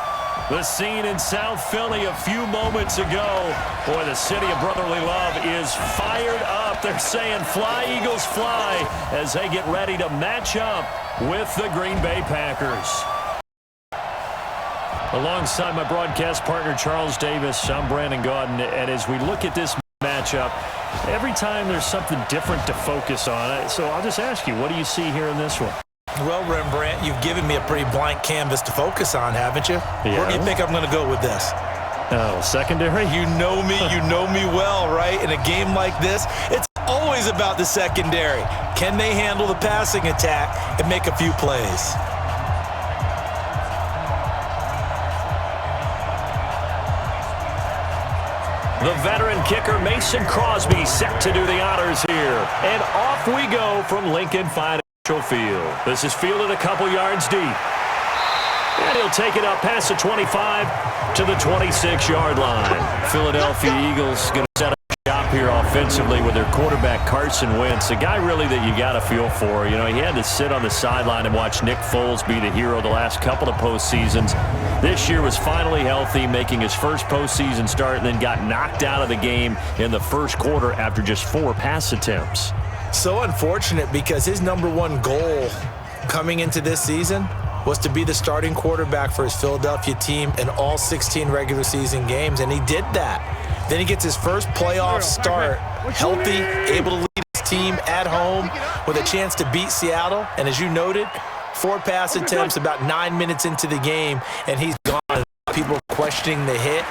The scene in South Philly a few moments ago. Boy, the city of brotherly love is fired up. They're saying, "Fly, Eagles, fly," as they get ready to match up with the Green Bay Packers. Alongside my broadcast partner, Charles Davis, I'm Brandon Godden, and as we look at this matchup, every time there's something different to focus on. So I'll just ask you, what do you see here in this one? Well, Rembrandt, you've given me a pretty blank canvas to focus on, haven't you? Yeah. Where do you think I'm going to go with this? Oh, secondary? You know me well, right? In a game like this, it's always about the secondary. Can they handle the passing attack and make a few plays? The veteran kicker Mason Crosby set to do the honors here. And off we go from Lincoln Financial Field. This is fielded a couple yards deep. And he'll take it up past the 25 to the 26-yard line. Philadelphia Eagles going to set up shop here offensively with their quarterback Carson Wentz, a guy really that you got to feel for. You know, he had to sit on the sideline and watch Nick Foles be the hero the last couple of postseasons. This year was finally healthy, making his first postseason start, and then got knocked out of the game in the first quarter after just 4 pass attempts. So unfortunate, because his #1 goal coming into this season was to be the starting quarterback for his Philadelphia team in all 16 regular season games, and he did that. Then he gets his first playoff start, healthy, able to lead his team at home with a chance to beat Seattle, and as you noted, 4 pass attempts about 9 minutes into the game, and he's gone. People questioning the hit.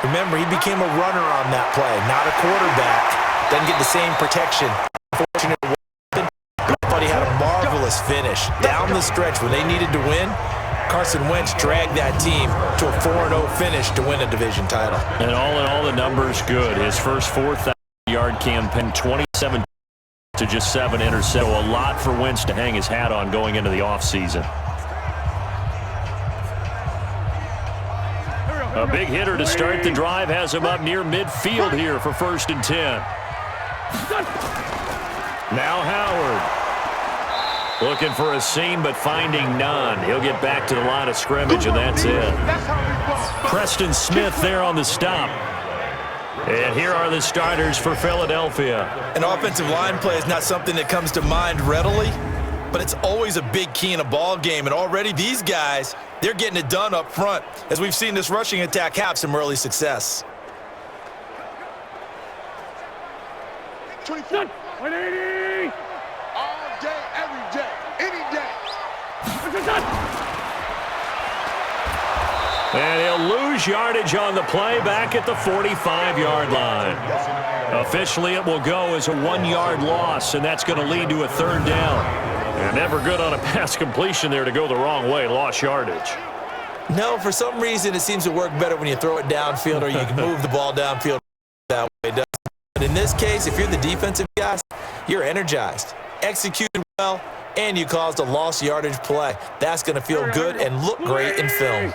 Remember, he became a runner on that play, not a quarterback. Doesn't get the same protection. Unfortunate weapon, but he had a marvelous finish. Down the stretch when they needed to win, Carson Wentz dragged that team to a 4-0 finish to win a division title. And all in all, the numbers good. His first 4,000-yard campaign, 27 to just 7 interceptions. So a lot for Wentz to hang his hat on going into the offseason. A big hitter to start the drive has him up near midfield here for 1st and 10. Now Howard. Looking for a seam, but finding none. He'll get back to the line of scrimmage, and that's it. Preston Smith there on the stop. And here are the starters for Philadelphia. An offensive line play is not something that comes to mind readily, but it's always a big key in a ball game. And already these guys, they're getting it done up front, as we've seen this rushing attack have some early success. 24, 180. All day, every day, any day. And he'll lose yardage on the play back at the 45-yard line. Officially, it will go as a 1-yard loss, and that's going to lead to a 3rd down. And never good on a pass completion there to go the wrong way, lost yardage. No, for some reason, it seems to work better when you throw it downfield or you can move the ball downfield that way. But in this case, if you're the defensive guys, you're energized, executed well, and you caused a lost yardage play. That's going to feel good and look great in film.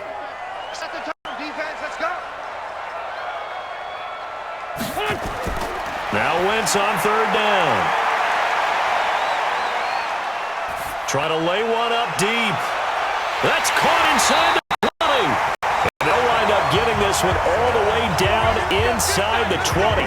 Set the tone, defense, let's go. Now Wentz on 3rd down. Trying to lay one up deep. That's caught inside the 20. And they'll wind up getting this one all the way down inside the 20.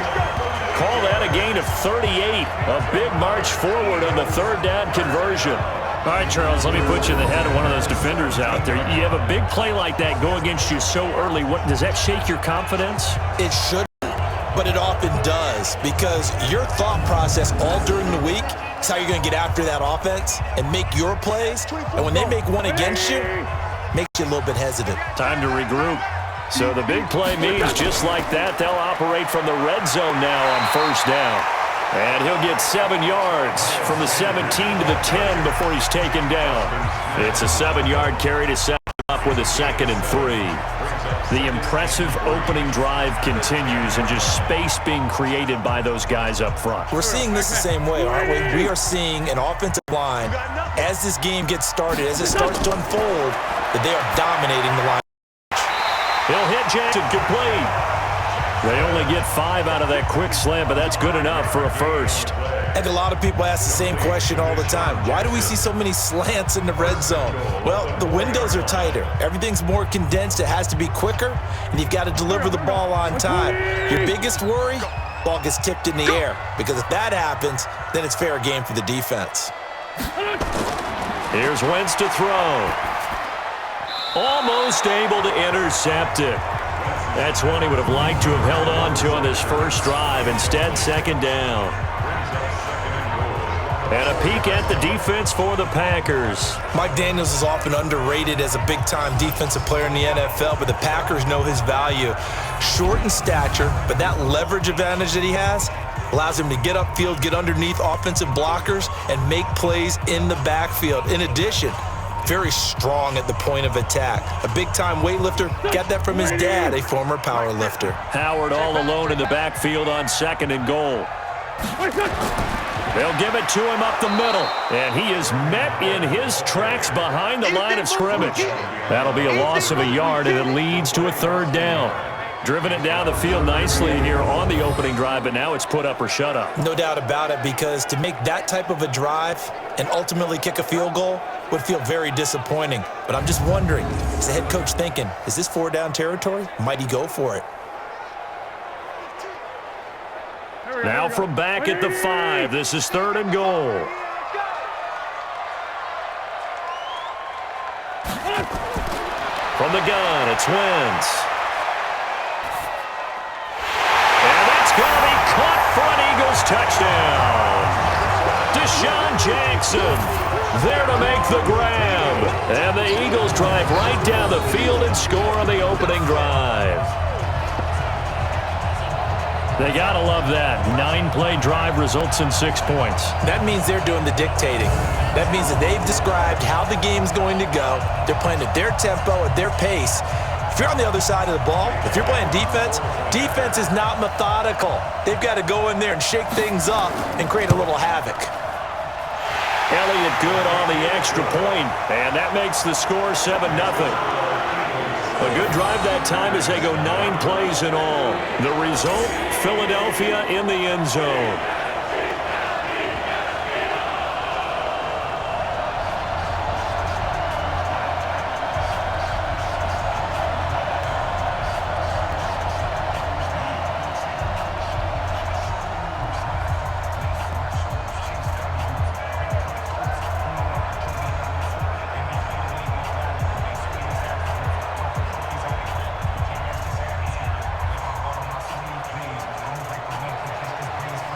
Call that a gain of 38. A big march forward on the 3rd down conversion. All right, Charles, let me put you in the head of one of those defenders out there. You have a big play like that go against you so early. What does that shake your confidence? It should, but it often does, because your thought process all during the week is how you're going to get after that offense and make your plays. And when they make one against you, it makes you a little bit hesitant. Time to regroup. So the big play means just like that, they'll operate from the red zone now on 1st down. And he'll get 7 yards from the 17 to the 10 before he's taken down. It's a 7-yard carry to set up with a 2nd and 3. The impressive opening drive continues and just space being created by those guys up front. We're seeing this the same way, aren't we? We are seeing an offensive line, as this game gets started, as it starts to unfold, that they are dominating the line. He'll hit Jackson, complete. They only get 5 out of that quick slant, but that's good enough for a first. And a lot of people ask the same question all the time. Why do we see so many slants in the red zone? Well, the windows are tighter. Everything's more condensed. It has to be quicker, and you've got to deliver the ball on time. Your biggest worry, ball gets tipped in the air, because if that happens, then it's fair game for the defense. Here's Wentz to throw. Almost able to intercept it. That's one he would have liked to have held on to on this first drive. Instead, 2nd down. And a peek at the defense for the Packers. Mike Daniels is often underrated as a big-time defensive player in the NFL, but the Packers know his value. Short in stature, but that leverage advantage that he has allows him to get upfield, get underneath offensive blockers, and make plays in the backfield. In addition, very strong at the point of attack. A big-time weightlifter, got that from his dad, a former power lifter. Howard all alone in the backfield on 2nd and goal. They'll give it to him up the middle, and he is met in his tracks behind the line of scrimmage. That'll be a loss of a yard, and it leads to a 3rd down. Driven it down the field nicely here on the opening drive, but now it's put up or shut up. No doubt about it, because to make that type of a drive and ultimately kick a field goal would feel very disappointing. But I'm just wondering, is the head coach thinking, is this 4-down territory? Might he go for it? Now from back at the 5, this is 3rd and goal. From the gun, it's Wentz. And that's going to be caught for an Eagles touchdown. Deshaun Jackson there to make the grab. And the Eagles drive right down the field and score on the opening drive. They got to love that. 9-play drive results in 6 points. That means they're doing the dictating. That means that they've described how the game's going to go. They're playing at their tempo, at their pace. If you're on the other side of the ball, if you're playing defense, defense is not methodical. They've got to go in there and shake things up and create a little havoc. Elliott good on the extra point, and that makes the score 7-0. A good drive that time as they go 9 plays in all. The result, Philadelphia in the end zone.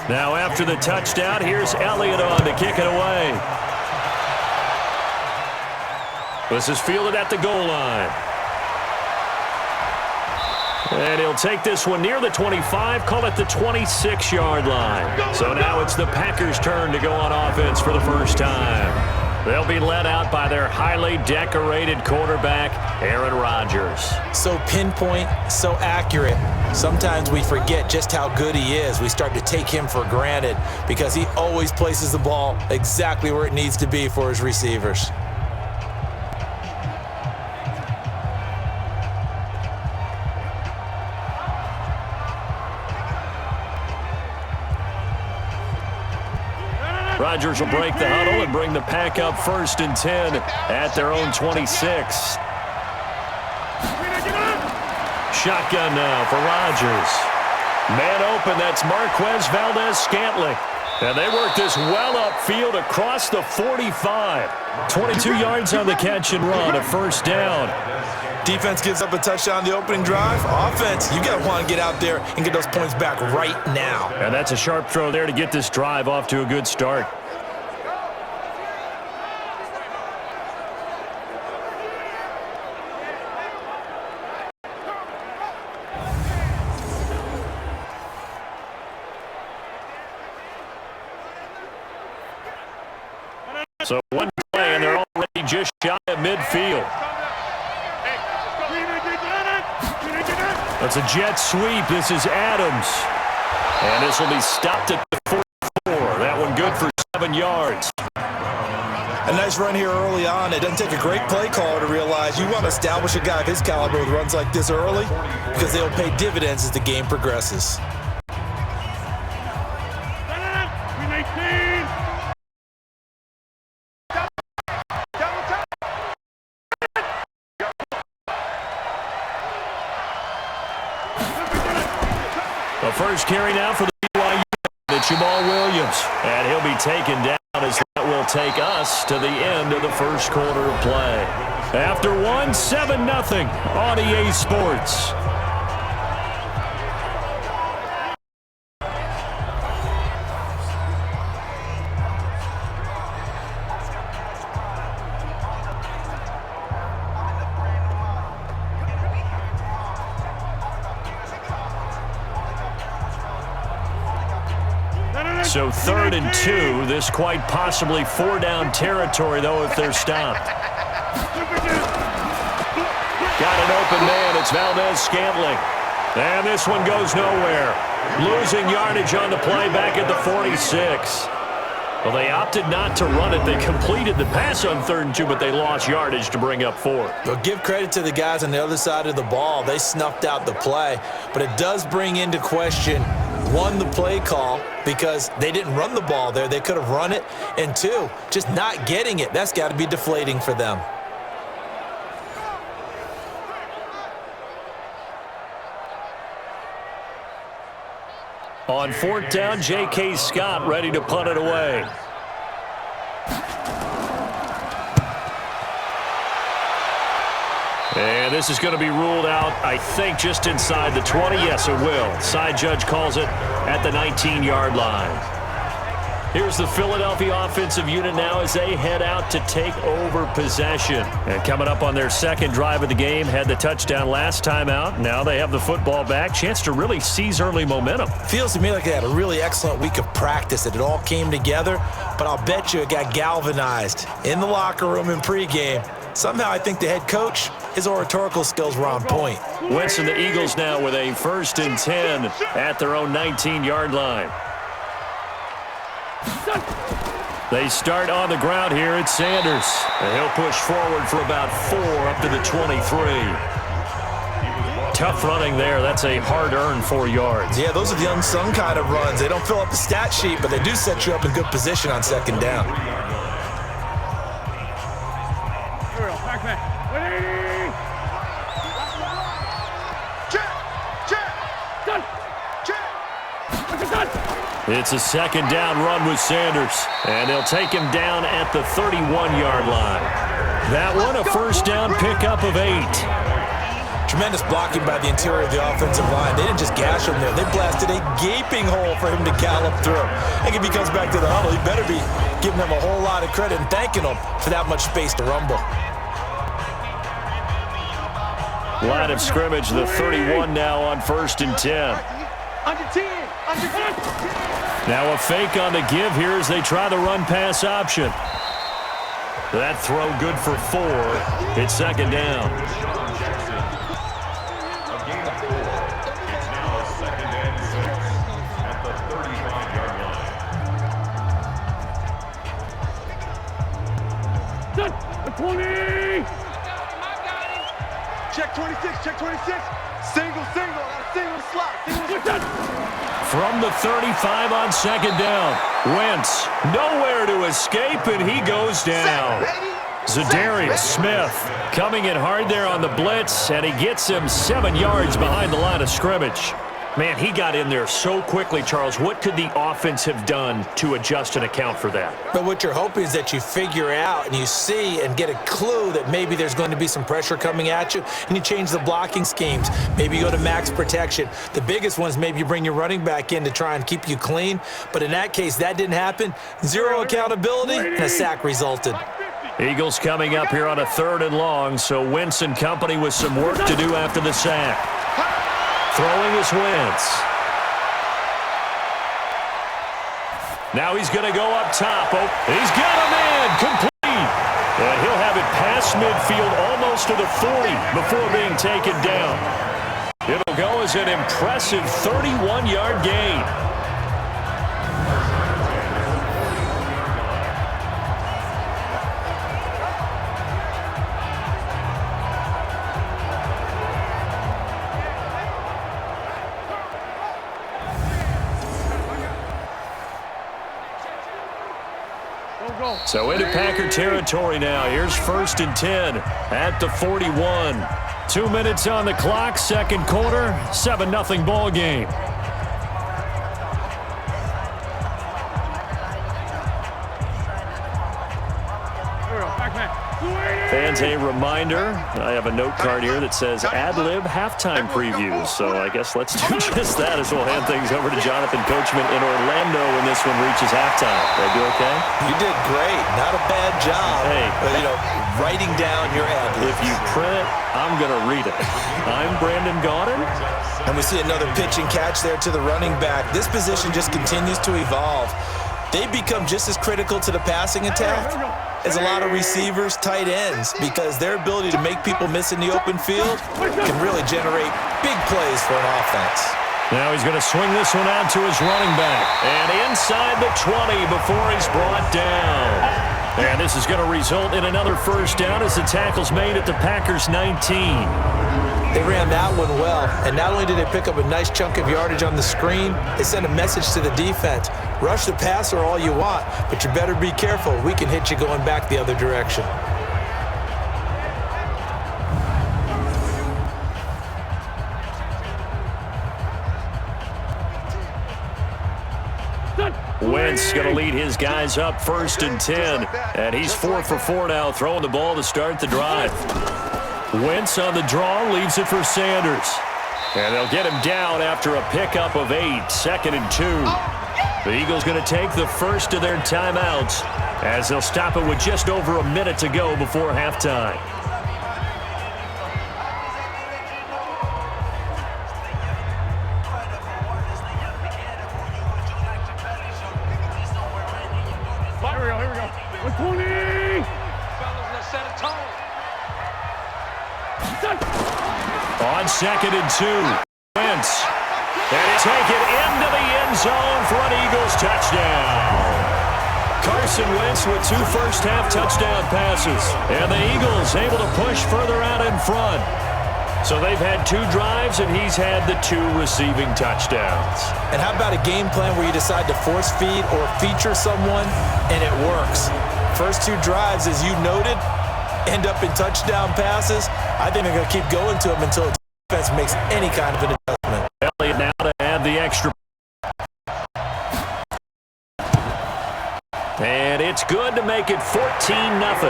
Now after the touchdown, here's Elliott on to kick it away. This is fielded at the goal line. And he'll take this one near the 25, call it the 26-yard line. So now it's the Packers' turn to go on offense for the first time. They'll be led out by their highly decorated quarterback, Aaron Rodgers. So pinpoint, so accurate. Sometimes we forget just how good he is. We start to take him for granted because he always places the ball exactly where it needs to be for his receivers. Rodgers will break the huddle and bring the Pack up 1st and 10 at their own 26. Shotgun now for Rodgers. Man open, that's Marquez Valdez-Scantling. And they work this well upfield across the 45. 22 yards on the catch and run, a 1st down. Defense gives up a touchdown on the opening drive. Offense, you got to want to get out there and get those points back right now. And that's a sharp throw there to get this drive off to a good start. So one play, and they're already just shy of midfield. That's a jet sweep. This is Adams. And this will be stopped at the 44. That one good for 7 yards. A nice run here early on. It doesn't take a great play caller to realize you want to establish a guy of his caliber with runs like this early because they'll pay dividends as the game progresses. The first carry now for the BYU, Jamal Williams. And he'll be taken down as that will take us to the end of the first quarter of play. After one, 7-0 on EA Sports. So 3rd and 2, this quite possibly 4-down territory, though, if they're stopped. Got an open man. It's Valdez-Scantling. And this one goes nowhere. Losing yardage on the play back at the 46. Well, they opted not to run it. They completed the pass on 3rd and 2, but they lost yardage to bring up 4. Well, give credit to the guys on the other side of the ball. They snuffed out the play. But it does bring into question, 1, the play call, because they didn't run the ball there. They could have run it. And 2, just not getting it. That's got to be deflating for them. On 4th down, J.K. Scott ready to punt it away. And this is going to be ruled out, I think, just inside the 20. Yes, it will. Side judge calls it at the 19-yard line. Here's the Philadelphia offensive unit now as they head out to take over possession. And coming up on their second drive of the game, had the touchdown last time out. Now they have the football back. Chance to really seize early momentum. Feels to me like they had a really excellent week of practice. It all came together, but I'll bet you it got galvanized in the locker room in pregame. Somehow I think the head coach, his oratorical skills were on point. Winston, the Eagles now with a 1st and 10 at their own 19-yard line. They start on the ground here. It's Sanders. And he'll push forward for about 4 up to the 23. Tough running there. That's a hard-earned 4 yards. Yeah, those are the unsung kind of runs. They don't fill up the stat sheet, but they do set you up in good position on 2nd down. It's a 2nd down run with Sanders, and they'll take him down at the 31-yard line. That one, a 1st down pickup of 8. Tremendous blocking by the interior of the offensive line. They didn't just gash him there. They blasted a gaping hole for him to gallop through. I think if he comes back to the huddle, he better be giving them a whole lot of credit and thanking them for that much space to rumble. Line of scrimmage, the 31 now on 1st and 10. Under 10. Under 10. Now a fake on the give here as they try the run-pass option. That throw good for 4. It's 2nd down. A gain of 4. It's now 2nd and 6 at the 35-yard line. Done. 20. Check 26. Check 26. Single. Single slot. From the 35 on 2nd down. Wentz nowhere to escape, and he goes down. Zadarius Smith coming in hard there on the blitz, and he gets him 7 yards behind the line of scrimmage. Man, he got in there so quickly, Charles. What could the offense have done to adjust and account for that? But what you're hoping is that you figure out and you see and get a clue that maybe there's going to be some pressure coming at you, and you change the blocking schemes. Maybe you go to max protection. The biggest one is maybe you bring your running back in to try and keep you clean. But in that case, that didn't happen. 0 accountability, and a sack resulted. Eagles coming up here on a 3rd and long, so Wentz and company with some work to do after the sack. Throwing is Wentz. Now he's going to go up top. Oh, he's got him in. Complete. And he'll have it past midfield almost to the 40 before being taken down. It'll go as an impressive 31-yard gain. So into Packer territory now. Here's 1st and 10 at the 41. 2 minutes on the clock, second quarter, 7-0 ball game. Fans, a reminder, I have a note card here that says ad-lib halftime previews. So I guess let's do just that as we'll hand things over to Jonathan Coachman in Orlando when this one reaches halftime. Did I do okay? You did great. Not a bad job. Hey. But, writing down your ad-libs. If you print it, I'm going to read it. I'm Brandon Gaudin. And we see another pitch and catch there to the running back. This position just continues to evolve. They become just as critical to the passing attack as a lot of receivers, tight ends, because their ability to make people miss in the open field can really generate big plays for an offense. Now he's going to swing this one out to his running back. And inside the 20 before he's brought down. And this is going to result in another first down as the tackle's made at the Packers' 19. They ran that one well, and not only did they pick up a nice chunk of yardage on the screen, they sent a message to the defense. Rush the passer all you want, but you better be careful. We can hit you going back the other direction. Wentz going to lead his guys up 1st and 10. And he's 4 for 4 now, throwing the ball to start the drive. Wentz on the draw, leaves it for Sanders. And they'll get him down after a pickup of 8, 2nd and 2. The Eagles going to take the first of their timeouts as they'll stop it with just over a minute to go before halftime. On 2nd and 2, Wentz. And take it into the end zone for an Eagles touchdown. Carson Wentz with 2 first-half touchdown passes. And the Eagles able to push further out in front. So they've had 2 drives, and he's had the 2 receiving touchdowns. And how about a game plan where you decide to force feed or feature someone, and it works? First 2 drives, as you noted, end up in touchdown passes. I think they're going to keep going to them until the defense makes any kind of an adjustment. Elliott now to add the extra. And it's good to make it 14-0.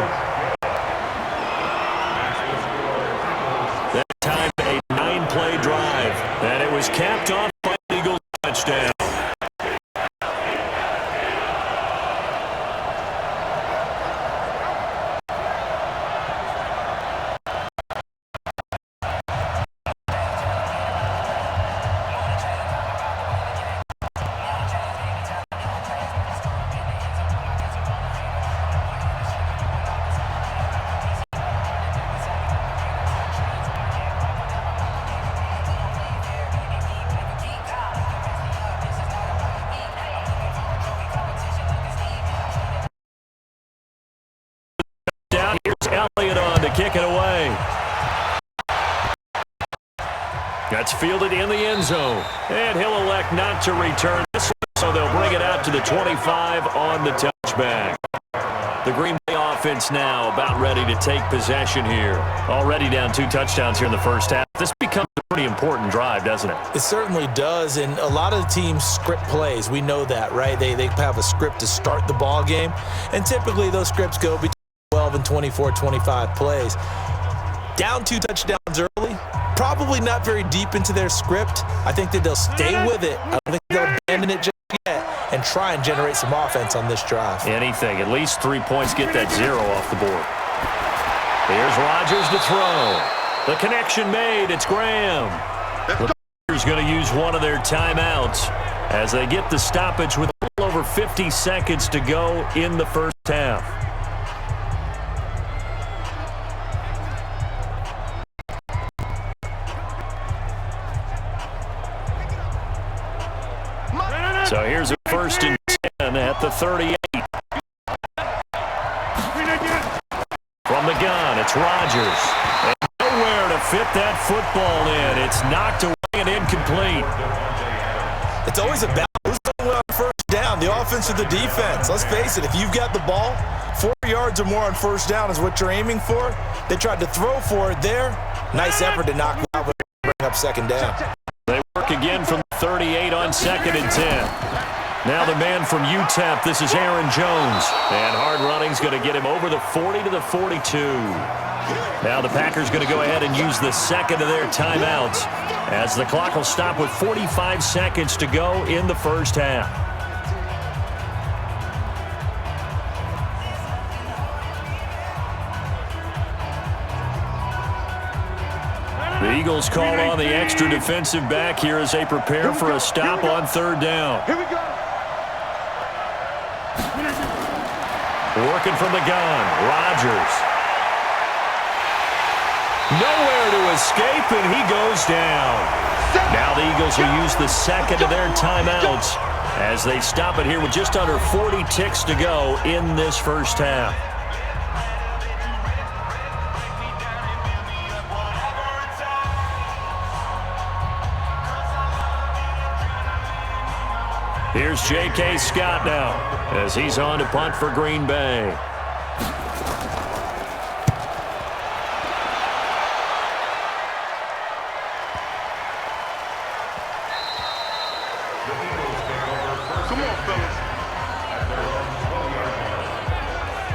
That time a 9-play drive. And it was capped off by the Eagles touchdown. Elliott on to kick it away. That's fielded in the end zone. And he'll elect not to return this one, so they'll bring it out to the 25 on the touchback. The Green Bay offense now about ready to take possession here. Already down 2 touchdowns here in the first half. This becomes a pretty important drive, doesn't it? It certainly does, and a lot of the teams script plays. We know that, right? They have a script to start the ball game, and typically those scripts go between 12 and 24, 25 plays. Down 2 touchdowns early, probably not very deep into their script. I think that they'll stay with it. I don't think they'll abandon it just yet and try and generate some offense on this drive. Anything, at least 3 points, get that 0 off the board. Here's Rodgers to throw. The connection made. It's Graham. The Packers going to use one of their timeouts as they get the stoppage with a little over 50 seconds to go in the first half. So here's a 1st and 10 at the 38. From the gun, it's Rodgers. And nowhere to fit that football in. It's knocked away and incomplete. It's always a battle. Who's doing well on first down, the offense or the defense? Let's face it, if you've got the ball, 4 yards or more on first down is what you're aiming for. They tried to throw for it there. Nice effort to knock it out, but bring up 2nd down. They work again from 38 on 2nd and 10. Now the man from UTEP, this is Aaron Jones. And hard running's going to get him over the 40 to the 42. Now the Packers going to go ahead and use the 2nd of their timeouts as the clock will stop with 45 seconds to go in the first half. The Eagles call on the extra defensive back here as they prepare for a stop on 3rd down. Here we go. Working from the gun, Rodgers. Nowhere to escape, and he goes down. Now the Eagles will use the 2nd of their timeouts as they stop it here with just under 40 ticks to go in this first half. Here's J.K. Scott now as he's on to punt for Green Bay. Come on, fellas.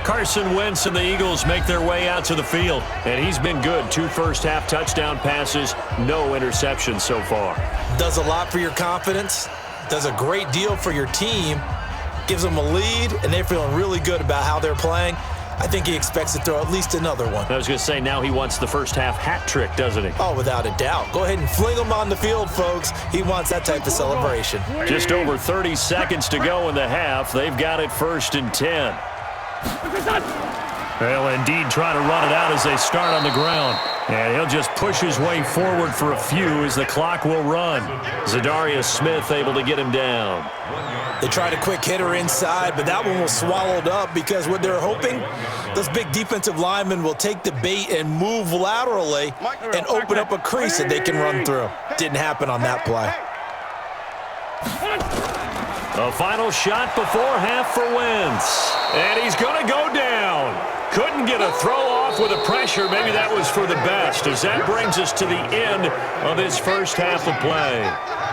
Carson Wentz and the Eagles make their way out to the field, and he's been good. 2 first-half touchdown passes, no interceptions so far. Does a lot for your confidence. Does a great deal for your team, gives them a lead, and they're feeling really good about how they're playing. I think he expects to throw at least another one. I was going to say, now he wants the first half hat trick, doesn't he? Oh, without a doubt. Go ahead and fling him on the field, folks. He wants that type of celebration. Just over 30 seconds to go in the half. They've got it 1st and 10. They'll indeed try to run it out as they start on the ground. And he'll just push his way forward for a few as the clock will run. Zadarius Smith able to get him down. They tried a quick hitter inside, but that one was swallowed up because what they're hoping, those big defensive linemen will take the bait and move laterally and open up a crease that they can run through. Didn't happen on that play. A final shot before half for Wentz. And he's going to go down. Couldn't get a throw off with the pressure. Maybe that was for the best, as that brings us to the end of this first half of play.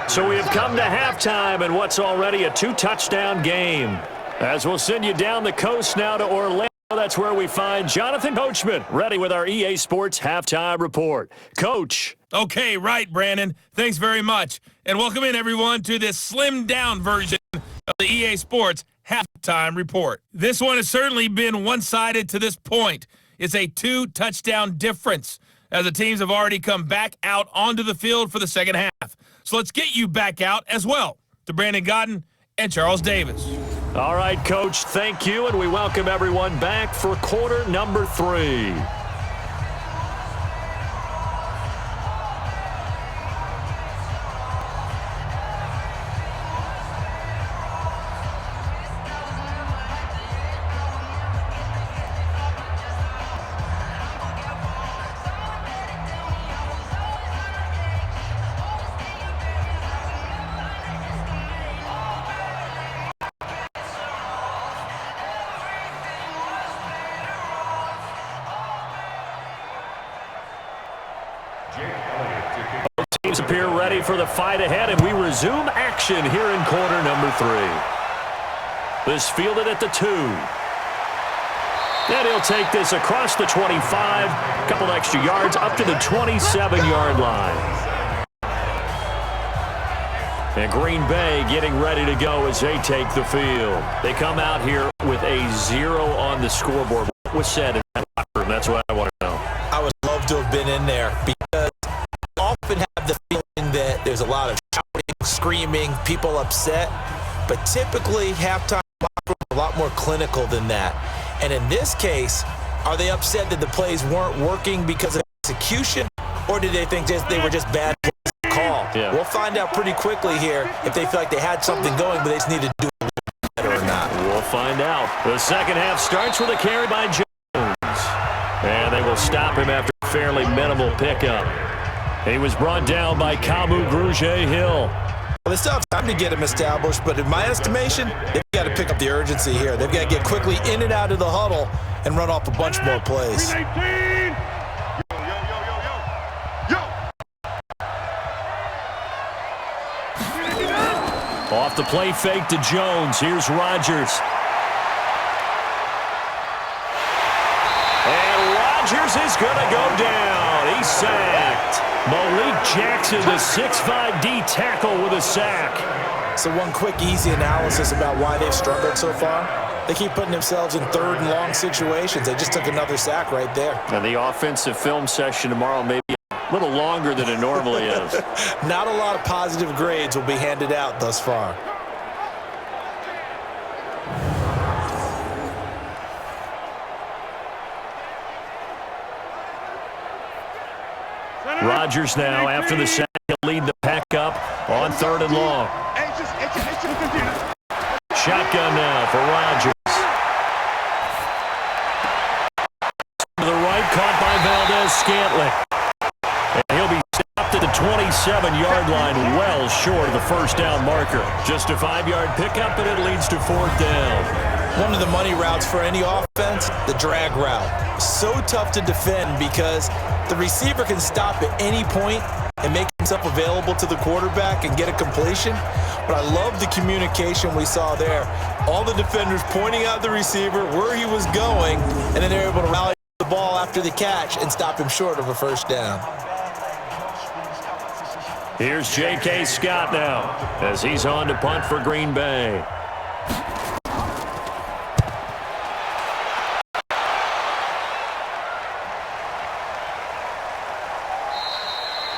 So we have come to halftime in what's already a 2-touchdown game. As we'll send you down the coast now to Orlando, that's where we find Jonathan Coachman, ready with our EA Sports Halftime Report. Coach. Okay, right, Brandon. Thanks very much. And welcome in, everyone, to this slimmed-down version of the EA Sports Halftime Report. This one has certainly been one-sided to this point. It's a 2-touchdown difference as the teams have already come back out onto the field for the second half. So let's get you back out as well to Brandon Godden and Charles Davis. All right, Coach, thank you, and we welcome everyone back for quarter number 3. Both teams appear ready for the fight ahead, and we resume action here in quarter number 3. This fielded at the 2. And he'll take this across the 25, a couple extra yards up to the 27-yard line. And Green Bay getting ready to go as they take the field. They come out here with a 0 on the scoreboard. What was said in that locker room? That's what I want to know. I would love to have been in there because I often have the feeling that there's a lot of shouting, screaming, people upset. But typically, halftime are a lot more clinical than that. And in this case, are they upset that the plays weren't working because of execution, or did they think they were just bad plays to call? Yeah. We'll find out pretty quickly here if they feel like they had something going, but they just need to do it a little better or not. We'll find out. The second half starts with a carry by Jones. And they will stop him after a fairly minimal pickup. He was brought down by Kamu Grugier-Hill. Well, they still have time to get him established, but in my estimation, they've got to pick up the urgency here. They've got to get quickly in and out of the huddle and run off a bunch more plays. 319. Yo. Off the play fake to Jones. Here's Rodgers. And Rodgers is going to go down. He's sacked. Malik Jackson, the 6'5" D tackle with a sack. So one quick, easy analysis about why they've struggled so far. They keep putting themselves in third and long situations. They just took another sack right there. And the offensive film session tomorrow may be a little longer than it normally is. Not a lot of positive grades will be handed out thus far. Rodgers now, after the sack, he'll lead the pack up on 3rd and long. Shotgun now for Rodgers. To the right, caught by Valdez-Scantling. And he'll be stopped at the 27-yard line, well short of the first down marker. Just a 5-yard pickup, and it leads to 4th down. One of the money routes for any offense, the drag route. So tough to defend because the receiver can stop at any point and make himself available to the quarterback and get a completion. But I love the communication we saw there. All the defenders pointing out the receiver, where he was going, and then they're able to rally the ball after the catch and stop him short of a first down. Here's J.K. Scott now as he's on to punt for Green Bay.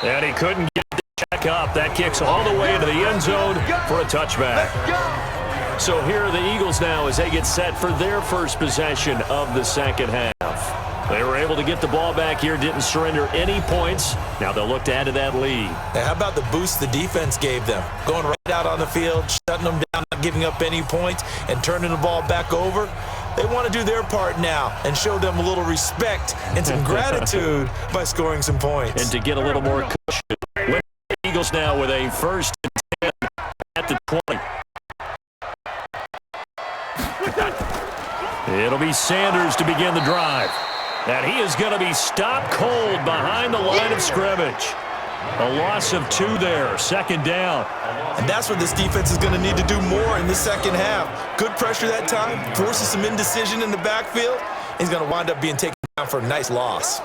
And he couldn't get the check up. That kicks all the way to the end zone for a touchback. So here are the Eagles now as they get set for their first possession of the second half. They were able to get the ball back here, didn't surrender any points. Now they'll look to add to that lead. And how about the boost the defense gave them? Going right out on the field, shutting them down, not giving up any points, and turning the ball back over. They want to do their part now and show them a little respect and some gratitude by scoring some points. And to get a little more cushion. The Eagles now with a 1st and 10 at the 20. It'll be Sanders to begin the drive. And he is going to be stopped cold behind the line of scrimmage. A loss of 2 there, 2nd down. And that's what this defense is going to need to do more in the second half. Good pressure that time, forces some indecision in the backfield. He's going to wind up being taken down for a nice loss.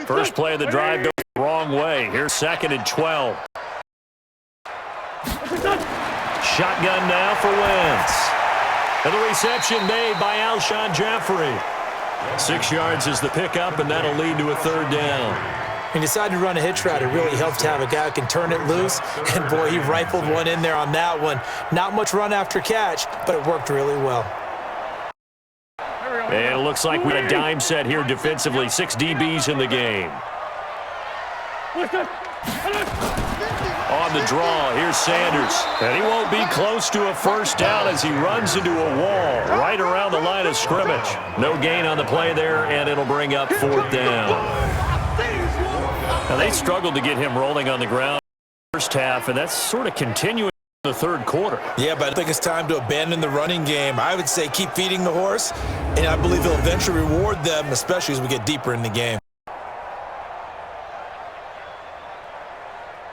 First play of the drive goes the wrong way. Here's 2nd and 12. Shotgun now for Wentz. And the reception made by Alshon Jeffrey. 6 yards is the pickup, and that'll lead to a 3rd down. He decided to run a hitch route. It really helps to have a guy who can turn it loose. And, boy, he rifled one in there on that one. Not much run after catch, but it worked really well. And it looks like we had a dime set here defensively. 6 DBs in the game. On the draw, here's Sanders. And he won't be close to a first down as he runs into a wall right around the line of scrimmage. No gain on the play there, and it'll bring up 4th down. Now, they struggled to get him rolling on the ground in the first half, and that's sort of continuing in the 3rd quarter. Yeah, but I think it's time to abandon the running game. I would say keep feeding the horse, and I believe he'll eventually reward them, especially as we get deeper in the game.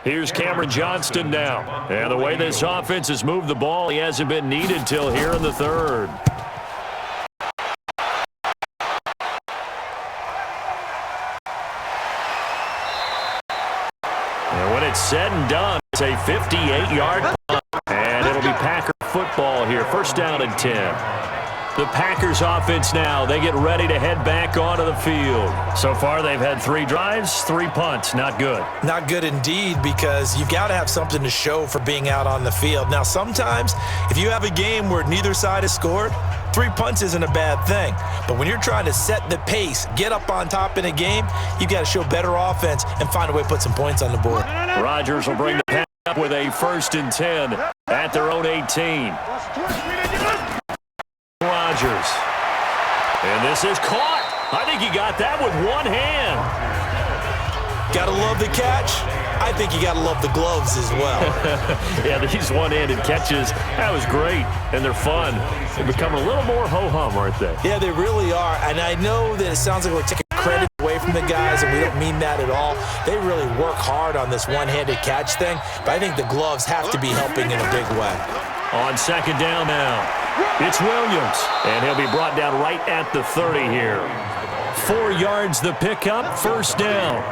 Here's Cameron Johnston now. And the way this offense has moved the ball, he hasn't been needed till here in the 3rd. said and done, it's a 58-yard punt, and it'll be Packer football here. First down and 10. The Packers offense now, they get ready to head back onto the field. So far, they've had 3 drives, 3 punts. Not good. Not good indeed, because you've got to have something to show for being out on the field. Now, sometimes, if you have a game where neither side has scored, 3 punts isn't a bad thing. But when you're trying to set the pace, get up on top in a game, you've got to show better offense and find a way to put some points on the board. Rodgers will bring the pass up with a 1st and 10 at their own 18. Rodgers. And this is caught. I think he got that with one hand. Gotta love the catch. I think you gotta love the gloves as well. Yeah, these one-handed catches, that was great, and they're fun. They're becoming a little more ho-hum, aren't they? Yeah, they really are, and I know that it sounds like we're taking credit away from the guys, and we don't mean that at all. They really work hard on this one-handed catch thing, but I think the gloves have to be helping in a big way. On 2nd down now, it's Williams, and he'll be brought down right at the 30 here. 4 yards the pickup, 1st down.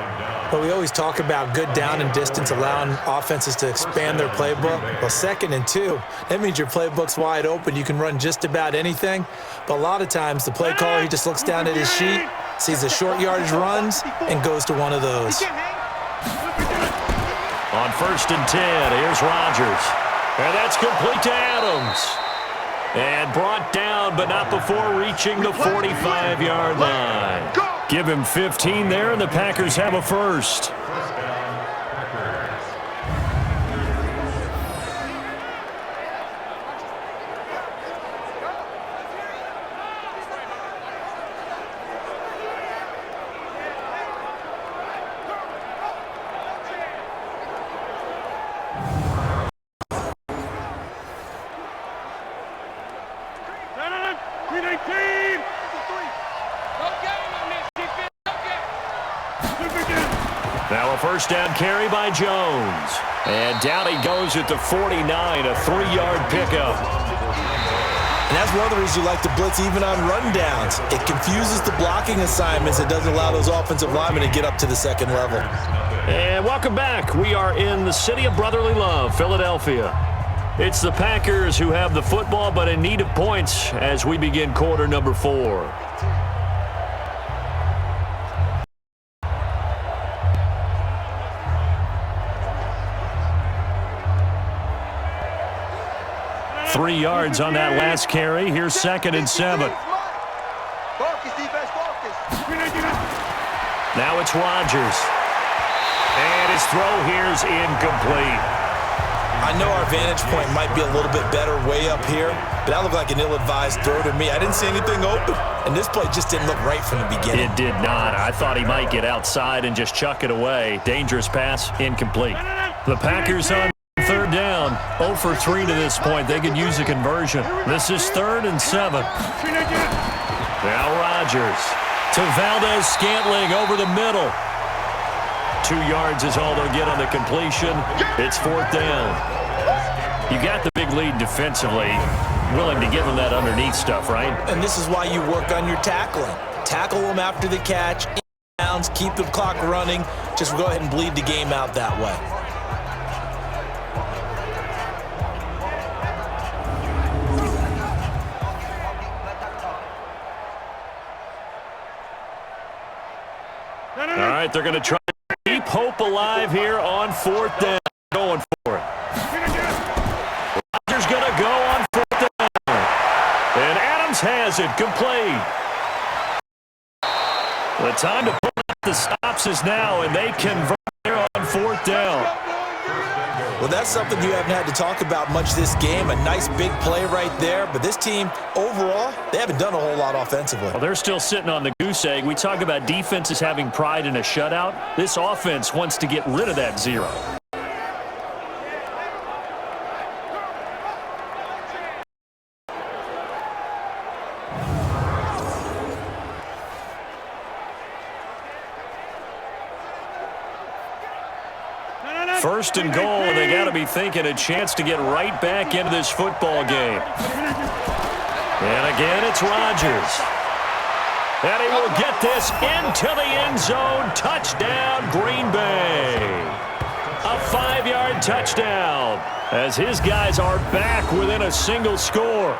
But we always talk about good down and distance, allowing offenses to expand their playbook. Well, 2nd and 2, that means your playbook's wide open. You can run just about anything. But a lot of times, the play caller, he just looks down at his sheet, sees the short yardage runs, and goes to one of those. On 1st and 10, here's Rodgers. And that's complete to Adams. And brought down, but not before reaching the 45-yard line. Give him 15 there, and the Packers have a 1st. Now a 1st down carry by Jones. And down he goes at the 49, a 3-yard pickup. And that's one of the reasons you like to blitz even on rundowns. It confuses the blocking assignments. It doesn't allow those offensive linemen to get up to the 2nd level. And welcome back. We are in the city of brotherly love, Philadelphia. It's the Packers who have the football, but in need of points as we begin quarter number 4. Three yards on that last carry. Here's 2nd and 7. Now it's Rodgers. And his throw here's incomplete. I know our vantage point might be a little bit better way up here, but that looked like an ill-advised throw to me. I didn't see anything open, and this play just didn't look right from the beginning. It did not. I thought he might get outside and just chuck it away. Dangerous pass, incomplete. The Packers on 3rd down, 0 for 3 to this point. They could use a conversion. This is 3rd and 7. Now Rodgers to Valdez-Scantling over the middle. 2 yards is all they'll get on the completion. It's 4th down. You got the big lead defensively. Willing to give them that underneath stuff, right? And this is why you work on your tackling. Tackle them after the catch, inbounds, keep the clock running. Just go ahead and bleed the game out that way. All right, they're going to try to keep hope alive here on 4th down. Going for it. Rodgers going to go on 4th down. And Adams has it complete. The time to put up the stops is now, and they convert there on 4th down. Well, that's something you haven't had to talk about much this game. A nice big play right there. But this team, overall, they haven't done a whole lot offensively. Well, they're still sitting on the goose egg. We talk about defenses having pride in a shutout. This offense wants to get rid of that 0. First and goal, and they got to be thinking a chance to get right back into this football game. And again, it's Rodgers. And he will get this into the end zone. Touchdown, Green Bay. A 5-yard touchdown as his guys are back within a single score.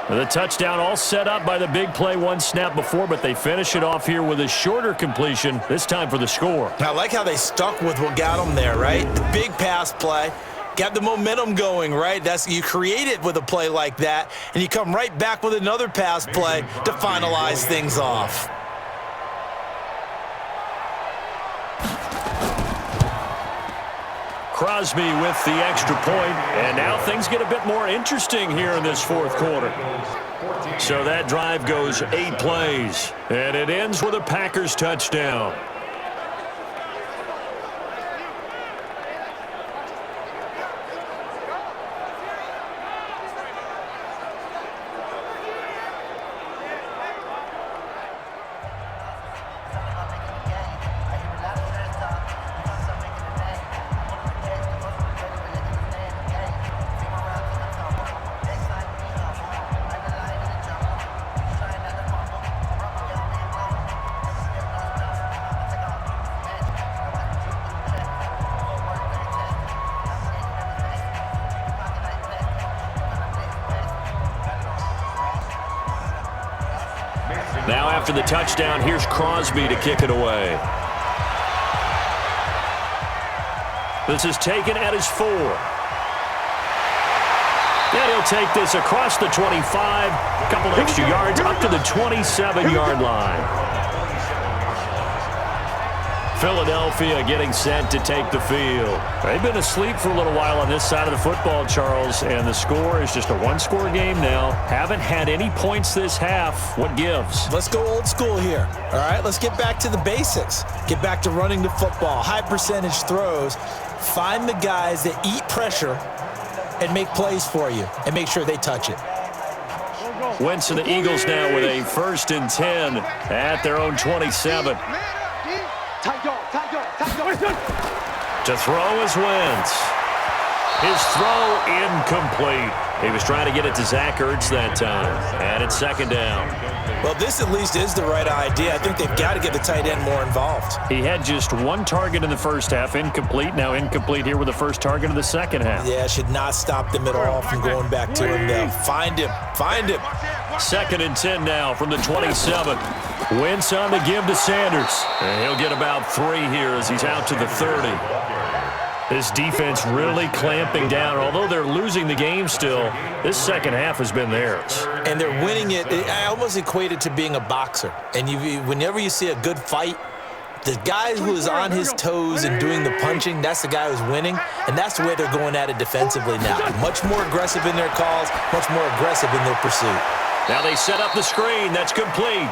The touchdown all set up by the big play one snap before, but they finish it off here with a shorter completion, this time for the score. I like how they stuck with what got them there, right? The big pass play, got the momentum going, right? You create it with a play like that, and you come right back with another pass play to finalize things off. Crosby with the extra point, and now things get a bit more interesting here in this fourth quarter. So that drive goes 8 plays, and it ends with a Packers touchdown. Now after the touchdown, here's Crosby to kick it away. This is taken at his 4. And he'll take this across the 25, a couple extra yards up to the 27-yard line. Philadelphia getting set to take the field. They've been asleep for a little while on this side of the football, Charles, and the score is just a one-score game now. Haven't had any points this half. What gives? Let's go old school here, all right? Let's get back to the basics. Get back to running the football, high percentage throws. Find the guys that eat pressure and make plays for you and make sure they touch it. Wentz and the Eagles now with a 1st and 10 at their own 27. To throw is Wentz. His throw incomplete. He was trying to get it to Zach Ertz that time. And it's 2nd down. Well, this at least is the right idea. I think they've got to get the tight end more involved. He had just 1 target in the first half, incomplete. Now incomplete here with the first target of the second half. Yeah, should not stop them at all from going back to him, though. Find him. Find him. 2nd and 10 now from the 27. Wentz on the give to Sanders. And he'll get about 3 here as he's out to the 30. This defense really clamping down. Although they're losing the game still, this second half has been theirs. And they're winning it. I almost equate it to being a boxer. And whenever you see a good fight, the guy who is on his toes and doing the punching, that's the guy who's winning. And that's the way they're going at it defensively now. Much more aggressive in their calls, much more aggressive in their pursuit. Now they set up the screen. That's complete.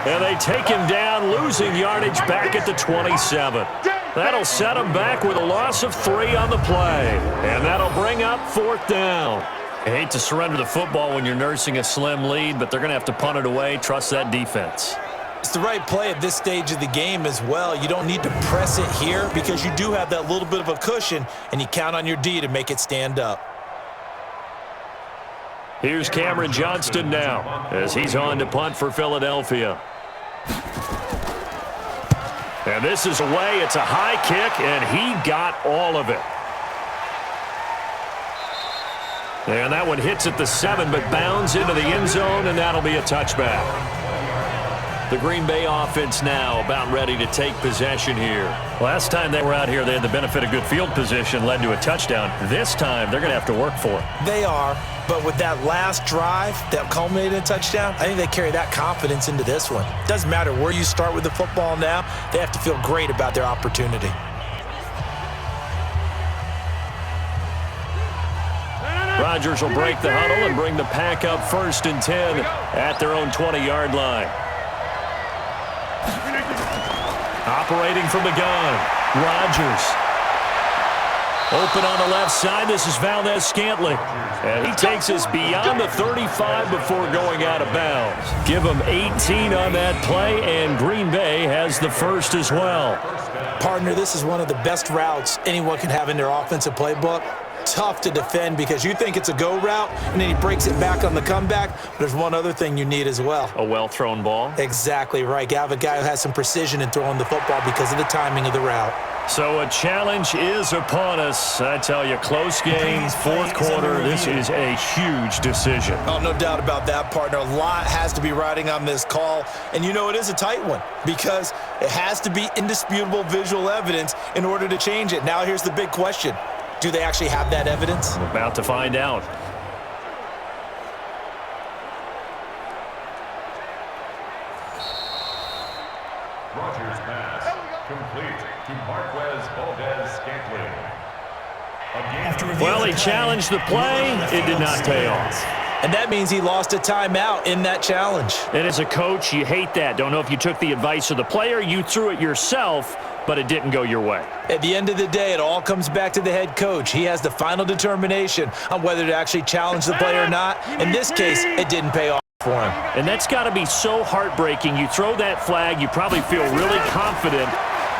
And they take him down, losing yardage back at the 27. That'll set him back with a loss of 3 on the play. And that'll bring up 4th down. I hate to surrender the football when you're nursing a slim lead, but they're going to have to punt it away. Trust that defense. It's the right play at this stage of the game as well. You don't need to press it here because you do have that little bit of a cushion, and you count on your D to make it stand up. Here's Cameron Johnston now as he's on to punt for Philadelphia. And this is away. It's a high kick, and he got all of it. And that one hits at the 7, but bounds into the end zone, and that'll be a touchback. The Green Bay offense now about ready to take possession here. Last time they were out here, they had the benefit of good field position, led to a touchdown. This time, they're going to have to work for it. They are, but with that last drive that culminated in a touchdown, I think they carry that confidence into this one. Doesn't matter where you start with the football now, they have to feel great about their opportunity. Rodgers will break the huddle and bring the pack up 1st and 10 at their own 20-yard line. Operating from the gun, Rodgers. Open on the left side, this is Valdez-Scantling. And he takes us beyond the 35 before going out of bounds. Give him 18 on that play, and Green Bay has the first as well. Partner, this is one of the best routes anyone can have in their offensive playbook. Tough to defend because you think it's a go route, and then he breaks it back on the comeback. But there's one other thing you need as well. A well-thrown ball. Exactly right. You have a guy who has some precision in throwing the football because of the timing of the route. So a challenge is upon us. I tell you, close game, fourth quarter. This is a huge decision. Oh, no doubt about that, partner. A lot has to be riding on this call. And you know it is a tight one because it has to be indisputable visual evidence in order to change it. Now here's the big question. Do they actually have that evidence? We're about to find out. Rogers pass complete to Marquez Valdez-Scantling. Well, he challenged the play. It did not pay off. And that means he lost a timeout in that challenge. And as a coach, you hate that. Don't know if you took the advice of the player, you threw it yourself, but it didn't go your way. At the end of the day, it all comes back to the head coach. He has the final determination on whether to actually challenge the play or not. In this case, it didn't pay off for him. And that's got to be so heartbreaking. You throw that flag, you probably feel really confident,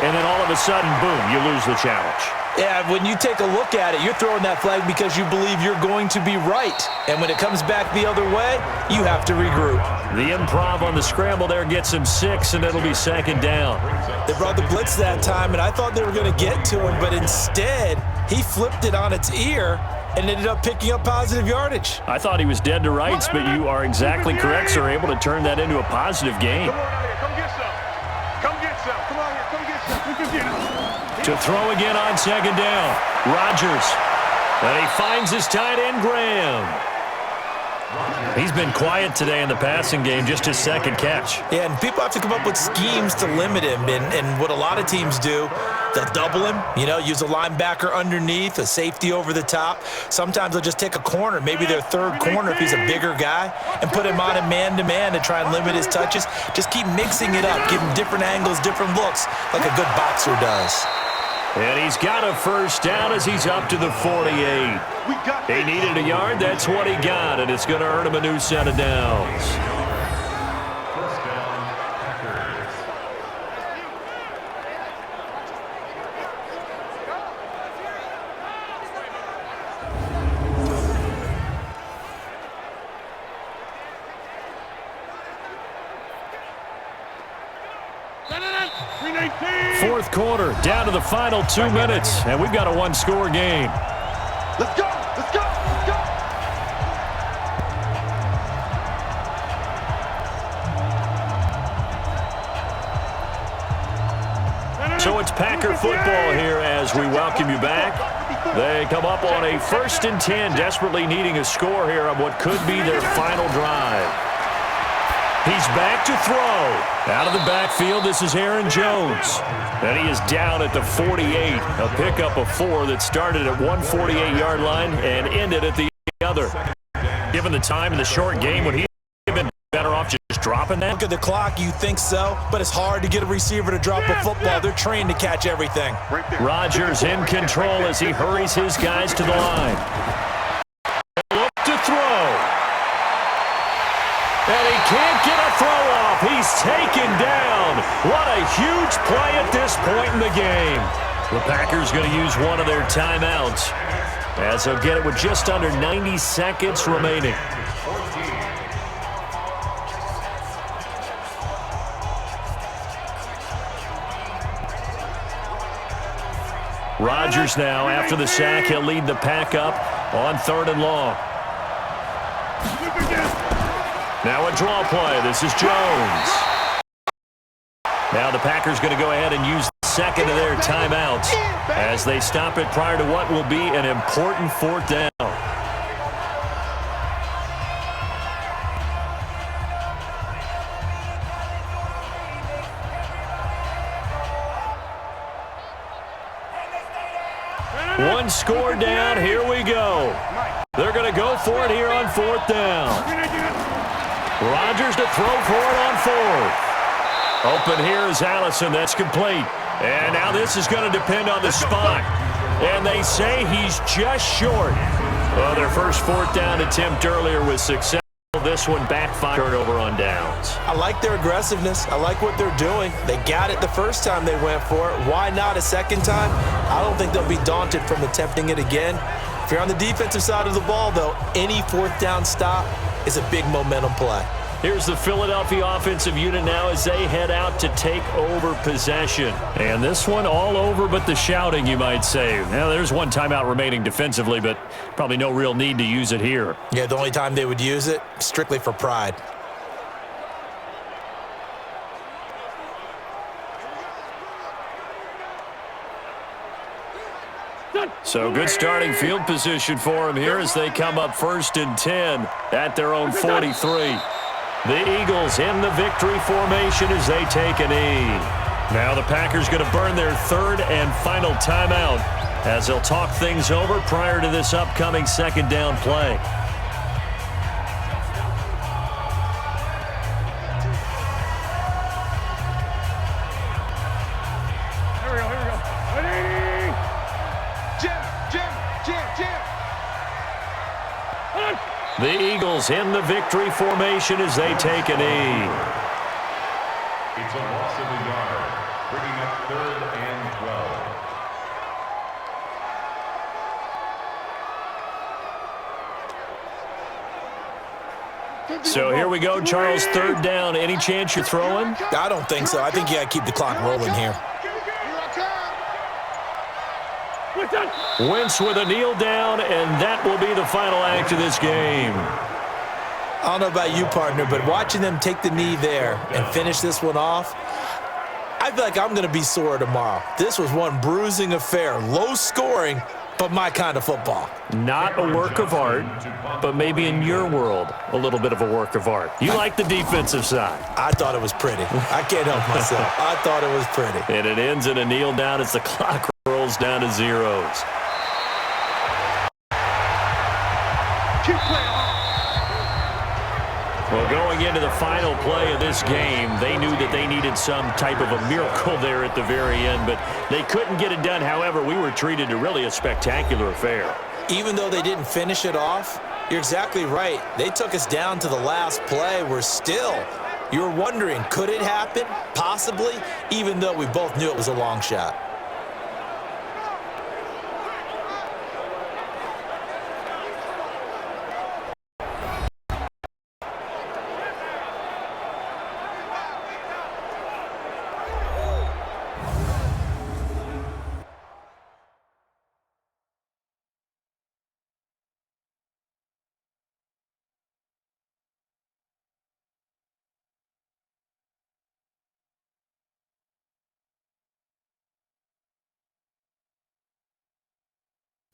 and then all of a sudden, boom, you lose the challenge. Yeah, when you take a look at it, you're throwing that flag because you believe you're going to be right. And when it comes back the other way, you have to regroup. The improv on the scramble there gets him 6, and it'll be second down. They brought the blitz that time, and I thought they were going to get to him, but instead, he flipped it on its ear and ended up picking up positive yardage. I thought he was dead to rights, but you are exactly correct, sir. Able to turn that into a positive gain. Come on out here. Come get some. Come get some. Come on here. Come get some. We can get it. To throw again on second down. Rodgers. And he finds his tight end, Graham. He's been quiet today in the passing game, just his second catch. Yeah, and people have to come up with schemes to limit him. And what a lot of teams do, they'll double him, use a linebacker underneath, a safety over the top. Sometimes they'll just take a corner, maybe their third corner if he's a bigger guy, and put him on a man-to-man to try and limit his touches. Just keep mixing it up, give him different angles, different looks, like a good boxer does. And he's got a first down as he's up to the 48. He needed a yard. That's what he got, and it's going to earn him a new set of downs. First down, Packers. Fourth quarter, down to the final 2 minutes, and we've got a one-score game. Let's go. Let's go. Let's go. So it's Packer football here as we welcome you back. They come up on a 1st and 10, desperately needing a score here on what could be their final drive. He's back to throw. Out of the backfield, this is Aaron Jones. And he is down at the 48. A pickup of 4 that started at one 48-yard line and ended at the other. Given the time in the short game, would he have been better off just dropping that? Look at the clock, you think so, but it's hard to get a receiver to drop a football. They're trained to catch everything. Rodgers in control as he hurries his guys to the line. Look to throw. And he can't get a throw off. He's taken down. What a huge play at this point in the game. The Packers going to use one of their timeouts as they'll get it with just under 90 seconds remaining. Rodgers now, after the sack, he'll lead the pack up on 3rd and long. Now a draw play. This is Jones. Now the Packers going to go ahead and use the second of their timeouts as they stop it prior to what will be an important 4th down. One score down. Here we go. They're going to go for it here on 4th down. Rodgers to throw for it on 4th. Open here is Allison. That's complete. And now this is going to depend on the spot. And they say he's just short. Well, their first 4th down attempt earlier was successful. This one backfired over on downs. I like their aggressiveness. I like what they're doing. They got it the first time they went for it. Why not a second time? I don't think they'll be daunted from attempting it again. If you're on the defensive side of the ball, though, any 4th down stop is a big momentum play. Here's the Philadelphia offensive unit now as they head out to take over possession. And this one all over but the shouting, you might say. Now, there's one timeout remaining defensively, but probably no real need to use it here. Yeah, the only time they would use it, strictly for pride. So good starting field position for them here as they come up 1st and 10 at their own 43. The Eagles in the victory formation as they take a knee. Now the Packers going to burn their 3rd and final timeout as they'll talk things over prior to this upcoming 2nd down play. The Eagles in the victory formation as they take a knee. It's a loss of a yard, bringing up 3rd and 12. So here we go, Charles, 3rd down. Any chance you're throwing? I don't think so. I think you got to keep the clock rolling here. Wentz with a kneel down, and that will be the final act of this game. I don't know about you, partner, but watching them take the knee there and finish this one off, I feel like I'm going to be sore tomorrow. This was one bruising affair. Low scoring, but my kind of football. Not a work of art, but maybe in your world, a little bit of a work of art. You like the defensive side. I thought it was pretty. I can't help myself. I thought it was pretty. And it ends in a kneel down as the clock rolls down to zeros. Well, going into the final play of this game, they knew that they needed some type of a miracle there at the very end, but they couldn't get it done. However, we were treated to really a spectacular affair. Even though they didn't finish it off, you're exactly right. They took us down to the last play. You were wondering, could it happen? Possibly, even though we both knew it was a long shot.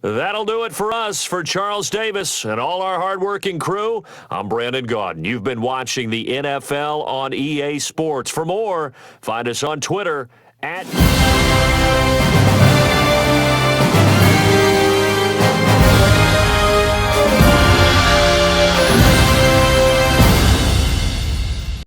That'll do it for us. For Charles Davis and all our hardworking crew, I'm Brandon Gaudin. You've been watching the NFL on EA Sports. For more, find us on Twitter at